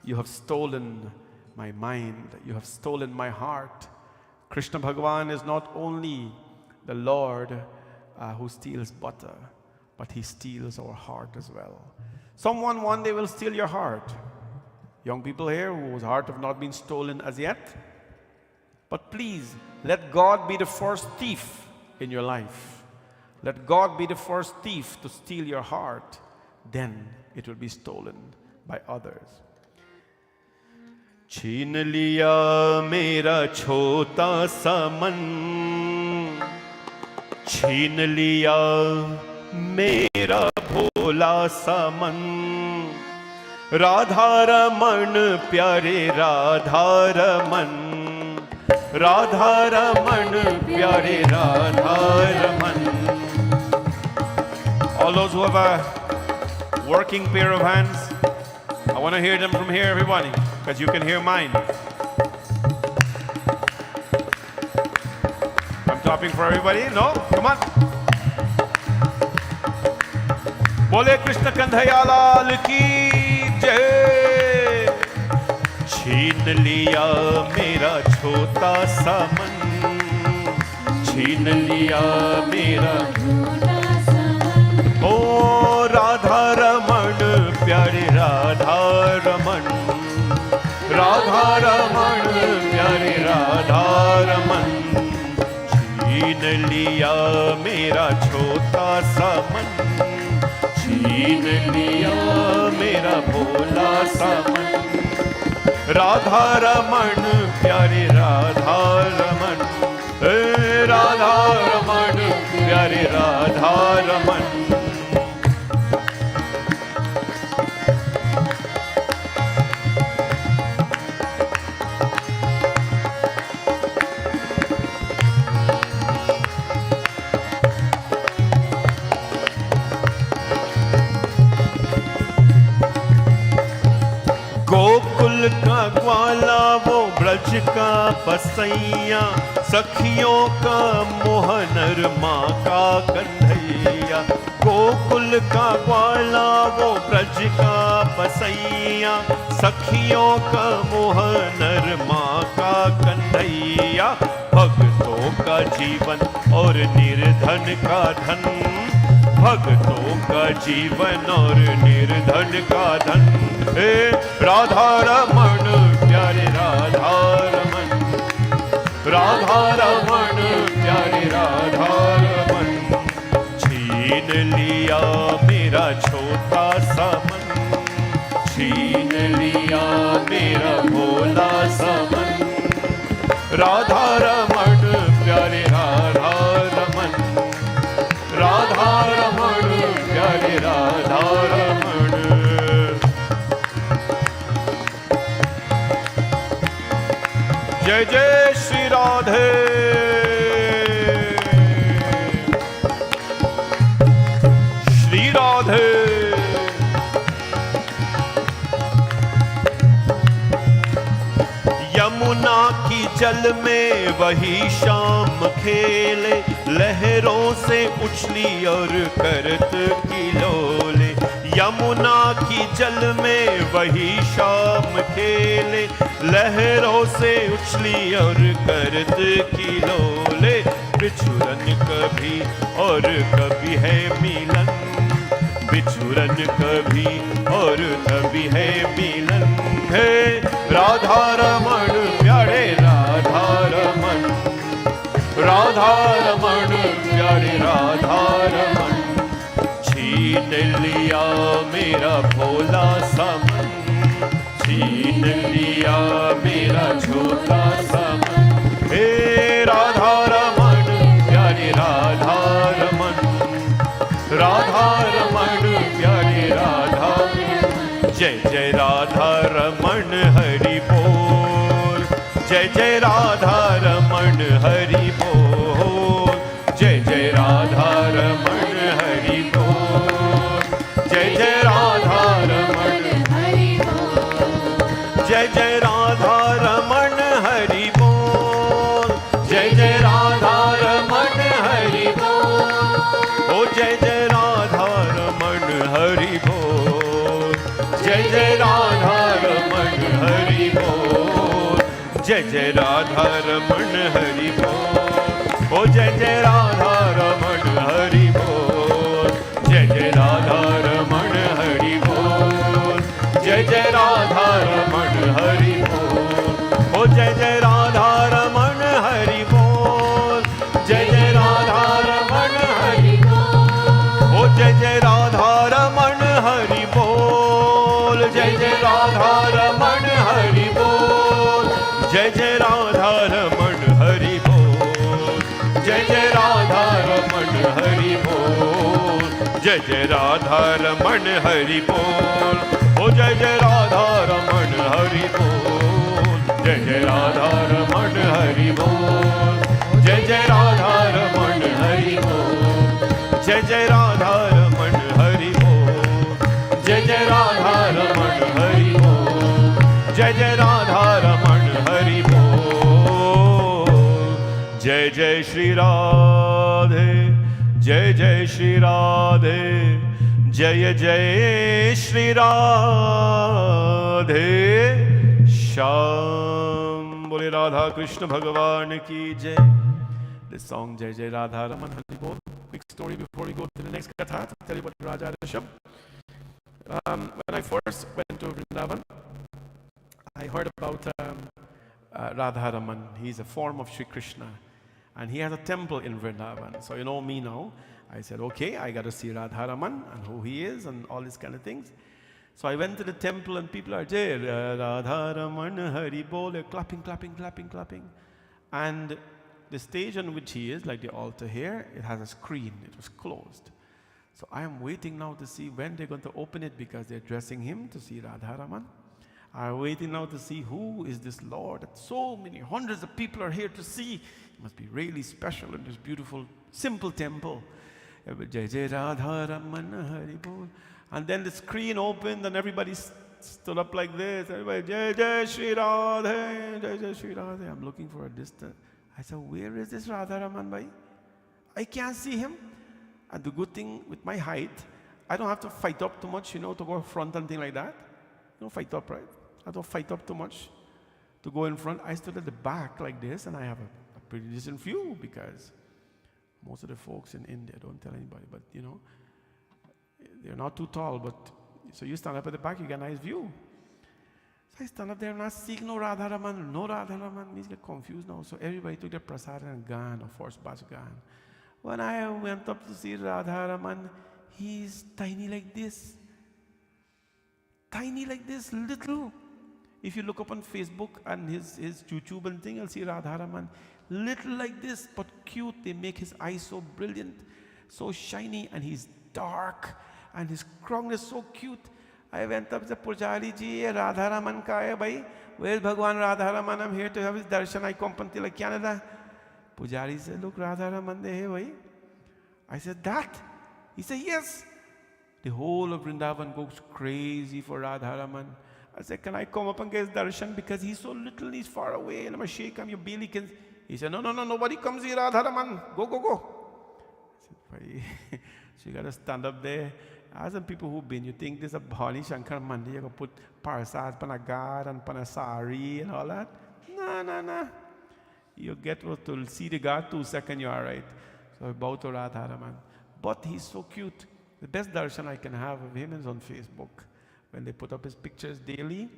you have stolen my mind, you have stolen my heart. Krishna Bhagavan is not only the Lord who steals butter, but he steals our heart as well. Someone one day will steal your heart. Young people here whose heart have not been stolen as yet. But please, let God be the first thief in your life. Let God be the first thief to steal your heart. Then it will be stolen by others. छीन लिया मेरा छोटा सा मन, छीन लिया मेरा भोला सा मन, राधा रमन प्यारे राधा रमन, राधा रमन प्यारे Radha Raman. All those who have a working pair of hands, I want to hear them from here, everybody, because you can hear mine. I'm clapping for everybody. No? Come on. Bole Krishna Kandhayalal ki jai. Chheen liya mera chota sa man, chheen liya mera O Radha Raman प्यारे राधा रमन, राधा रमन प्यारे राधा रमन. छीन लिया मेरा छोटा सा मन, छीन लिया मेरा भोला सा मन, राधा रमन प्यारे राधा रमन, राधा रमन प्यारे राधा रमन. ग्वाला वो ब्रज का पसैया, सखियों का मोहनर माँ का कन्हैया। गोकुल का ग्वाला वो ब्रज का पसैया, सखियों का मोहनर माँ का कन्हैया। भक्तों का जीवन और निर्धन का धन, भक्तों का जीवन और निर्धन का धन। हे राधा रमण प्यारे राधा रमण, राधा रमण प्यारे राधा रमण। छीन लिया मेरा छोटा सा मन, छीन लिया मेरा भोला सा मन। राधा रमण प्यारे राधा रमण, राधा रमण प्यारे राधा रमण। जय जय श्री राधे। श्री राधे। यमुना की जल में वही शाम खेले, लहरों से उछली और करत किलोले। यमुना की जल में वही शाम खेले, लहरों से उछली और करत किलोले। बिछुरन कभी और कभी है मिलन, बिछुरन कभी और कभी है मिलन। है राधा रमण प्यारे राधा रमण, राधा रमण प्यारे राधा रमण। छीन लिया मेरा भोला सा मन, छीन लिया मेरा छोटा सा मन। हे राधा रमण प्यारे राधा रमण, राधा रमण प्यारे राधा। जय जय राधा रमण हरि बोल, जय जय राधा रमण हरि बोल, जय जय राधा रमण हरि बोल, जय जय राधा रमण हरि बोल, जय जय राधा रमण हरि बोल, जय जय राधा रमण हरि बोल। ओ जय जय राधा रमण हरि बोल, जय जय राधा रमण हरि बोल, जय जय राधा रमण हरि बोल। ओ जय जय राधा रमण हरि बोल, जय जय राधा रमण हरि बोल, जय जय राधा रमण हरि बोल। ओ जय जय राधा रमण हरि बोल, जय जय राधा रमण हरि बोल। ओ जय जय राधा रमण हरि बोल, जय जय राधा रमण हरि बोल, जय जय राधा रमण हरि बोल, जय जय राधा रमण हरि बोल, जय जय राधा रमण हरि बोल। ओ जय जय राधा रमण हरि बोल, जय जय राधा रमण हरि बोल, जय जय राधा रमण हरि बोल, जय जय राधा रमण हरि बोल, जय जय राधा रमण हरि बोल, जय जय राधा रमण हरि बोल। जय जय श्री राधे, जय जय श्री राधे, जय जय श्री राधे श्याम। बोले राधा कृष्ण भगवान की जय। This song Jai Jai Radha Raman Hari Bol. Quick story before we go to the next katha to tell you about Raja Rishabh. When I first went to Vrindavan, I heard about Radha Raman. He's a form of Shri Krishna, and he has a temple in Vrindavan. So you know me now. I said, okay, I got to see Radha Raman and who he is and all these kind of things. So I went to the temple and people are there, Radha Raman Hari Bol, they're clapping, clapping, clapping, clapping. And the stage on which he is, like the altar here, it has a screen. It was closed. So I am waiting now to see when they're going to open it because they're dressing him to see Radha Raman. I'm waiting now to see who is this Lord. So many hundreds of people are here to see. It must be really special in this beautiful, simple temple. Jai Jai Radha Raman Hari Bol. And then the screen opened and everybody stood up like this. Everybody, Jai Jai Shri Radhe, Jai Jai Shri Radhe. I'm looking for a distance. I said, where is this Radharaman Bhai? I can't see him. And the good thing with my height, I don't have to fight up too much, to go front and thing like that. Don't fight up, right? I don't fight up too much to go in front. I stood at the back like this, and I have a pretty decent view, because most of the folks in India don't tell anybody, but they're not too tall, but so you stand up at the back, you get a nice view. So I stand up there, not seeing no Radharaman, no Radharaman. He's get confused now. So everybody took their prasad and gone, or first batch gone. When I went up to see Radharaman, he's tiny like this. Tiny like this, little. If you look up on Facebook and his YouTube and thing, you'll see Radharaman. Little like this, but cute. They make his eyes so brilliant, so shiny, and he's dark, and his crown is so cute. I went up to Pujari ji, Radharaman ka hai bhai? Where's Bhagwan Radharaman? I'm here to have his darshan. I come until like Canada. Pujari said, look, Radharaman de hai bhai. I said, that? He said, yes. The whole of Vrindavan goes crazy for Radharaman. I said, can I come up and get his darshan? Because he's so little and he's far away, and I'm a sheikh, I'm your barely can. He said, no, nobody comes here, Radharaman. Go. I said, so you got to stand up there. As some people who've been, you think there's a Bhani Shankar Mandi, you got to put parsad, panagad, and panasari, and all that? No. You get to see the God 2 seconds, you're all right. So I bow to Radharaman. But he's so cute. The best darshan I can have of him is on Facebook. When they put up his pictures daily,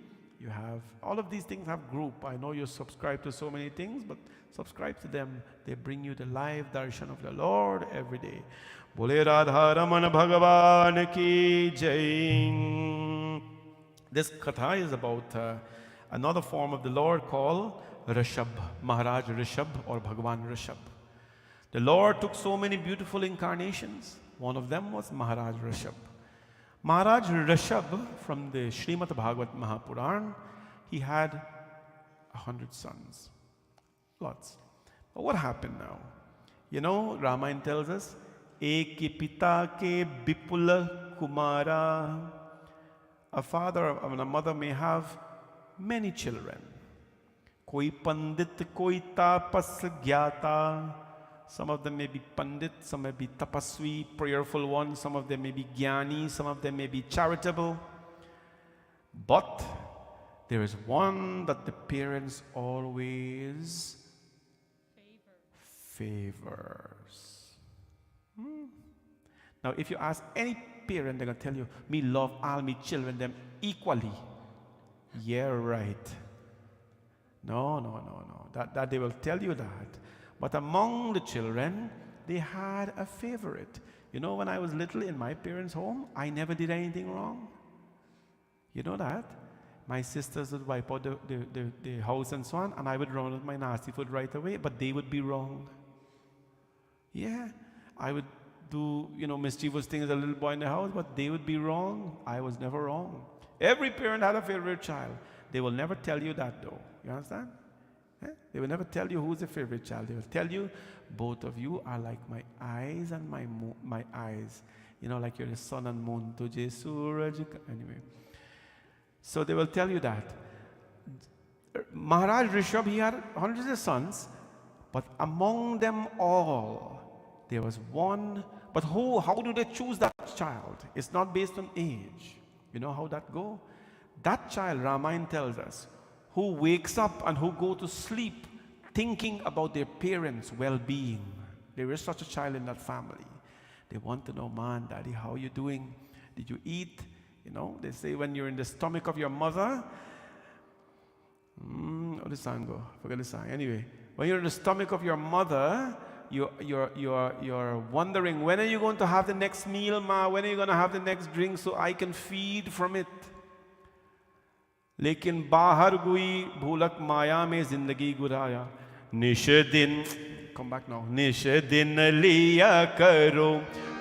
you have, all of these things have group. I know you subscribe to so many things, but subscribe to them. They bring you the live darshan of the Lord every day. Bole Radharaman Bhagavan ki jai. This katha is about another form of the Lord called Rishabh, Maharaj Rishabh or Bhagavan Rishabh. The Lord took so many beautiful incarnations. One of them was Maharaj Rishabh. Maharaj Rishabh, from the Srimad Bhagvat Mahapuran, he had 100 sons. Lots. But what happened now? Ramayana tells us, Eki pita ke bipula kumara. A father and a mother may have many children. Koi pandit, koi tapas gyata. Some of them may be pandit, some may be tapasvi, prayerful ones. Some of them may be jnani, some of them may be charitable. But there is one that the parents always favors. Now, if you ask any parent, they're going to tell you, me love all my children, them equally. Yeah, right. No. That they will tell you that. But among the children, they had a favorite. When I was little in my parents' home, I never did anything wrong. You know that? My sisters would wipe out the house and so on, and I would run with my nasty food right away, but they would be wrong. Yeah, I would do, mischievous things as a little boy in the house, but they would be wrong. I was never wrong. Every parent had a favorite child. They will never tell you that, though. You understand? They will never tell you who's the favorite child. They will tell you, both of you are like my eyes and my eyes. Like you're the sun and moon. Anyway. So they will tell you that. Maharaj Rishabh, he had hundreds of sons, but among them all, there was one. But how do they choose that child? It's not based on age. You know how that go? That child, Ramayana tells us, who wakes up and who go to sleep thinking about their parents' well-being. There is such a child in that family. They want to know, man, daddy, how you doing? Did you eat? They say when you're in the stomach of your mother, the song go? Forget the song. Anyway, when you're in the stomach of your mother, you're wondering, when are you going to have the next meal, ma? When are you going to have the next drink so I can feed from it? लेकिन बाहर गुई भूलक माया में जिंदगी गुराया निश दिन come back now निश दिन लिया करो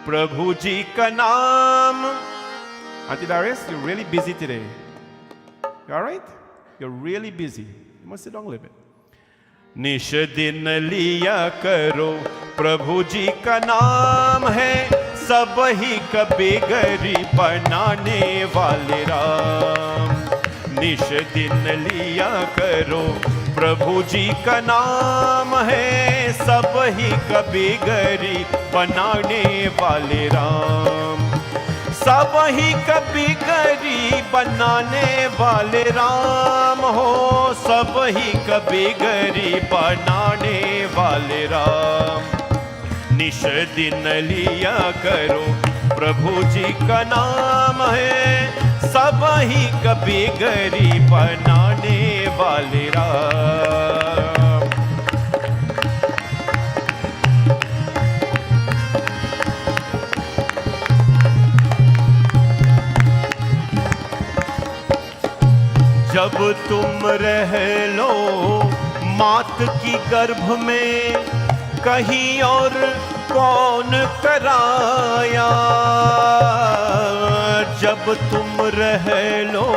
प्रभु जी का नाम. Auntie Darius, you're really busy today. You all right? You're really busy. You must sit down a little bit. निश दिन लिया करो प्रभु जी का नाम है सब ही कभी गरी बनाने वाले राम। निश दिन लिया करो प्रभु जी का नाम है, सब ही कभी गरी बनाने वाले राम। सब ही कभी गरी बनाने वाले राम हो, सब ही कभी गरी बनाने वाले राम। निश दिन लिया करो प्रभु जी का नाम है, सब ही कभी गरी बनाने वाले राम। जब तुम रह लो मात की गर्भ में, कहीं और कौन कराया। जब तुम रह लो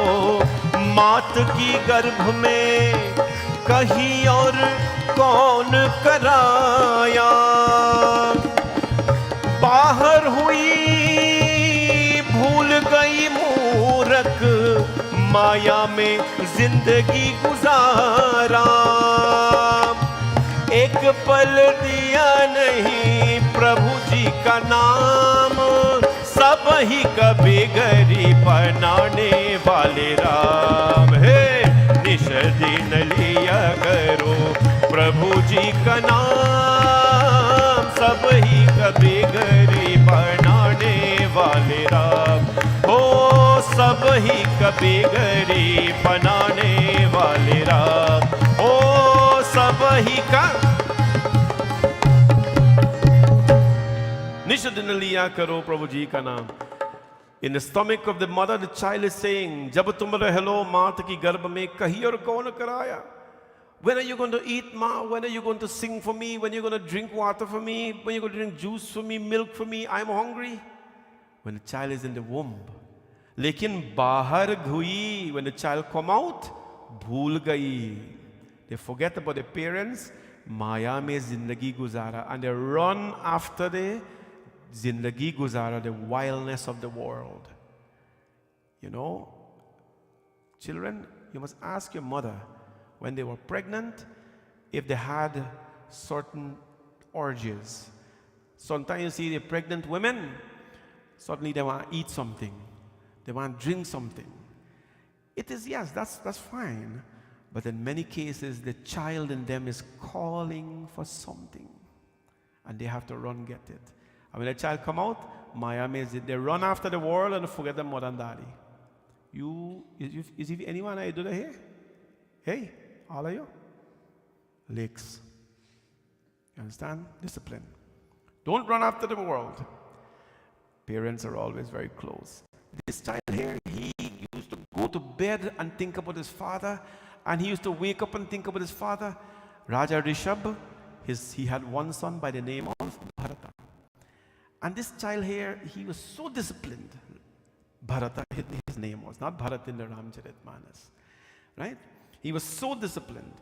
मात की गर्भ में, कहीं और कौन कराया। बाहर हुई भूल गई मूरख, माया में जिंदगी गुजारा। एक पल दिया नहीं प्रभु जी का नाम, सब ही कभी गरी बनाने वाले राम। हे निश दिन लिया करो प्रभु जी का नाम, सब ही कभी गरी बनाने वाले राम। हो सब ही कभी गरी बनाने वाले राम। हो सब ही का निश दिन लिया करो प्रभु जी का नाम। In the stomach of the mother, the child is saying, जब तुम रह लो मात की गर्भ में, कहीं और कौन कराया। When are you going to eat, ma? When are you going to sing for me? When are you going to drink water for me? When are you going to drink juice for me, milk for me? I'm hungry. When the child is in the womb. लेकिन बाहर हुई, when the child come out, भूल गई. They forget about their parents. माया में जिंदगी गुजारा, and they run after the zindagi guzara, the wildness of the world. You know, children, you must ask your mother when they were pregnant if they had certain urges. Sometimes you see the pregnant women, suddenly they want to eat something, they want to drink something. It is, yes, that's fine, but in many cases the child in them is calling for something and they have to run get it. And when a child come out, Maya means they run after the world and forget their mother and daddy. Is anyone I do that here? Hey, all of you? Lakes. You understand? Discipline. Don't run after the world. Parents are always very close. This child here, he used to go to bed and think about his father, and he used to wake up and think about his father. Raja Rishabh, he had one son by the name of Bharata. And this child here, he was so disciplined. Bharata, his name was, not Bharat in the Ramcharitmanas, right? He was so disciplined.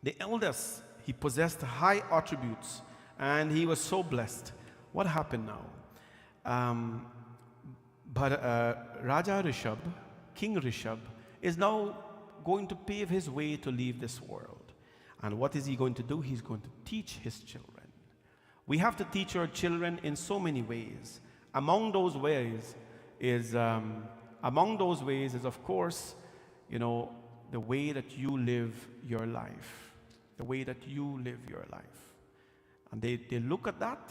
The eldest, he possessed high attributes, and he was so blessed. What happened now? Raja Rishabh, King Rishabh, is now going to pave his way to leave this world. And what is he going to do? He's going to teach his children. We have to teach our children in so many ways. Among those ways is, of course, you know, the way that you live your life. The way that you live your life. And they look at that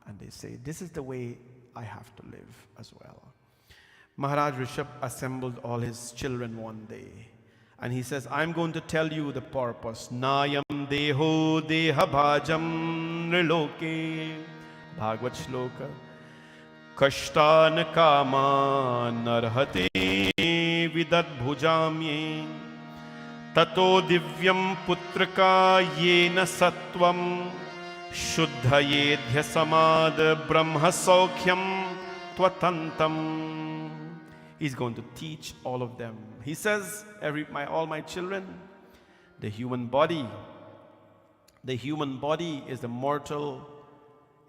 and they say, this is the way I have to live as well. Maharaj Rishabh assembled all his children one day. And he says, I'm going to tell you the purpose. Nayam deho deha bhajam niloke. Bhagvat shloka. Kashtan kama narhate vidat bhujamye. Tato divyam putraka yena sattvam. Shuddhayedhya samad brahma saukhyam tvatantam. He's going to teach all of them. He says, all my children, the human body is the mortal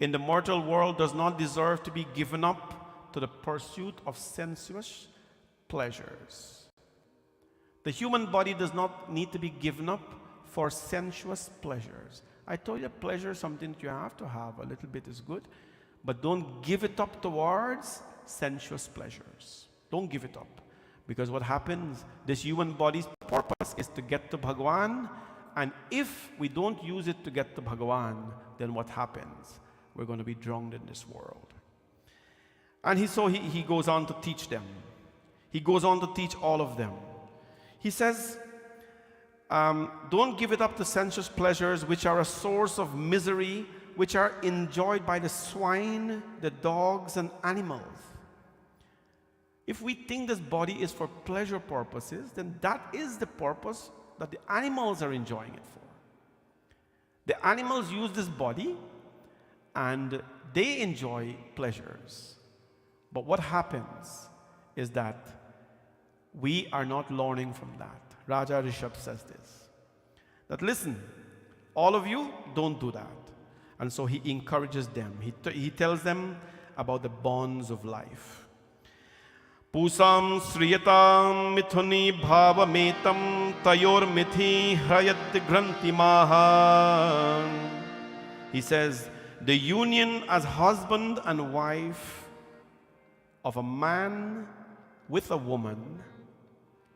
in the mortal world does not deserve to be given up to the pursuit of sensuous pleasures. The human body does not need to be given up for sensuous pleasures. I told you pleasure is something that you have to have. A little bit is good, but don't give it up towards sensuous pleasures. Don't give it up. Because what happens, this human body's purpose is to get to Bhagavan, and if we don't use it to get to Bhagavan, then what happens? We're going to be drowned in this world. And he goes on to teach them. He goes on to teach all of them. He says, don't give it up to sensuous pleasures which are a source of misery, which are enjoyed by the swine, the dogs, and animals. If we think this body is for pleasure purposes, then that is the purpose that the animals are enjoying it for. The animals use this body and they enjoy pleasures. But what happens is that we are not learning from that. Raja Rishabh says this, that listen, all of you don't do that. And so he encourages them. He tells them about the bonds of life. Pusam sriyatam mithuni bhavametam tayor mithi hrayat granti mahan. He says, the union as husband and wife of a man with a woman,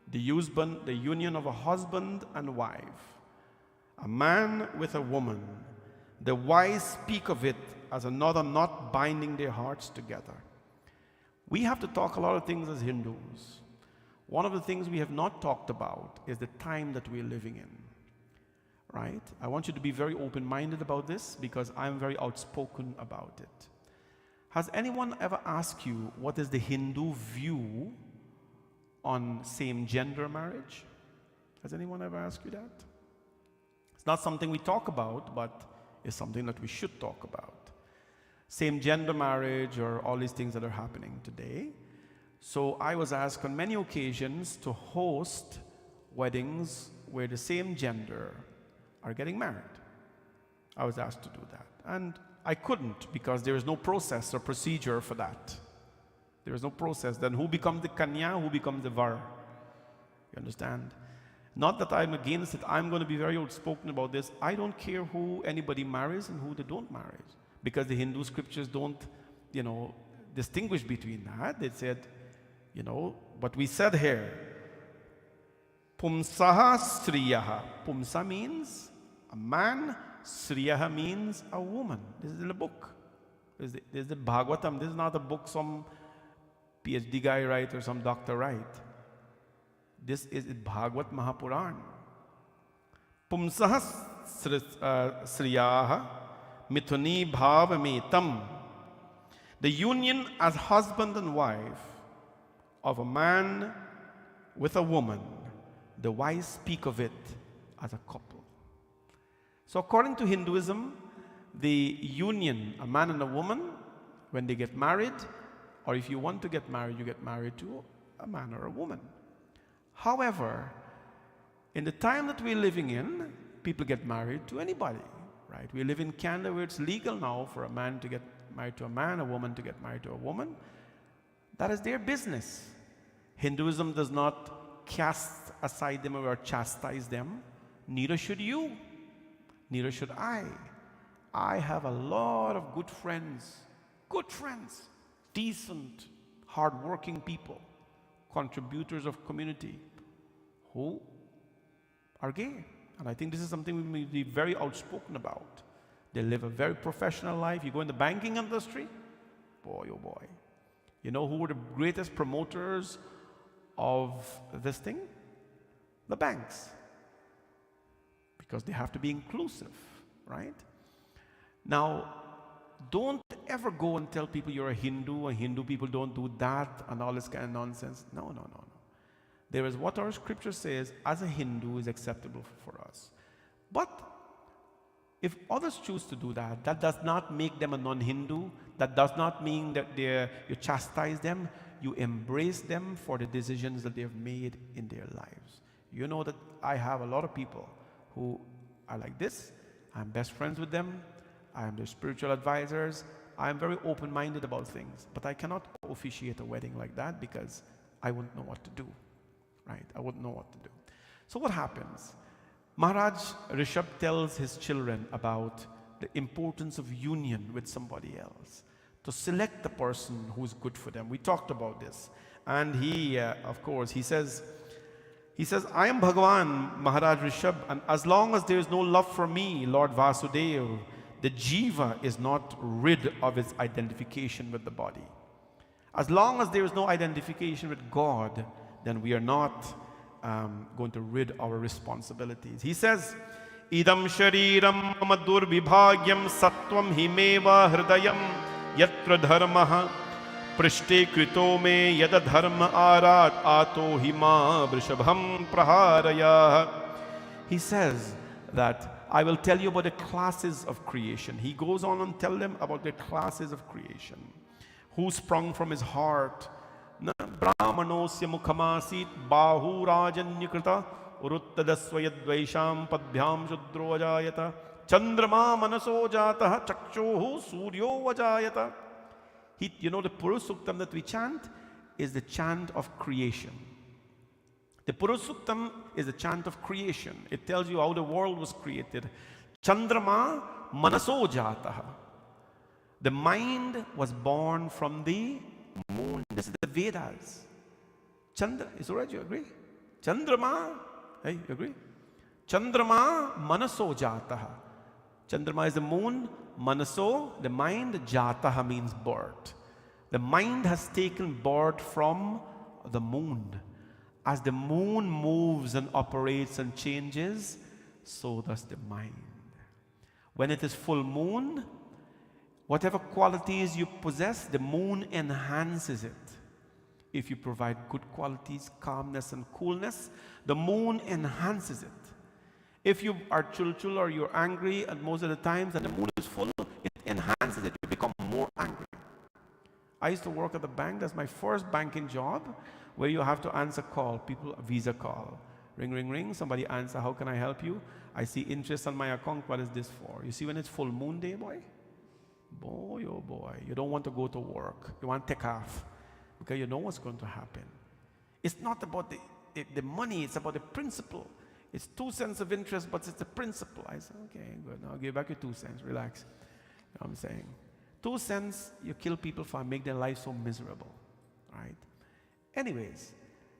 the union of a husband and wife, a man with a woman, the wise speak of it as another knot binding their hearts together. We have to talk a lot of things as Hindus. One of the things we have not talked about is the time that we're living in, right? I want you to be very open-minded about this because I'm very outspoken about it. Has anyone ever asked you what is the Hindu view on same-gender marriage? Has anyone ever asked you that? It's not something we talk about, but it's something that we should talk about. Same-gender marriage or all these things that are happening today. So I was asked on many occasions to host weddings where the same gender are getting married. I was asked to do that. And I couldn't because there is no process or procedure for that. There is no process. Then who becomes the kanya, who becomes the var? You understand? Not that I'm against it. I'm going to be very outspoken about this. I don't care who anybody marries and who they don't marry. Because the Hindu scriptures don't, distinguish between that. They said, but we said here, Pumsaha Sriyaha. Pumsa means a man, Sriyaha means a woman. This is in the book. This is the Bhagavatam. This is not a book some PhD guy write or some doctor write. This is Bhagavad Mahapuran. Pumsaha Sriyaha Mithuni Bhavametam. The union as husband and wife of a man with a woman, the wise speak of it as a couple. So according to Hinduism, the union, a man and a woman, when they get married, or if you want to get married, you get married to a man or a woman. However, in the time that we're living in, people get married to anybody, right? We live in Canada where it's legal now for a man to get married to a man, a woman to get married to a woman. That is their business. Hinduism does not cast aside them or chastise them. Neither should you. Neither should I. I have a lot of good friends, decent, hardworking people, contributors of community who are gay. And I think this is something we may be very outspoken about. They live a very professional life. You go in the banking industry, boy, oh boy. You know who were the greatest promoters of this thing? The banks. Because they have to be inclusive, right? Now, don't ever go and tell people you're a Hindu and Hindu people don't do that and all this kind of nonsense. No. There is what our scripture says as a Hindu is acceptable for us. But if others choose to do that, that does not make them a non-Hindu. That does not mean that you chastise them. You embrace them for the decisions that they have made in their lives. You know that I have a lot of people who are like this. I'm best friends with them. I am their spiritual advisors. I am very open-minded about things, but I cannot officiate a wedding like that because I wouldn't know what to do, right? I wouldn't know what to do. So what happens? Maharaj Rishabh tells his children about the importance of union with somebody else, to select the person who's good for them. We talked about this. And he, of course, he says, I am Bhagavan, Maharaj Rishabh, and as long as there is no love for me, Lord Vasudeva, the jiva is not rid of its identification with the body. As long as there is no identification with God, then we are not going to rid our responsibilities. He says, Idam shariram madur vibhagyam sattvam himeva hridayam yatra dharmaha prishte krito me yada dharma arat ato hima vrishabham praharaya. He says that I will tell you about the classes of creation. He goes on and tell them about the classes of creation. Who sprung from his heart? Brahmanosya mukhamasit bahu rajanyakrita uruttadasvayadvaisham padbhyam shudro vajayata chandrama manaso jataha chakshohu suryo vajayata. You know, the Purusuktam that we chant is the chant of creation. The Purusuktam is the chant of creation. It tells you how the world was created. Chandrama manaso jataha. The mind was born from the moon. This is the Vedas. Chandra, is it right? You agree? Chandrama, hey, you agree? Chandrama manaso jataha. Chandrama is the moon. Manaso, the mind. Jataha means birth. The mind has taken birth from the moon. As the moon moves and operates and changes, so does the mind. When it is full moon, whatever qualities you possess, the moon enhances it. If you provide good qualities, calmness and coolness, the moon enhances it. If you are chulchul or you're angry, and most of the times and the moon is full, it enhances it. You become more angry. I used to work at the bank. That's my first banking job, where you have to answer call, people, a visa call. Ring, ring, ring, somebody answer, how can I help you? I see interest on my account, what is this for? You see when it's full moon day, boy? Boy, oh boy, you don't want to go to work. You want to take off, because you know what's going to happen. It's not about the money, it's about the principle. It's 2 cents of interest, but it's the principle. I said, okay, good, I'll give back your 2 cents, relax. You know what I'm saying? 2 cents, you kill people for, make their life so miserable, right? Anyways,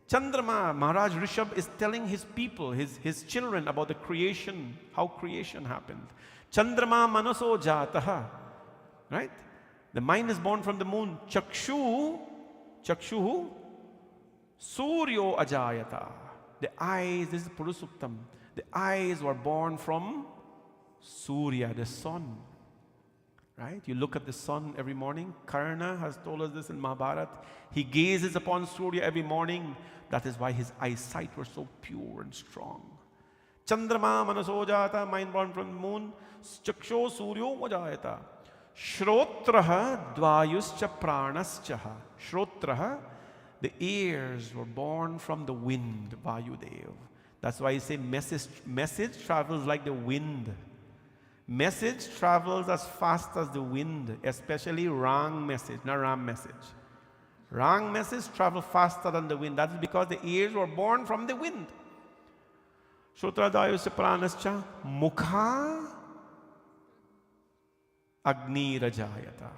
Chandrama, Maharaj Rishabh is telling his people, his children about the creation, how creation happened. Chandrama manaso jataha, right? The mind is born from the moon. Chakshuhu, suryo ajayata. The eyes, this is Purusuktam. The eyes were born from Surya, the sun. Right? You look at the sun every morning. Karna has told us this in Mahabharata. He gazes upon Surya every morning. That is why his eyesight were so pure and strong. Chandrama manaso jata, mind born from the moon. Chaksho suryo vajayata. Shrotraha dvayuscha pranaschaha. Shrotraha, the ears were born from the wind, Vayudev. That's why you say message travels like the wind. Message travels as fast as the wind, especially wrong message, not ram message. Wrong message travels faster than the wind. That is because the ears were born from the wind. Shrotradayu pranascha mukha agni rajayata.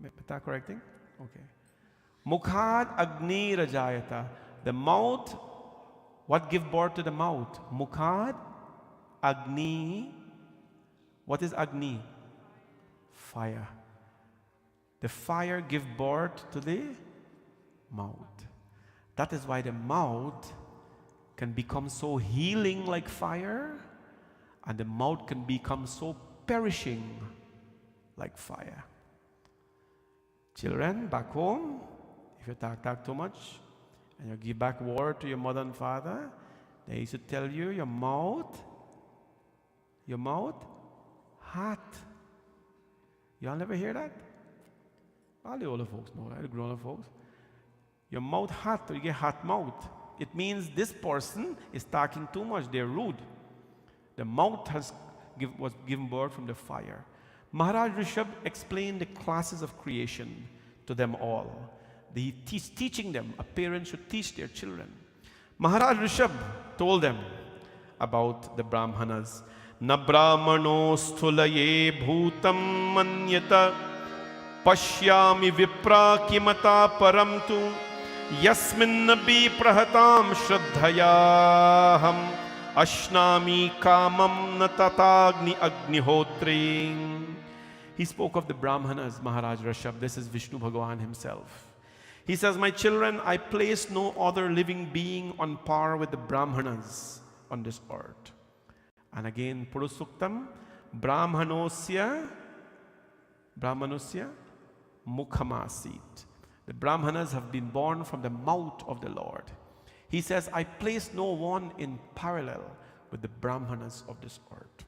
Is that correcting? Okay. Mukhad agni rajayata. The mouth, what give birth to the mouth? Mukhad agni. What is agni? Fire. The fire give birth to the mouth. That is why the mouth can become so healing like fire, and the mouth can become so perishing like fire. Children, back home, if you talk too much, and you give back word to your mother and father, they used to tell you your mouth, hot. Y'all never hear that? All the older folks know that, the grown-up folks. Your mouth hot, or you get hot mouth. It means this person is talking too much, they're rude. The mouth has was given birth from the fire. Maharaj Rishabh explained the classes of creation to them all. He's teaching them. A parent should teach their children. Maharaj Rishabh told them about the Brahmanas. Na brahmano sthulaye bhutam manyata pashyami vipra kimata paramtu yasmin nabi prahatam shraddhayaham ashnami kamam natatagni agnihotri. He spoke of the Brahmanas, Maharaj Rishabh. This is Vishnu Bhagavan himself. He says, my children, I place no other living being on par with the Brahmanas on this earth. And again, Purusuktam, Brahmanosya Mukhamasit. The Brahmanas have been born from the mouth of the Lord. He says, I place no one in parallel with the Brahmanas of this earth.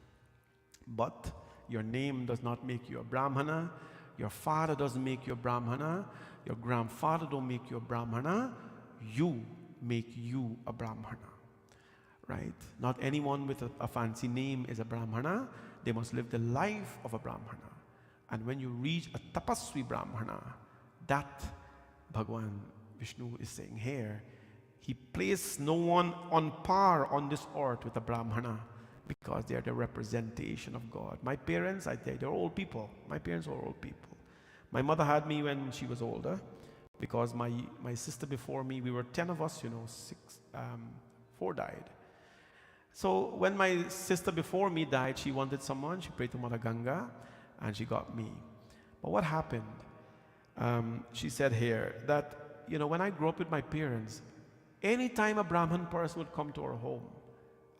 But your name does not make you a Brahmana. Your father doesn't make you a Brahmana. Your grandfather don't make you a Brahmana. You make you a Brahmana. Right? Not anyone with a fancy name is a Brahmana. They must live the life of a Brahmana. And when you reach a tapasvi Brahmana, that Bhagavan Vishnu is saying here, he placed no one on par on this earth with a Brahmana because they are the representation of God. My parents, I tell you, they're old people. My parents were old people. My mother had me when she was older because my sister before me, we were 10 of us, 4 died. So when my sister before me died, she wanted someone, she prayed to Mother Ganga, and she got me. But what happened? She said here that, when I grew up with my parents, anytime a Brahmin person would come to our home,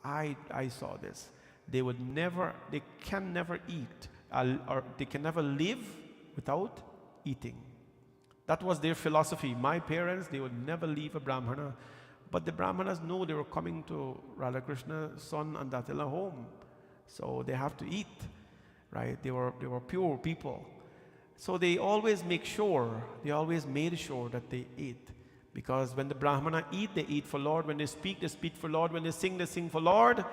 I saw this. They can never eat, or they can never live without eating. That was their philosophy. My parents, they would never leave a Brahmana. But the Brahmanas knew they were coming to Radha Krishna's son and Datila home. So they have to eat, right? They were pure people. So they always made sure that they ate. Because when the Brahmana eat, they eat for Lord. When they speak for Lord. When they sing for Lord.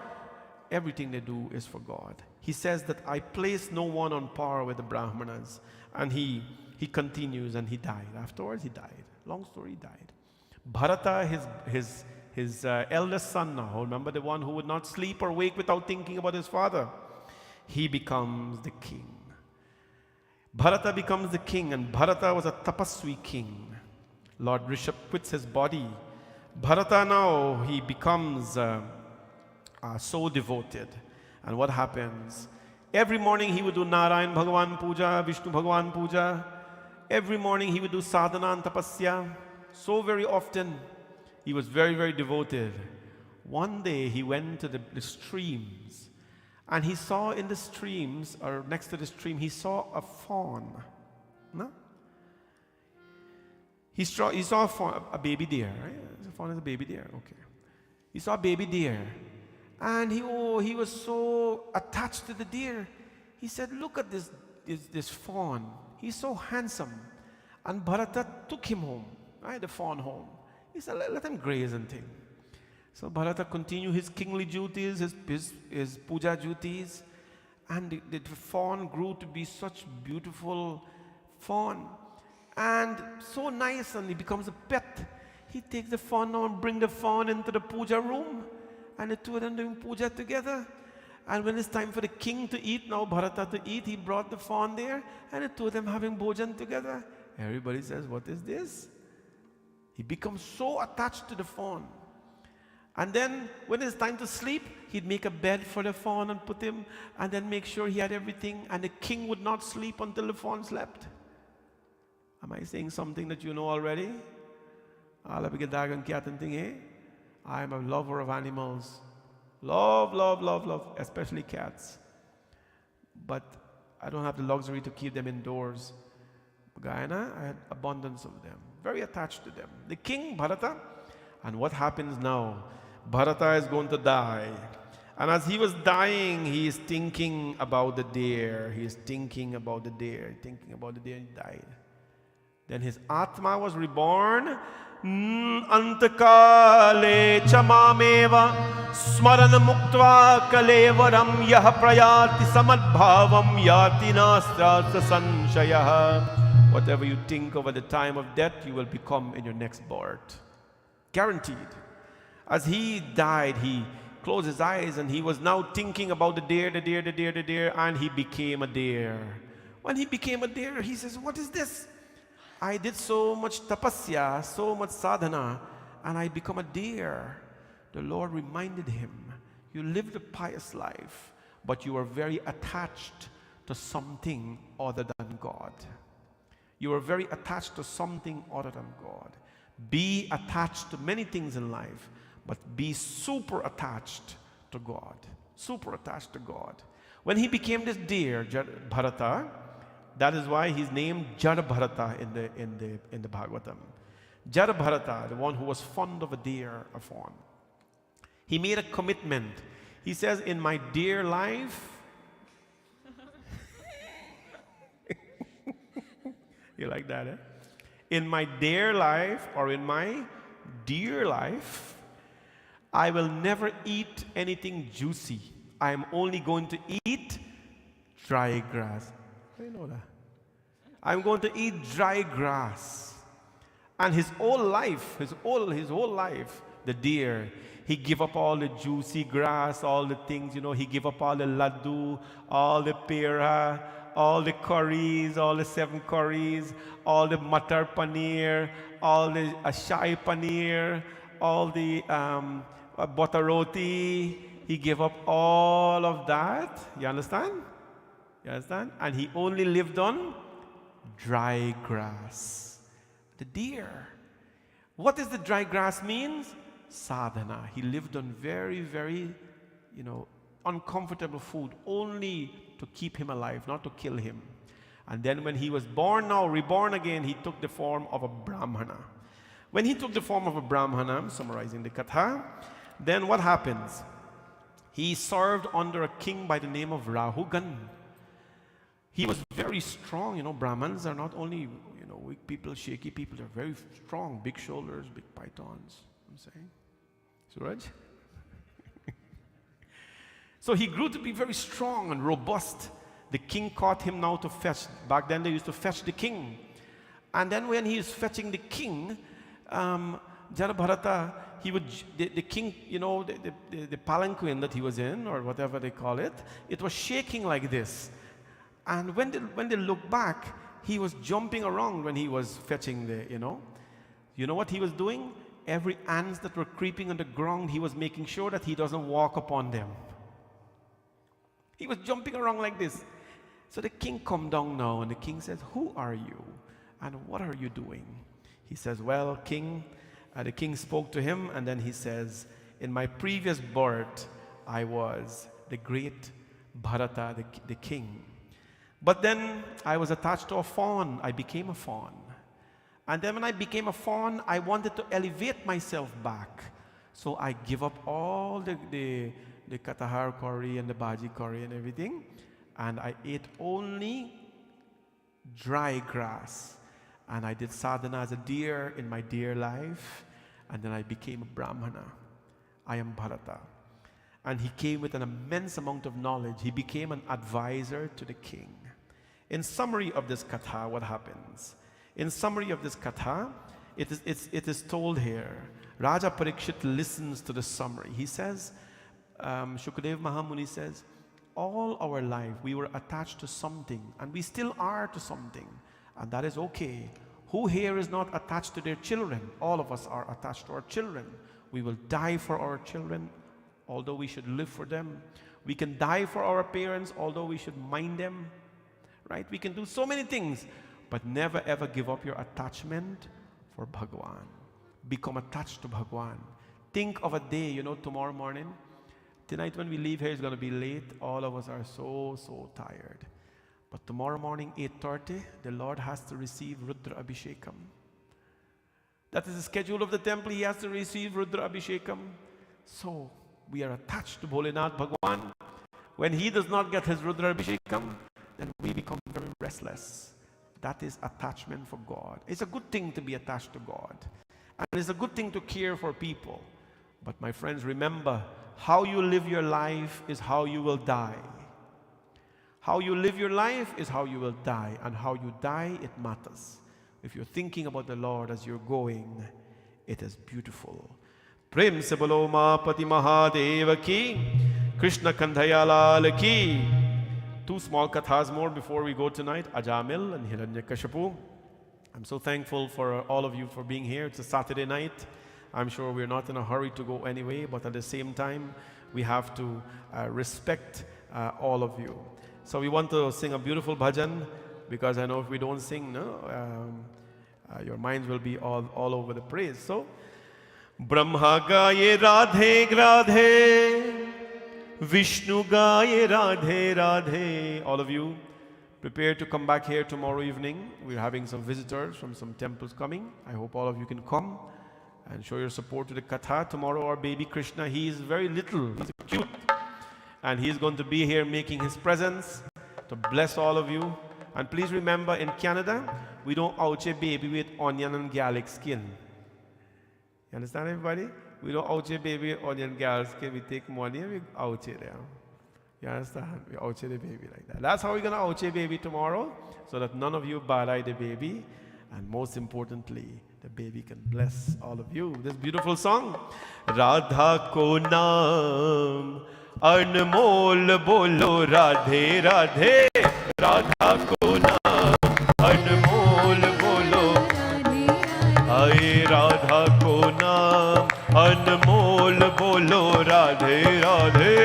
Everything they do is for God. He says that I place no one on par with the Brahmanas. And he continues and he died. Afterwards he died. Long story, he died. Bharata, his eldest son now, remember the one who would not sleep or wake without thinking about his father, he becomes the king. Bharata becomes the king, and Bharata was a tapasvi king. Lord Rishabh quits his body. Bharata now, he becomes so devoted. And what happens? Every morning he would do Narayan Bhagavan Puja, Vishnu Bhagavan Puja. Every morning he would do sadhana and tapasya. So very often, he was very, very devoted. One day, he went to the streams, and he saw in the streams, or next to the stream, he saw a fawn. No? He saw a fawn, a baby deer, right? The fawn is a baby deer, okay. He saw a baby deer, and he was so attached to the deer. He said, look at this fawn. He's so handsome. And Bharata took him home. Right, the fawn home. He said, let him graze and thing. So Bharata continued his kingly duties, his puja duties, and the fawn grew to be such beautiful fawn, and so nice, and he becomes a pet. He takes the fawn now and bring the fawn into the puja room, and the two of them doing puja together. And when it's time for the king to eat, now Bharata to eat, he brought the fawn there, and the two of them having bhojan together. Everybody says, what is this? He becomes so attached to the fawn. And then when it's time to sleep, he'd make a bed for the fawn and put him, and then make sure he had everything, and the king would not sleep until the fawn slept. Am I saying something that you know already? I am a lover of animals. Love, love, love, love, especially cats. But I don't have the luxury to keep them indoors. Guyana, I had abundance of them. Very attached to them. The king, Bharata, and what happens now? Bharata is going to die. And as he was dying, he is thinking about the deer. He is thinking about the deer, and he died. Then his Atma was reborn. Antakale chamameva smaran muktva kalevaram yah prayati samadbhavam yati nastrasa sanshayah. Whatever you think of at the time of death, you will become in your next birth. Guaranteed. As he died, he closed his eyes and he was now thinking about the deer, and he became a deer. When he became a deer, he says, what is this? I did so much tapasya, so much sadhana, and I become a deer. The Lord reminded him, you lived a pious life, but you were very attached to something other than God. You were very attached to something other than God. Be attached to many things in life, but be super attached to God. Super attached to God. When he became this deer, Bharata, that is why he's named Jada Bharata in the Bhagavatam. Jada Bharata, the one who was fond of a deer, a fawn. He made a commitment. He says, in my dear life, you like that, eh? In my dear life, or in my dear life, I will never eat anything juicy. I am only going to eat dry grass. How do you know that? I'm going to eat dry grass. And his whole life, his whole life, the deer, he gave up all the juicy grass, all the things, he gave up all the laddu, all the pera, all the curries, all the 7 curries, all the matar paneer, all the shai paneer, all the butter roti. He gave up all of that. You understand? You understand? And he only lived on dry grass. The deer. What does the dry grass means? Sadhana. He lived on very, very, uncomfortable food, only to keep him alive, not to kill him. And then when he was born now, reborn again, he took the form of a Brahmana. When he took the form of a Brahmana, I'm summarizing the Katha, then what happens? He served under a king by the name of Rahugan. He was very strong. Brahmins are not only, weak people, shaky people. They're very strong, big shoulders, big pythons. I'm saying. Suraj? So he grew to be very strong and robust. The king caught him now to fetch. Back then they used to fetch the king. And then when he is fetching the king, Jada Bharata, the king, the palanquin that he was in, or whatever they call it, it was shaking like this. And when they look back, he was jumping around when he was fetching the, You know what he was doing? Every ants that were creeping on the ground, he was making sure that he doesn't walk upon them. He was jumping around like this. So the king come down now, and the king says, who are you? And what are you doing? He says, well, king, the king spoke to him, and then he says, in my previous birth, I was the great Bharata, the king. But then I was attached to a fawn. I became a fawn. And then when I became a fawn, I wanted to elevate myself back. So I give up all the katahar curry and the bhaji curry and everything. And I ate only dry grass. And I did sadhana as a deer in my deer life. And then I became a Brahmana. I am Bharata. And he came with an immense amount of knowledge. He became an advisor to the king. In summary of this katha, what happens? In summary of this katha, it is told here. Raja Pariksit listens to the summary. He says, Shukadev Mahamuni says, all our life we were attached to something, and we still are to something, and that is okay. Who here is not attached to their children? All of us are attached to our children. We will die for our children, although we should live for them. We can die for our parents, although we should mind them. Right? We can do so many things, but never ever give up your attachment for Bhagwan. Become attached to Bhagwan. Think of a day, tomorrow morning. Tonight when we leave here, it's going to be late. All of us are so tired. But tomorrow morning, 8:30, the Lord has to receive Rudra Abhishekam. That is the schedule of the temple. He has to receive Rudra Abhishekam. So, we are attached to Bholenath Bhagwan. When he does not get his Rudra Abhishekam, then we become very restless. That is attachment for God. It's a good thing to be attached to God. And it's a good thing to care for people. But my friends, remember, how you live your life is how you will die. How you live your life is how you will die. And how you die, it matters. If you're thinking about the Lord as you're going, it is beautiful. Prem se bolo Mapati Mahadeva ki, Krishna Kandhayalal ki. 2 small kathas more before we go tonight, Ajamil and Hiranyakashipu. I'm so thankful for all of you for being here. It's a Saturday night. I'm sure we're not in a hurry to go anyway, but at the same time, we have to respect all of you. So we want to sing a beautiful bhajan, because I know if we don't sing, your minds will be all over the praise. So, Brahma gaye Radhe Radhe, Vishnu gaye Radhe Radhe. All of you, prepare to come back here tomorrow evening. We're having some visitors from some temples coming. I hope all of you can come and show your support to the Katha. Tomorrow our baby Krishna, he is very little, he's cute. And he's going to be here making his presence to bless all of you. And please remember, in Canada, we don't ouch a baby with onion and garlic skin. You understand, everybody? We don't ouch a baby with onion and garlic skin. We take money and we ouch it there. You understand? We ouch the baby like that. That's how we're going to ouch a baby tomorrow, so that none of you bad-eye the baby. And most importantly, the baby can bless all of you. This beautiful song. Radha ko naam anmol bolo Radhe Radhe. Radha ko naam anmol bolo. Ay Radha ko naam anmol bolo Radhe Radhe.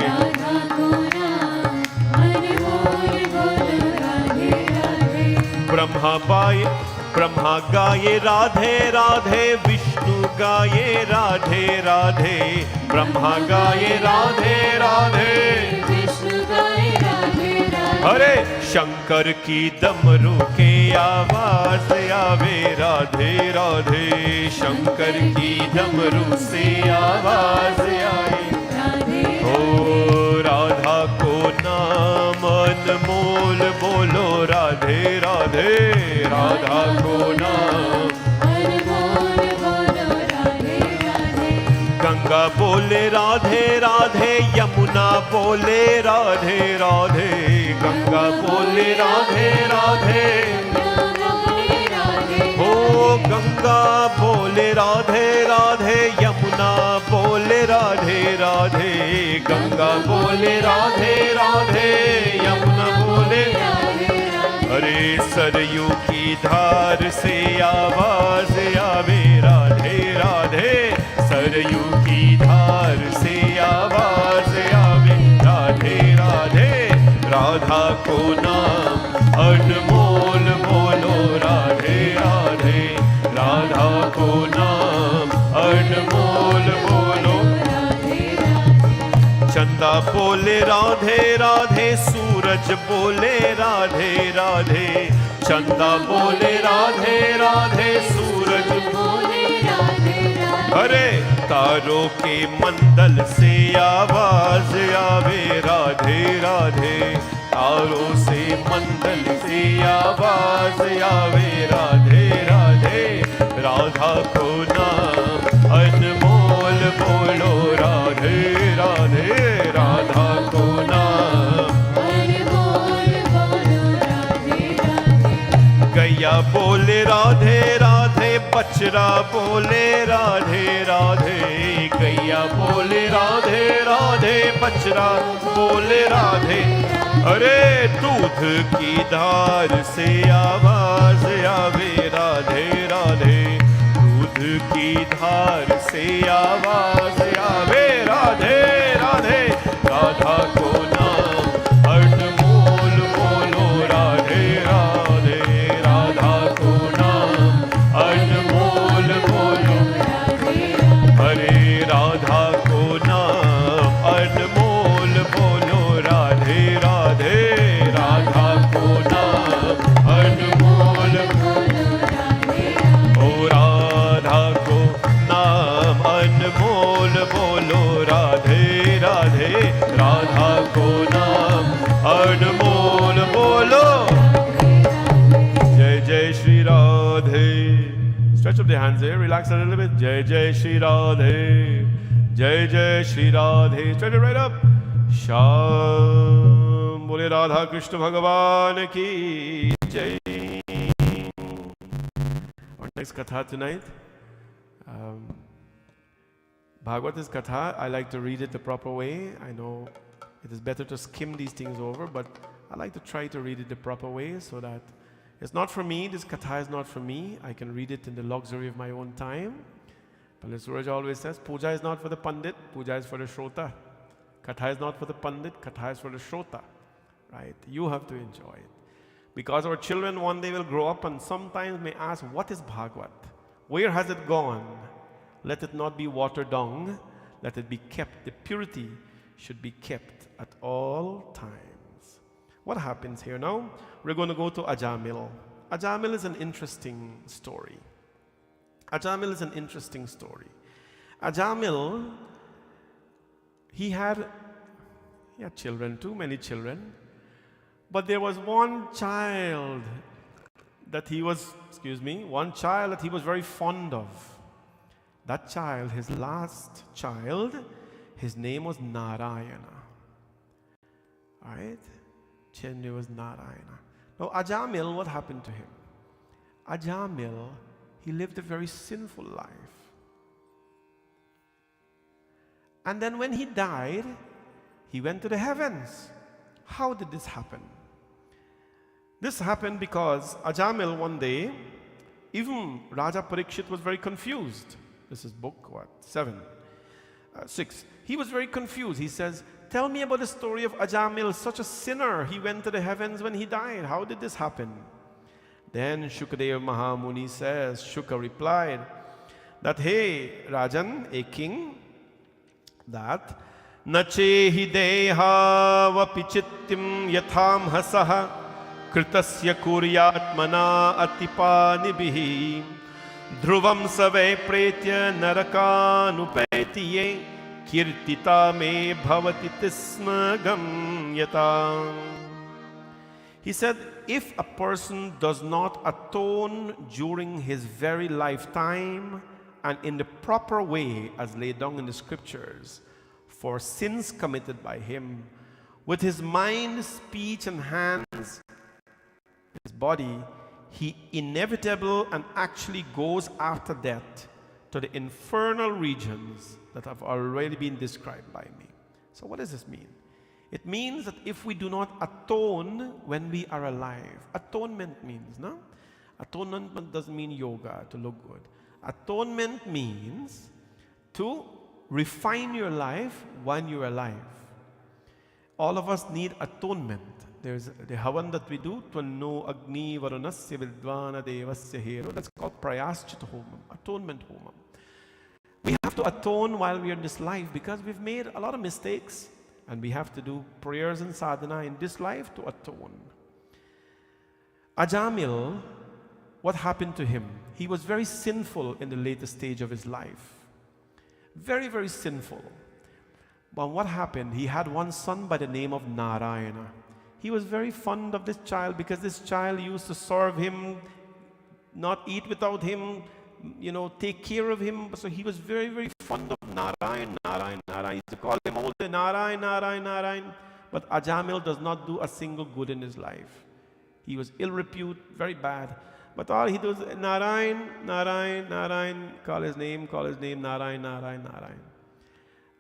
Radha ko naam anmol bolo Radhe Radhe. Brahma gaye Radhe Radhe, Vishnu gaye Radhe Radhe. Brahma gaye Radhe Radhe, Vishnu gaye Radhe Radhe. Hare Shankar ki damru ke आवाज आवे Radhe Radhe. Shankar ki damru se आवाज आए. O Radha ko naam anmol bolo Radhe Radhe. Radha ko naam anmol bolo Radhe Radhe. Ganga bole Radhe Radhe, Yamuna bole Radhe Radhe. Ganga bole Radhe Radhe. Oh, Ganga bole Radhe Radhe, Yamuna bole Radhe Radhe. Ganga bole Radhe Radhe, Yamuna bole Radhe Radhe. अरे सरयू की धार से आवाज आवे Radhe Radhe. Saryu की धार से आवाज आवे Radhe Radhe. Radha को नाम अनमोल बोलो Radhe Radhe. राधा को नाम अनमोल बोलो. चंदा बोले Radhe Radhe, सूरज बोले Radhe Radhe. चंदा बोले Radhe Radhe, सूरज बोले Radhe Radhe. अरे तारों के मंडल से आवाज आवे Radhe Radhe. तारों से मंडल से आवाज आवे Radhe Radhe. राधा को नाम अनमोल बोलो Radhe Radhe. राधा को नाम anmol bolo Radhe Radhe. गैया बोले Radhe Radhe, बछड़ा बोले Radhe Radhe. गैया बोले Radhe Radhe, बछड़ा बोले Radhe. अरे दूध की धार से आवाज आवे Radhe Radhe. दूध की धार से आवाज आवे Radhe Radhe. राधा को नाम अनमोल बोलो Radhe Radhe. राधा को नाम अनमोल बोलो. हरे राधा को नाम अनमोल बोलो Radhe Radhe. राधा को नाम अनमोल bolo Radhe Radhe. ओ राधा को नाम अनमोल relax a little bit. Jai Jai Shri Radhe, Jai Jai Shri Radhe. Straight it right up. Sham Bole Radha Krishna Bhagavan ki Jai. Our next katha tonight. Bhagava's Katha, I like to read it the proper way. I know it is better to skim these things over, but I like to try to read it the proper way so that it's not for me. This Katha is not for me. I can read it in the luxury of my own time. Pandit Suraj always says, puja is not for the pandit, puja is for the shrota. Katha is not for the pandit, katha is for the shrota. Right? You have to enjoy it. Because our children one day will grow up and sometimes may ask, what is Bhagavad? Where has it gone? Let it not be watered down. Let it be kept. The purity should be kept at all times. What happens here now? We're going to go to Ajamil. Ajamil is an interesting story. Ajamil is an interesting story. Ajamil, he had children, too many children. But there was one child that he was very fond of. That child, his last child, his name was Narayana. Right? His name was Narayana. Now, Ajamil, what happened to him? Ajamil, he lived a very sinful life. And then when he died, he went to the heavens. How did this happen? This happened because Ajamil one day, even Raja Pariksit was very confused. This is book, 6. He was very confused. He says, tell me about the story of Ajamil, such a sinner. He went to the heavens when he died. How did this happen? Then Shukadeva Mahamuni says, Shuka replied, that, hey, Rajan, a king, that, Nachehi deha vapichittim yatham hasaha kritasya kuryatmana atipanibihi Dhruvam save pretya narakanupetiye kirtita me bhavati tismagam yata. He said, if a person does not atone during his very lifetime and in the proper way as laid down in the scriptures for sins committed by him, with his mind, speech and hands, his body, he inevitable and actually goes after death to the infernal regions that have already been described by me. So what does this mean? It means that if we do not atone when we are alive, atonement means, no? Atonement doesn't mean yoga, to look good. Atonement means to refine your life when you're alive. All of us need atonement. There's the havan that we do, Tvanno Agni Varunasya Vidvana Devasya Hero. That's called Prayaschita Homam, atonement homam. We have to atone while we are in this life because we've made a lot of mistakes and we have to do prayers and sadhana in this life to atone. Ajamil, what happened to him? He was very sinful in the later stage of his life. Very, very sinful. But what happened? He had one son by the name of Narayana. He was very fond of this child because this child used to serve him, not eat without him, take care of him. So he was very, very fond of Narayan. He used to call him all the Narayan. But Ajamil does not do a single good in his life. He was ill repute, very bad. But all he does, Narayan, call his name, Narayan.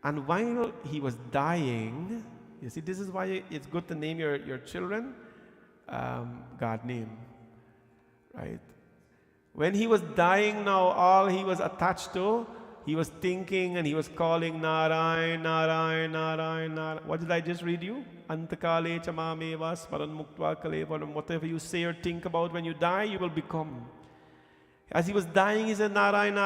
And while he was dying, you see, this is why it's good to name your children God name, right? When he was dying now, all he was attached to, he was thinking and he was calling Narayan. What did I just read you? Antakale chamameva smaran muktva kalevaram. Whatever you say or think about when you die, you will become. As he was dying, he said Narayan.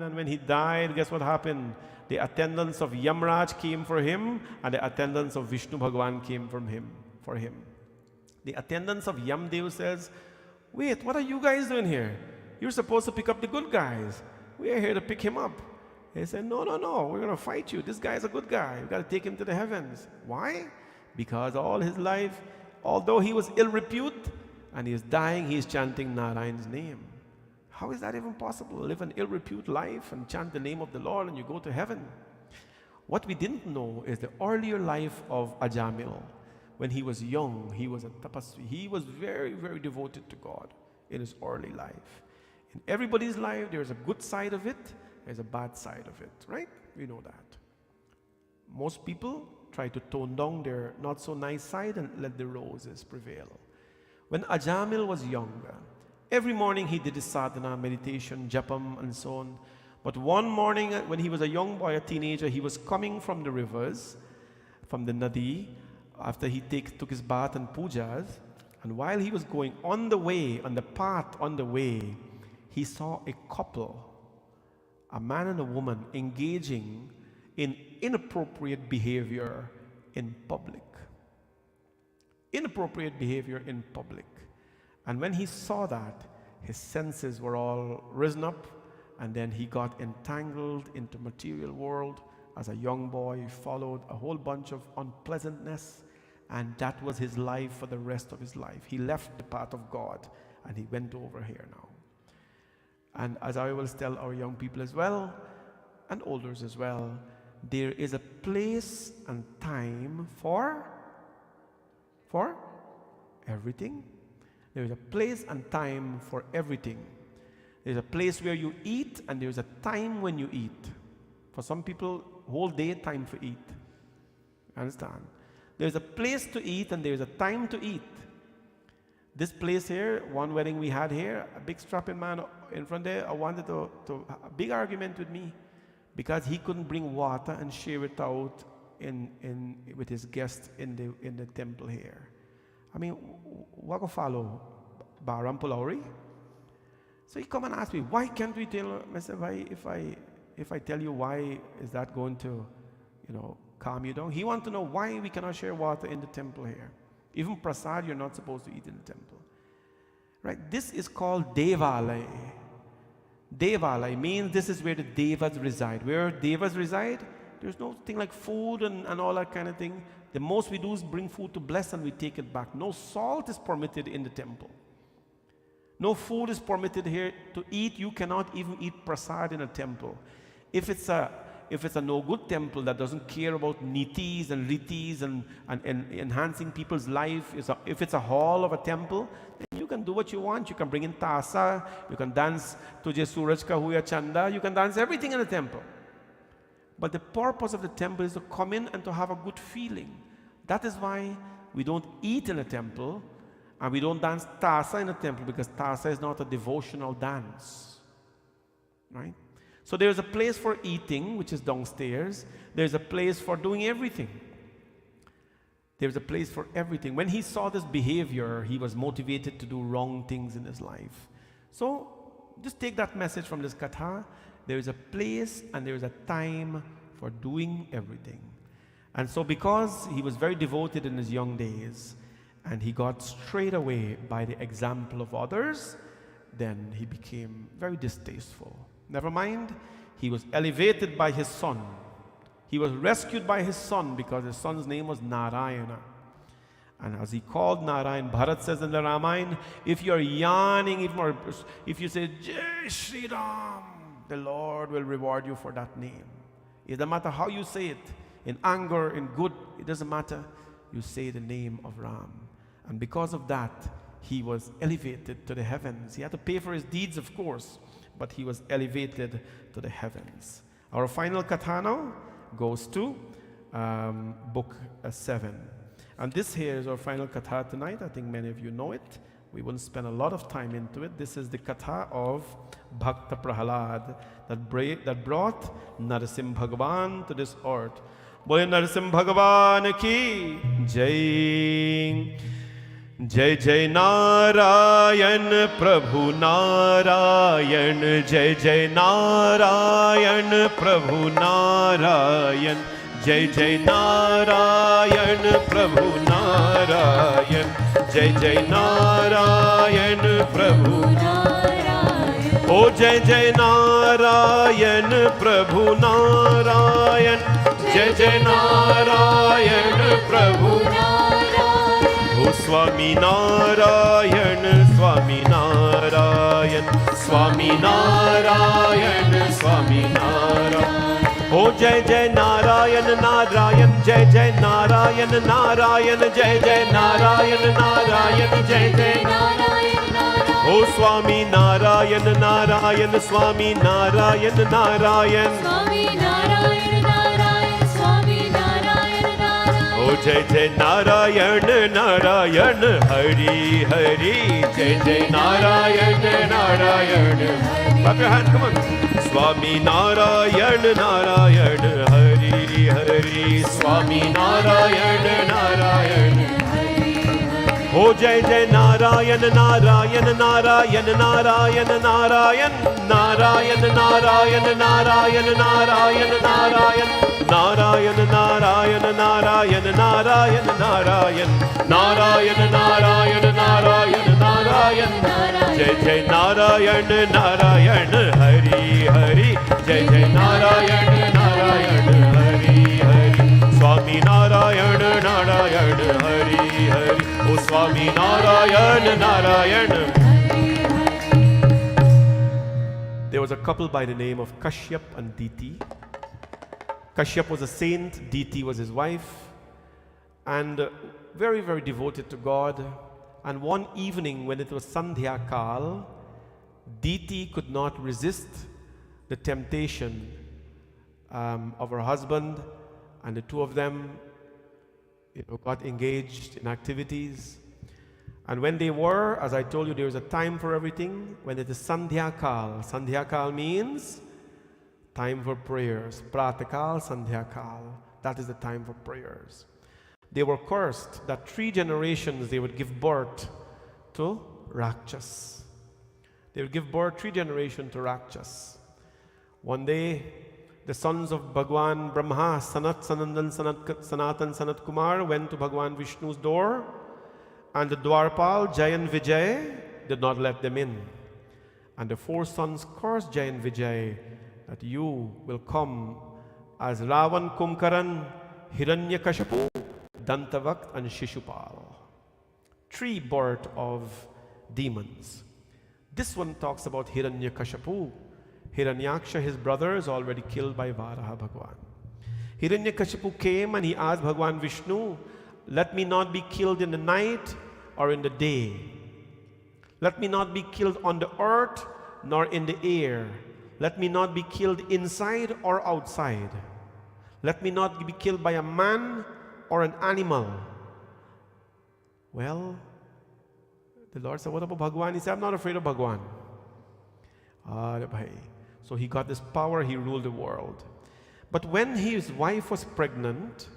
And when he died, guess what happened? The attendants of Yamraj came for him, and the attendants of Vishnu Bhagwan came for him. The attendants of Yamdev says, wait, what are you guys doing here? You're supposed to pick up the good guys. We are here to pick him up. They said, no, we're going to fight you. This guy is a good guy. We've got to take him to the heavens. Why? Because all his life, although he was ill repute and he is dying, he is chanting Narayan's name. How is that even possible? Live an ill repute life and chant the name of the Lord and you go to heaven. What we didn't know is the earlier life of Ajamil. When he was young, he was a tapasvi. He was very, very devoted to God in his early life. In everybody's life, there's a good side of it, there's a bad side of it, right? We know that. Most people try to tone down their not so nice side and let the roses prevail. When Ajamil was younger, every morning he did his sadhana, meditation, japam and so on. But one morning when he was a young boy, a teenager, he was coming from the rivers, from the nadi, after he took his bath and pujas. And while he was going on the way, on the path on the way, he saw a couple, a man and a woman, engaging in inappropriate behavior in public. Inappropriate behavior in public. And when he saw that, his senses were all risen up, and then he got entangled into material world. As a young boy, he followed a whole bunch of unpleasantness, and that was his life for the rest of his life. He left the path of God, and he went over here now. And as I always tell our young people as well, and elders as well, there is a place and time for everything. There is a place and time for everything. There's a place where you eat, and there's a time when you eat. For some people, whole day time for eat. Understand? There's a place to eat, and there's a time to eat. This place here, one wedding we had here, a big strapping man in front there, I wanted to a big argument with me because he couldn't bring water and share it out with his guests in the temple here. I mean, what go follow? Baram Pulauri? So he come and ask me, why can't we tell him? I said, why, if I tell you why, is that going to, calm you down? He wants to know why we cannot share water in the temple here. Even prasad, you're not supposed to eat in the temple. Right? This is called Devalaya. Devalaya means this is where the devas reside. Where devas reside, there's no thing like food and all that kind of thing. The most we do is bring food to bless and we take it back. No salt is permitted in the temple. No food is permitted here to eat. You cannot even eat prasad in a temple. If it's a no good temple that doesn't care about nitis and ritis and enhancing people's life, if it's a hall of a temple, then you can do what you want. You can bring in tasa, you can dance Tujhe Suraj Ka Huya Chanda, you can dance everything in the temple. But the purpose of the temple is to come in and to have a good feeling. That is why we don't eat in a temple and we don't dance tasa in a temple, because tasa is not a devotional dance. Right? So there's a place for eating, which is downstairs. There's a place for doing everything. There's a place for everything. When he saw this behavior, he was motivated to do wrong things in his life. So just take that message from this katha. There is a place and there is a time for doing everything. And so because he was very devoted in his young days, and he got strayed away by the example of others, then he became very distasteful. Never mind, he was elevated by his son. He was rescued by his son because his son's name was Narayana. And as he called Narayan, Bharat says in the Ramayana, if you're yarning, if you say, Jai Shri Ram, the Lord will reward you for that name. It doesn't matter how you say it, in anger, in good, it doesn't matter. You say the name of Ram. And because of that, he was elevated to the heavens. He had to pay for his deeds, of course, but he was elevated to the heavens. Our final katha now goes to book 7. And this here is our final katha tonight. I think many of you know it. We won't spend a lot of time into it. This is the katha of Bhakta Prahalad that brought Narasimha Bhagavan to this earth. Bole Narasimha Bhagavan ki Jai. Jai Jai Narayan Prabhu Narayan. Jai Jai Narayan Prabhu Narayan. Jai Jai Narayan Prabhu Narayan. Jai Jai Narayan Prabhu Narayan. Oh Jai Jai Narayan Prabhu Narayan. Jai Jai Narayan Prabhu Narayan. Oh Swami Narayan, Swami Narayan, Swami Narayan, Swami Narayan. Oh Jai Jai Narayan, Narayan, Jai Jai Narayan, Narayan, Jai Jai Narayan, Narayan, Jai Jai Narayan, Narayan. Oh Swami Narayan, Narayan, Swami Narayan, Narayan. Swami Narayan, Narayan, Swami Narayan, Narayan. Oh Jai Jai Narayan, Narayan, Hari Hari. Jai Jai Narayan, Narayan. Clap your hand, come on. Swami Narayan, Narayan, Hari Hari. Swami Narayan, Narayan. Oh Jai Jai Narayan, Narayan, Narayan, Narayan, Narayan. Narayan, Narayan, Narayan, Narayan, Narayan. Narayan, Narayan, Narayan, Narayan, Narayan. Narayan, Narayan, Narayan, Narayan. Jai Jai Narayan, Narayan, Hari Hari. Jai Jai Narayan, Narayan, Hari Hari. Swami Narayan, Narayan, Hari Hari. Oh Swami Narayan, Narayan. There was a couple by the name of Kashyap and Diti. Kashyap was a saint, Diti was his wife, and very, very devoted to God. And one evening when it was Sandhya Kal, Diti could not resist the temptation of her husband, and the two of them got engaged in activities. And when they were, as I told you, there is a time for everything. When it is Sandhya Kal means time for prayers. Pratakal, Sandhya Kal. That is the time for prayers. They were cursed that 3 generations they would give birth to Rakshas. They would give birth 3 generations to Rakshas. One day, the sons of Bhagwan Brahma, Sanat, Sanandan, Sanatan, Sanat Kumar, went to Bhagwan Vishnu's door, and the Dwarpal, Jai and Vijay, did not let them in. And the 4 sons cursed Jai and Vijay that you will come as Ravan, Kumkaran, Hiranyakashipu, Dantavakt, and Shishupal. 3 birth of demons. This one talks about Hiranyakashipu. Hiranyaksha, his brother, is already killed by Varaha Bhagwan. Hiranyakashipu came and he asked Bhagwan Vishnu, let me not be killed in the night or in the day. Let me not be killed on the earth nor in the air. Let me not be killed inside or outside. Let me not be killed by a man or an animal. Well, the Lord said, what about Bhagwan? He said, I'm not afraid of Bhagwan. So he got this power, he ruled the world. But when his wife was pregnant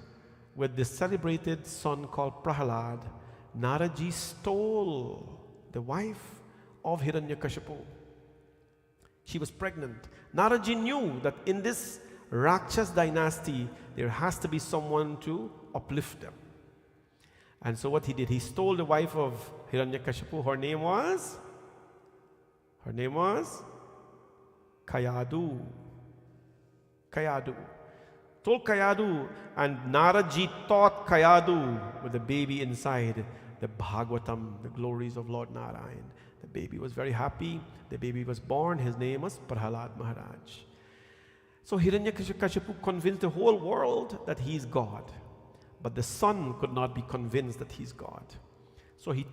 with this celebrated son called Prahalad, Naraji stole the wife of Hiranyakashipu. She was pregnant. Naraji knew that in this Rakshas dynasty, there has to be someone to uplift them. And so what he did, he stole the wife of Hiranyakashipu. Her name was Kayadu. Told Kayadu, and Naraji taught Kayadu with the baby inside the Bhagavatam, the glories of Lord Narayan. The baby was very happy. The baby was born. His name was Prahalad Maharaj. So Hiranyakashipu convinced the whole world that he's God. But the son could not be convinced that he's God. So he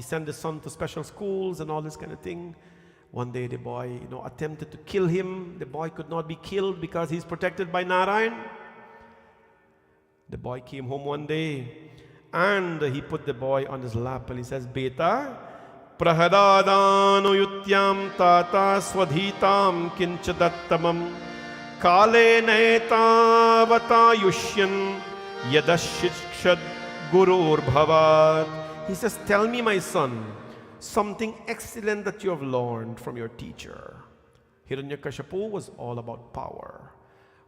sent the son to special schools and all this kind of thing. One day the boy, attempted to kill him. The boy could not be killed because he's protected by Narayan. The boy came home one day and he put the boy on his lap and he says, Beta, prahadadano yutyam tata swadhitam kinchadattamam kale naetavata yushyan yadashikshad gurur bhavat. He says, tell me, my son, something excellent that you have learned from your teacher. Hiranyakashipu was all about power.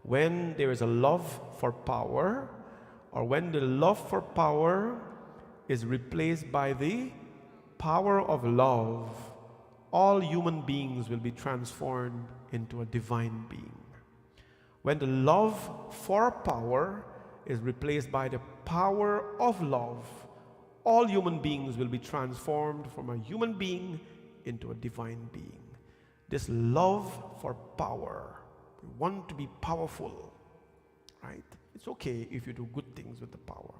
When there is a love for power, or when the love for power is replaced by the power of love, all human beings will be transformed into a divine being. When the love for power is replaced by the power of love, all human beings will be transformed from a human being into a divine being. this love for power. We want to be powerful, right? It's okay if you do good things with the power,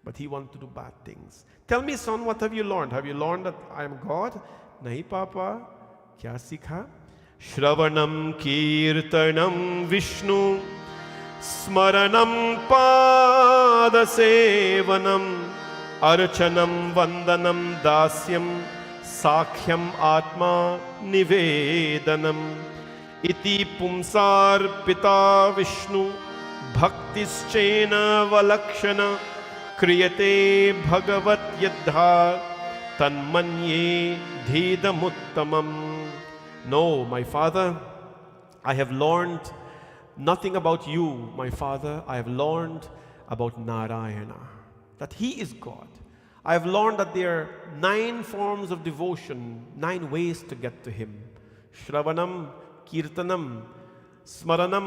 but he wants to do bad things. Tell me, son, what have you learned? Have you learned that I am God? Nahi, Papa. Kya sikha? Shravanam kirtanam vishnu smaranam padasevanam archanam vandanam dasyam sakhyam atma nivedanam iti pumsar pita vishnu bhaktischena valakshana kriyate bhagavat yadha tanmanye dhidamuttamam. No, my father, I have learned nothing about you, my father. I have learned about Narayana, that he is God. I have learned that there are 9 forms of devotion, 9 ways to get to him. Shravanam, Kirtanam, Smaranam,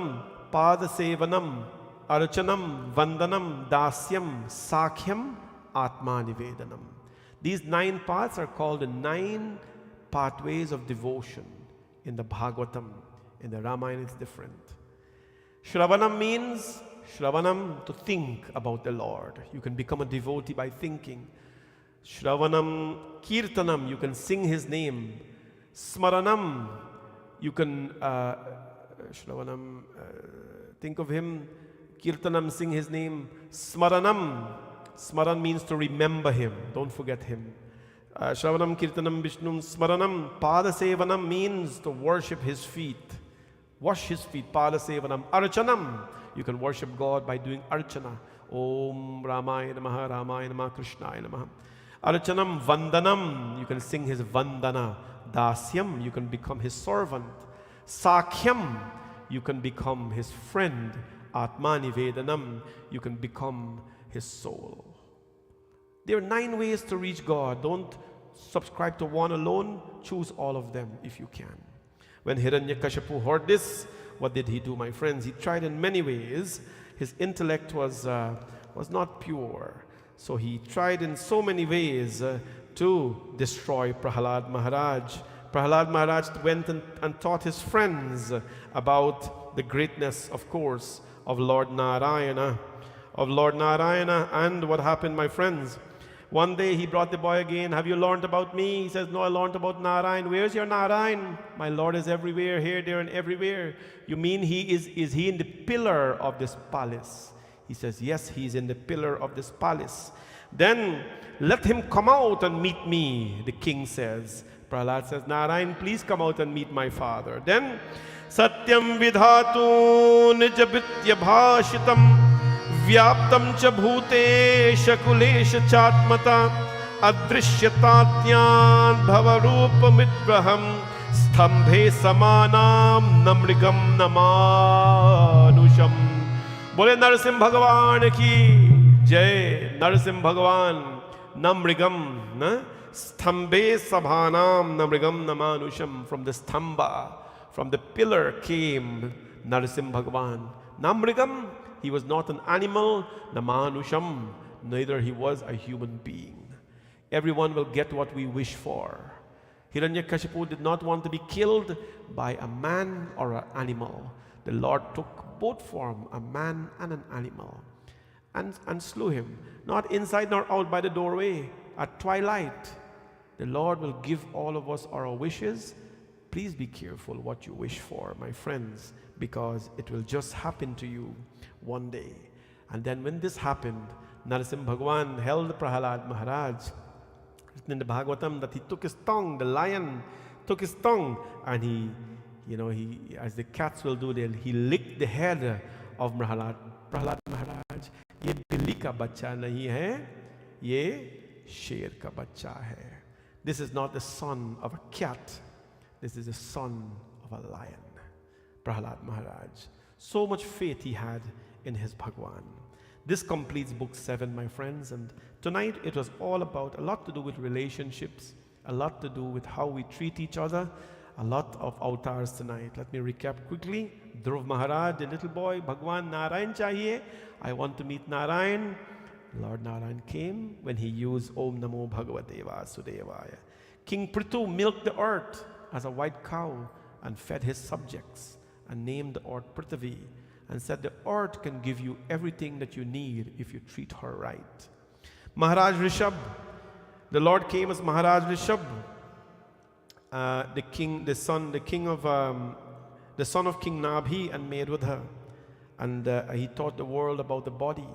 Padasevanam, Archanam, Vandanam, Dasyam, Sakhyam, Atma Nivedanam. These 9 paths are called the 9 pathways of devotion. In the Bhagavatam, in the Ramayana it's different. Shravanam means, Shravanam, to think about the Lord. You can become a devotee by thinking. Shravanam, Kirtanam, you can sing his name. Smaranam, you can, Shravanam, think of him. Kirtanam, sing his name. Smaranam, Smaran means to remember him, don't forget him. Shravanam, Kirtanam, Vishnum, Smaranam, Padasevanam means to worship his feet. Wash his feet, Padasevanam. Archanam, you can worship God by doing Archana. Om Ramaya Namaha, Ramaya Namaha, Krishnaya Namaha. Archanam, Vandanam, you can sing his Vandana. Dasyam, you can become his servant. Sakhyam, you can become his friend. Atmani Vedanam, you can become his soul. There are 9 ways to reach God. Don't subscribe to one alone. Choose all of them if you can. When Hiranyakashipu heard this, what did he do, my friends? He tried in many ways. His intellect was not pure. So he tried in so many ways to destroy Prahalad Maharaj. Prahalad Maharaj went and taught his friends about the greatness, of course, of Lord Narayana. And what happened, my friends? One day he brought the boy again. Have you learned about me? He says, no, I learned about Narayan. Where's your Narayan? My Lord is everywhere, here, there, and everywhere. You mean is he in the pillar of this palace? He says, yes, he's in the pillar of this palace. Then let him come out and meet me, the king says. Prahlad says, Narayan, please come out and meet my father. Then Satyam vidhatu nijabitya bhashitam Vyaptam cha bhutesha kulesha chatmata Adrishyatatyaan bhavarupamitraham Stambhe samanam namrigam namanusham. Bole Narasimha Bhagavan ki jai. Narasimha Bhagavan namrigam Stambhe sabhanam namrigam namanusham. From the stamba, from the pillar came Narasimha Bhagavan. Namrigam, he was not an animal. Namanusham, neither he was a human being. Everyone will get what we wish for. Hiranyakashipu did not want to be killed by a man or an animal. The Lord took both form, a man and an animal, and slew him. Not inside nor out by the doorway. At twilight, the Lord will give all of us our wishes. Please be careful what you wish for, my friends, because it will just happen to you one day. And then when this happened, Narasimha Bhagavan held Prahalad Maharaj. Written in the Bhagavatam that he took his tongue, the lion took his tongue, and he, as the cats will do, he licked the head of Prahalad Maharaj. Ye billi ka bacha nahi hai, ye sher ka bacha hai. This is not the son of a cat. This is the son of a lion. Prahalad Maharaj. So much faith he had in his Bhagwan. This completes book 7, my friends, and tonight it was all about a lot to do with relationships, a lot to do with how we treat each other, a lot of avatars tonight. Let me recap quickly. Dhruva Maharaj, the little boy, Bhagwan Narayan chahiye. I want to meet Narayan. Lord Narayan came when he used Om Namo Bhagavate Vasudevaya. King Prithu milked the earth as a white cow. and fed his subjects and named the earth Prithvi and said the earth can give you everything that you need if you treat her right. Maharaj Rishabh, the Lord came as Maharaj Rishabh, the son of King Nabhi, and made with her. And he taught the world about the body.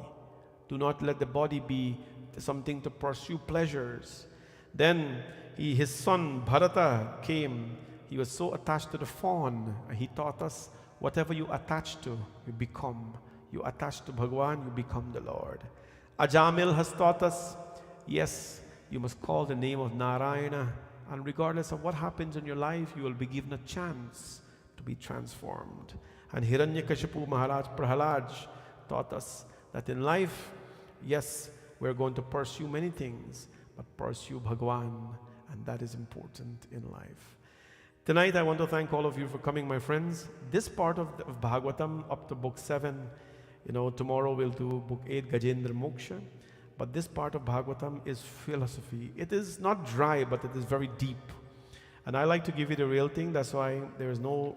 Do not let the body be something to pursue pleasures. Then his son Bharata came. He was so attached to the fawn. He taught us, whatever you attach to, you become. You attach to Bhagwan, you become the Lord. Ajamil has taught us, yes, you must call the name of Narayana, and regardless of what happens in your life, you will be given a chance to be transformed. And Hiranyakashipu Maharaj Prahalaj taught us that in life, yes, we're going to pursue many things, but pursue Bhagwan, and that is important in life. Tonight, I want to thank all of you for coming, my friends. This part of Bhagavatam up to book 7, tomorrow we'll do book 8, Gajendra Moksha. But this part of Bhagavatam is philosophy. It is not dry, but it is very deep. And I like to give you the real thing. That's why there is no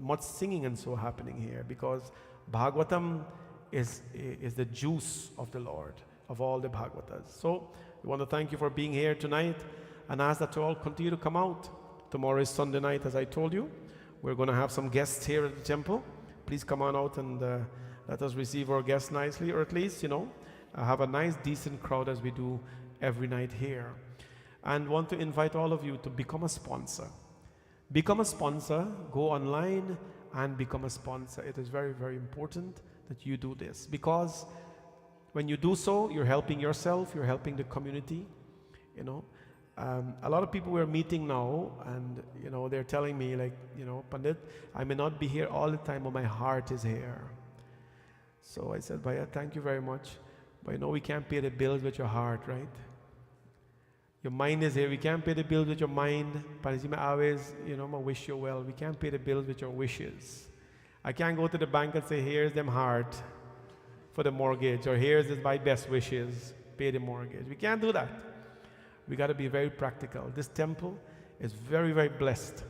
much singing and so happening here, because Bhagavatam is the juice of the Lord, of all the Bhagavatas. So we want to thank you for being here tonight and ask that you all continue to come out. Tomorrow is Sunday night, as I told you. We're going to have some guests here at the temple. Please come on out and let us receive our guests nicely, or at least, have a nice, decent crowd as we do every night here. And want to invite all of you to become a sponsor. Become a sponsor, go online and become a sponsor. It is very, very important that you do this, because when you do so, you're helping yourself, you're helping the community. A lot of people we're meeting now, and they're telling me, like, Pandit, I may not be here all the time, but my heart is here. So I said, Bhaiya, thank you very much. But we can't pay the bills with your heart, right? Your mind is here. We can't pay the bills with your mind. But I always, I wish you well. We can't pay the bills with your wishes. I can't go to the bank and say, here's them heart for the mortgage, or here's my best wishes, pay the mortgage. We can't do that. We got to be very practical. This temple is very, very blessed.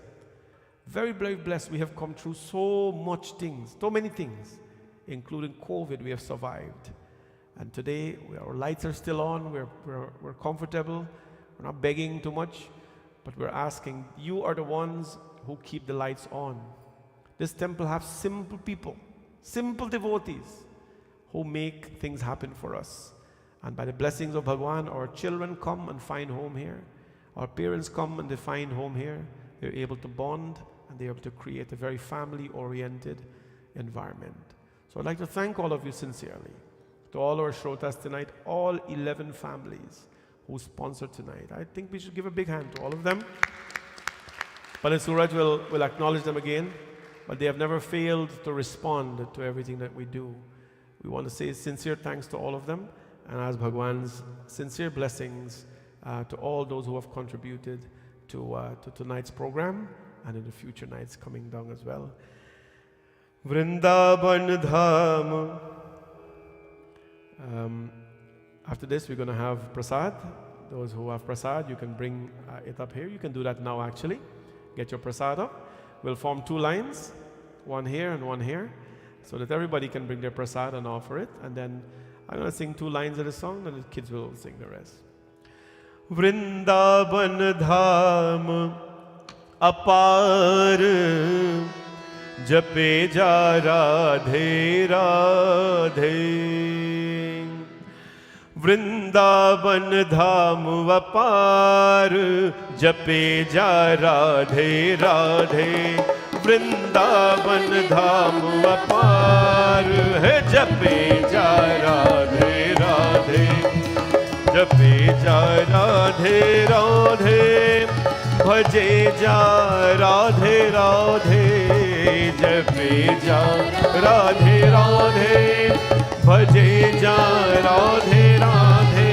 Very, very blessed. We have come through so much things, so many things, including COVID. We have survived. And today, our lights are still on. We're comfortable. We're not begging too much, but we're asking. You are the ones who keep the lights on. This temple has simple people, simple devotees who make things happen for us. And by the blessings of Bhagwan, our children come and find home here. Our parents come and they find home here. They're able to bond, and they're able to create a very family-oriented environment. So I'd like to thank all of you sincerely. To all our shrotas tonight, all 11 families who sponsored tonight. I think we should give a big hand to all of them. Pandit Suraj will acknowledge them again, but they have never failed to respond to everything that we do. We want to say sincere thanks to all of them, and ask Bhagwan's sincere blessings to all those who have contributed to tonight's program and in the future nights coming down as well. Vrindavan Dham. After this, we're going to have prasad. Those who have prasad, you can bring it up here. You can do that now, actually. Get your prasad up. We'll form 2 lines, one here and one here, so that everybody can bring their prasad and offer it. And then I'm going to sing 2 lines of the song, and the kids will sing the rest. Vrindavan Dham apar jape ja Radhe Radhe. Vrindavan Dham apar jape ja Radhe Radhe. Vrindavan Dham apar hai jape ja Radhe Radhe. Jape ja Radhe Radhe. Bhaje ja Radhe Radhe. Jape ja Radhe Radhe. Bhaje ja Radhe Radhe.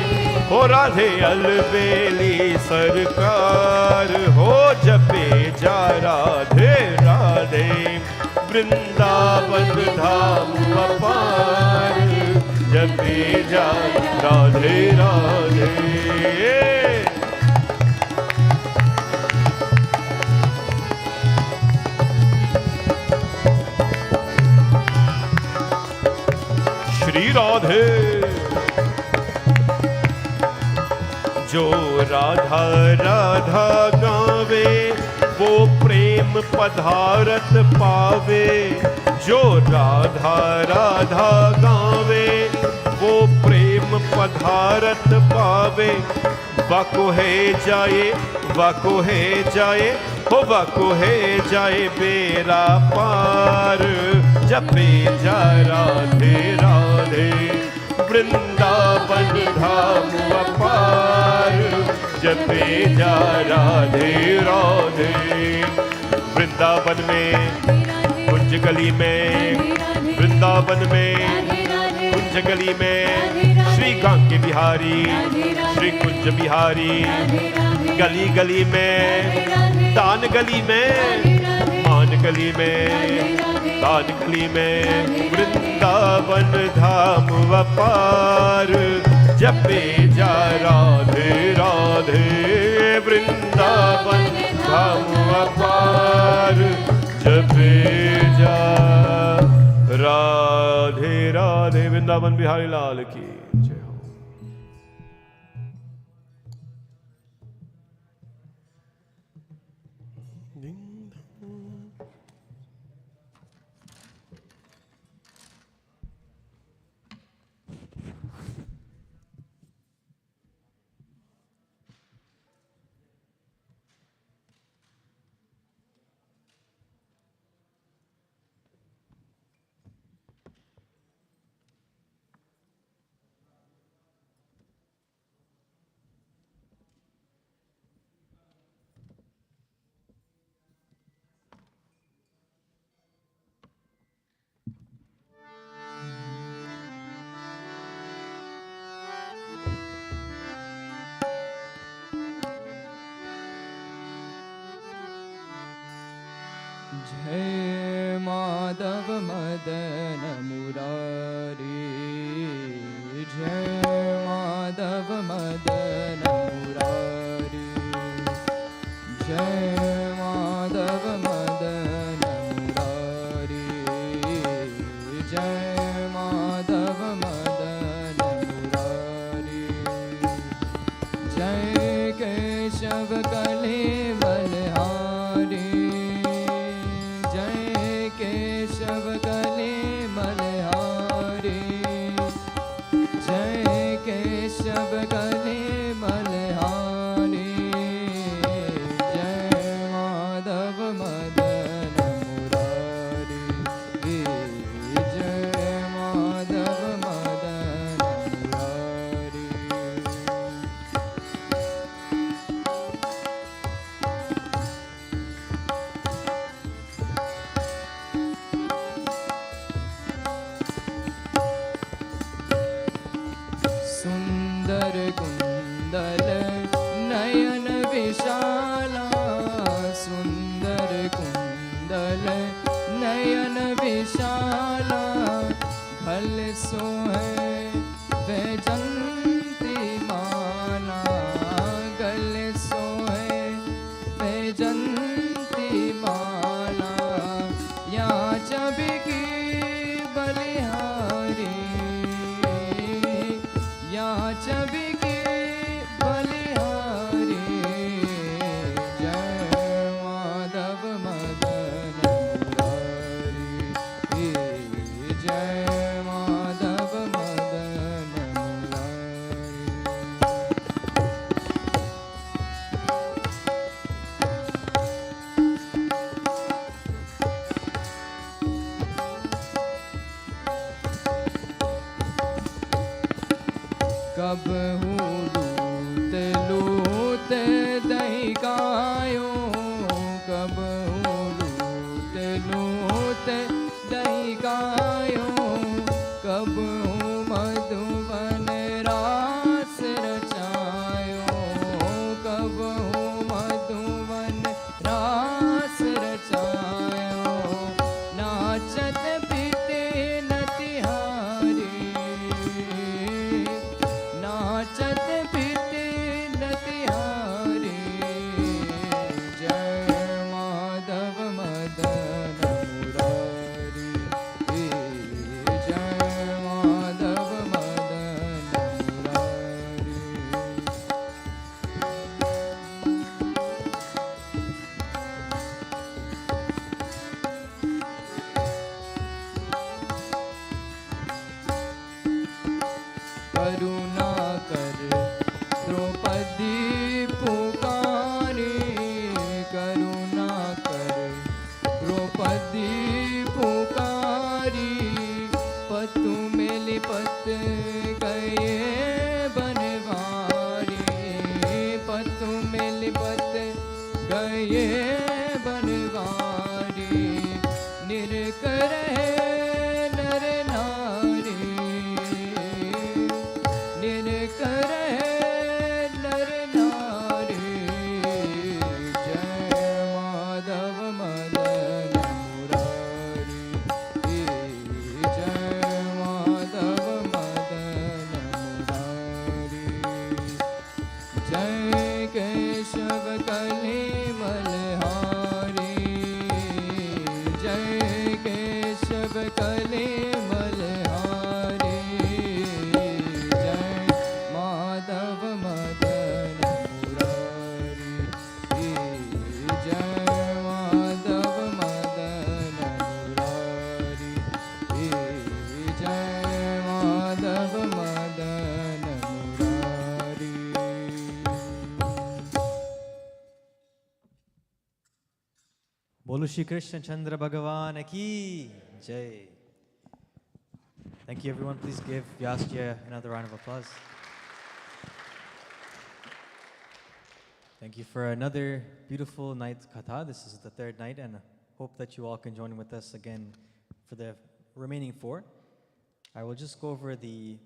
Ho Radhe Albeli Sarkar. Ho jape ja Radhe Radhe. Vrindavan Dham apar jape ja Radhe Radhe. Radhe. जो राधा राधा गावे वो प्रेम पधारत पावे। जो राधा राधा गावे वो प्रेम पधारत पावे। वाको है जाए, वाको है जाए, हो वाको है जाए बेरा पार। जपे जा राधे राधे वृंदावन धाम अपार। जपे जा राधे राधे। वृंदावन में कुंज गली में, वृंदावन में कुंज गली में श्री कांके बिहारी, श्री कुंज बिहारी। गली गली में, दान गली में, मान गली में, दान गली में वृंदावन धाम अपार। जपे जा राधे राधे वृंदावन धाम अपार। जपे जा राधे राधे। वृंदावन बिहारी लाल की जय हो। जय माधव मदन मुरारी। जय माधव मदन मुरारी। जय माधव मदन मुरारी। जय माधव मदन मुरारी। जय केशव कले बलहारी। केशव कले मलहारी। जय केशव कले मलहारी। जय माधव मदन मुरारी। जय माधव मदन मुरारी। सुंदर कुंदल नयन विशाला। सुंदर कुंदल नयन विशाला। घल सोहे वैजंती माला। गल सोहे वैजंती माला। या चबिकी बलिहारी। या चबिकी बलिहारी। जय माधव मदन मुरारी। जय माधव मदन मुरारी। कब लूत लूत दही गायो। कब लूत लूत दही गायो। कब मधुबन रास रचायो। कब मधुबन रास रचायो। नाचत पीते नतिहारी। नाचत पीते नतिहारी। जय माधव मदन मुरारी। जय माधव करुणा कर द्रौपदी पुकारे करुणा कर द्रौपदी पुकारी पतु में लिपट गए बनवारी पतु में लिपट गए बनवारी निरकर नर नारी निरकर नर नारी जय माधव मदन मुरारी जय माधव मदन मुरारी जय केशव कली मलहारी जय केशव कली मलहारी जय माधव मदन मुरारी जय माधव मदन मुरारी जय माधव मदन मुरारी। बोलो श्री कृष्ण चंद्र भगवान की जय. Thank you everyone. Please give Vyasya another round of applause. Thank you for another beautiful night katha. This is the third night and hope that you all can join with us again for the remaining 4. I will just go over the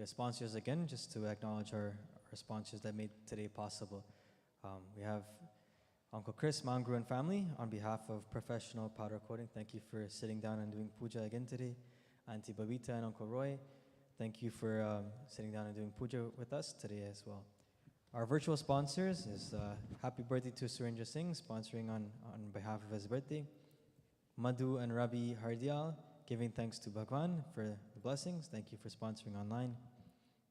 sponsors again just to acknowledge our sponsors that made today possible. We have Uncle Chris, Mangru and family, on behalf of Professional Powder Coating, thank you for sitting down and doing puja again today. Auntie Babita and Uncle Roy, thank you for sitting down and doing puja with us today as well. Our virtual sponsors is happy birthday to Surendra Singh, sponsoring on behalf of his birthday. Madhu and Rabi Hardial, giving thanks to Bhagwan for the blessings. Thank you for sponsoring online.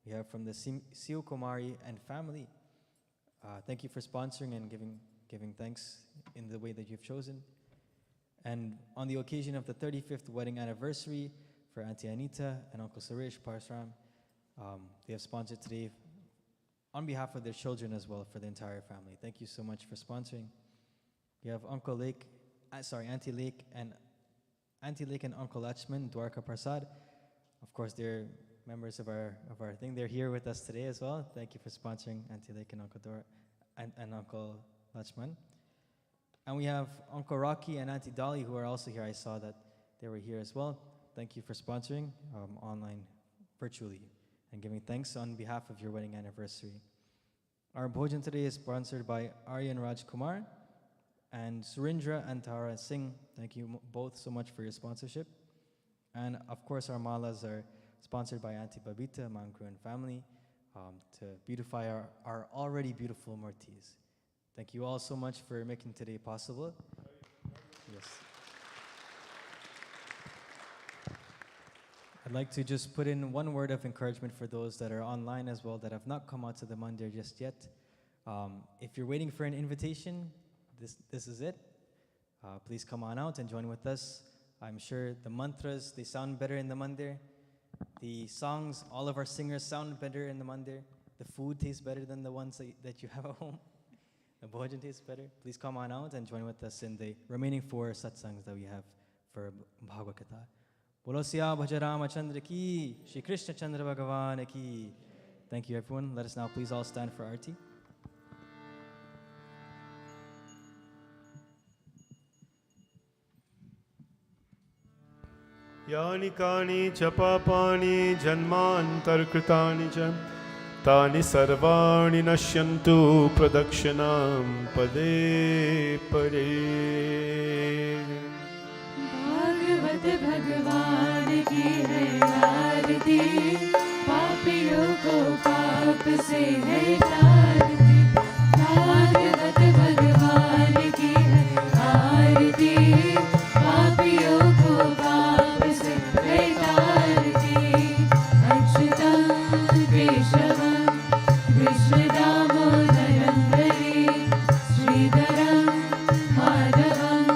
We have from the Siu Kumari and family, thank you for sponsoring and giving thanks in the way that you've chosen. And on the occasion of the 35th wedding anniversary for Auntie Anita and Uncle Suresh Parsram, they have sponsored today on behalf of their children as well for the entire family. Thank you so much for sponsoring. We have Auntie Lake and Uncle Lachman, Dwarka Prasad. Of course, they're members of our thing. They're here with us today as well. Thank you for sponsoring Auntie Lake and Uncle and Uncle Lachman. And we have Uncle Rocky and Auntie Dolly who are also here. I saw that they were here as well. Thank you for sponsoring online, virtually, and giving thanks on behalf of your wedding anniversary. Our bhojan today is sponsored by Aryan Raj Kumar and Surendra and Tara Singh. Thank you both so much for your sponsorship. And of course, our malas are sponsored by Auntie Babita, Mangru and family to beautify our already beautiful murtis. Thank you all so much for making today possible. Yes. I'd like to just put in one word of encouragement for those that are online as well that have not come out to the mandir just yet. If you're waiting for an invitation, this is it. Please come on out and join with us. I'm sure the mantras, they sound better in the mandir. The songs, all of our singers sound better in the mandir. The food tastes better than the ones that you have at home. The bhojan tastes better. Please come on out and join with us in the remaining 4 satsangs that we have for Bhaagvat Katha. Bolo Siya Bhaja Ramachandra ki, Shri Krishna Chandra Bhagavan ki. Thank you everyone. Let us now please all stand for arti. यानि कानि च पापानि जन्मान्तरकृतानि च तानि सर्वाणि नश्यन्तु प्रदक्षिणां पदे पदे. भागवत भगवान की है आरती, पापियों को पाप से है तारती. भागवत भगवान की है आरती, पापियों को पाप से है तारती. अच्युतं केशवं कृष्ण दामोदरं हरि, श्रीधरं माधवं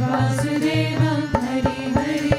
वासुदेवं हरि हरि.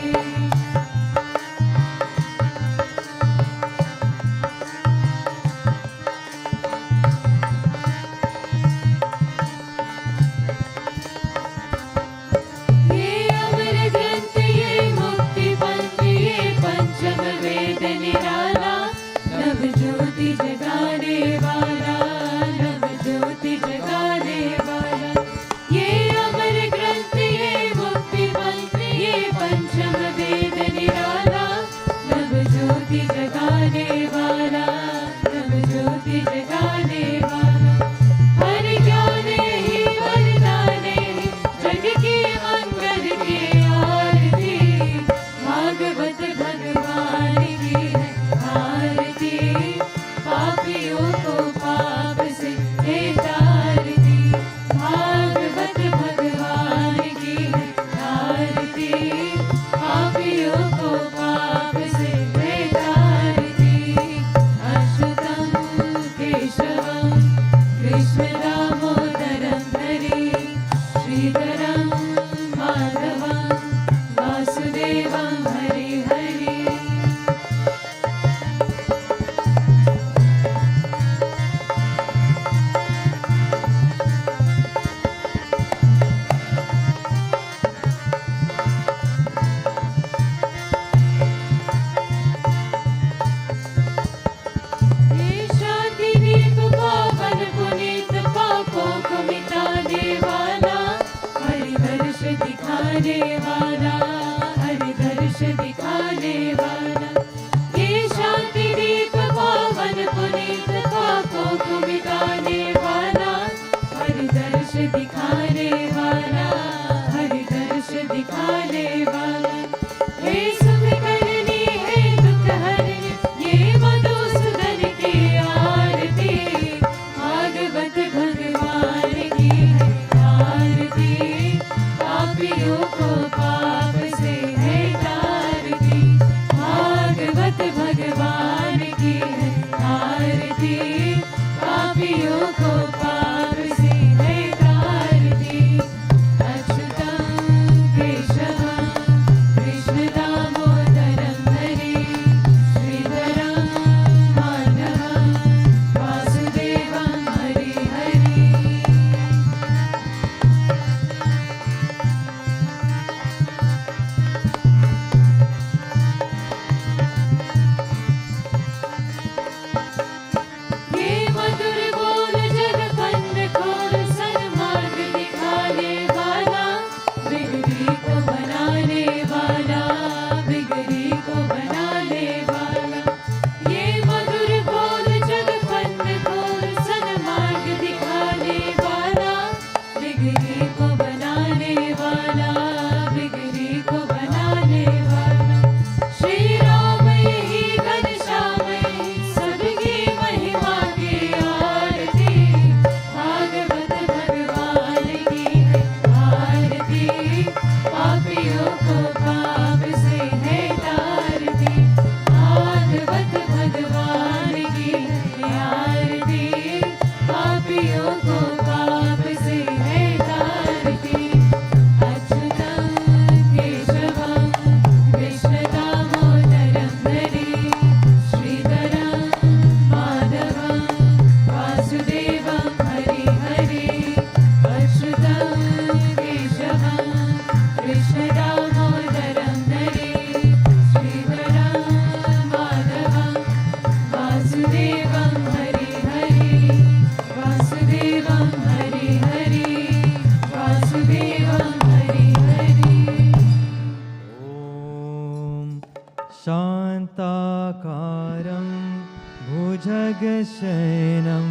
योगशयनं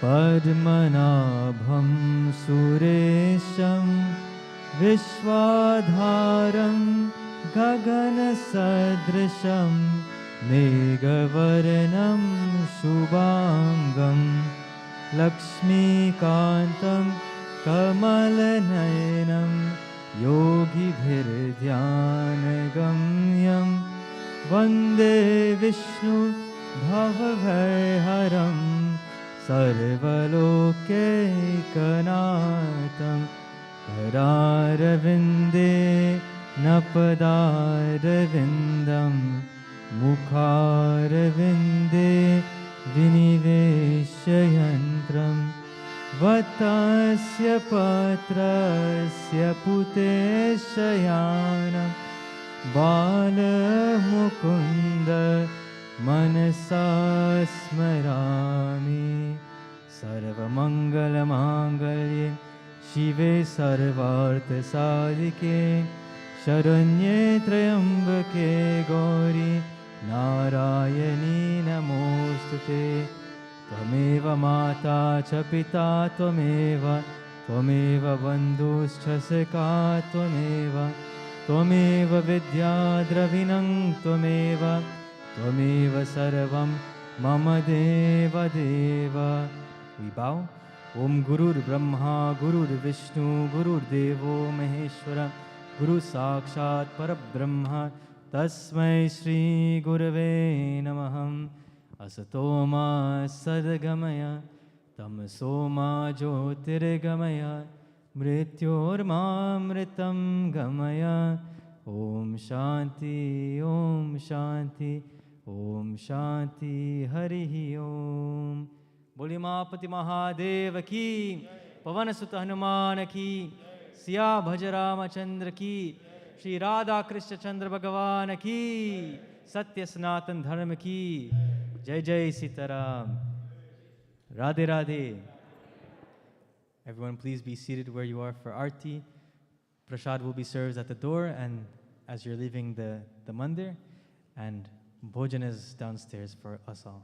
पद्मनाभं सुरेशं विश्वाधारं गगनसदृशं मेघवर्णं शुभाङ्गं लक्ष्मीकान्तं कमलनयनं योगिभिर्ध्यानगम्यं वन्दे विष्णु भवभयहरं सर्वलोकैकनाथं करारविन्दे नपदारविन्दं मुखारविन्दे विनिवेशयन्त्रं वतस्य पत्रस्य पुतेशयानं बालमुकुन्द मनसा स्मरामि सर्वमङ्गलमाङ्गल्ये शिवे सर्वार्थसाधिके शरण्ये त्र्यम्बके गौरी नारायणी नमोऽस्तुते त्वमेव माता च पिता त्वमेव बन्धुश्च सखा त्वमेव विद्याद्रविणं त्वमेव सर्वं मम देव We bow. Om Gurur Brahma Gururvishnu Gururdevo Maheshwara Guru Sakshat Parabrahma Tasmai Shri Gurave Namah Asatoma Sadgamaya Tamasoma Jyotirgamaya Mrityormamritam Gamaya Om Shanti Om Shanti Om Shanti Harihi Om बोली मापति महादेव की पवन सुत हनुमान की सिया भज रामचंद्र की श्री राधा कृष्ण चंद्र भगवान की सत्य सनातन धर्म की जय जय Sitaram Radhe Radhe Everyone please be seated where you are for arti. Prasad will be served at the door and as you're leaving the mandir, and bhojan is downstairs for us all.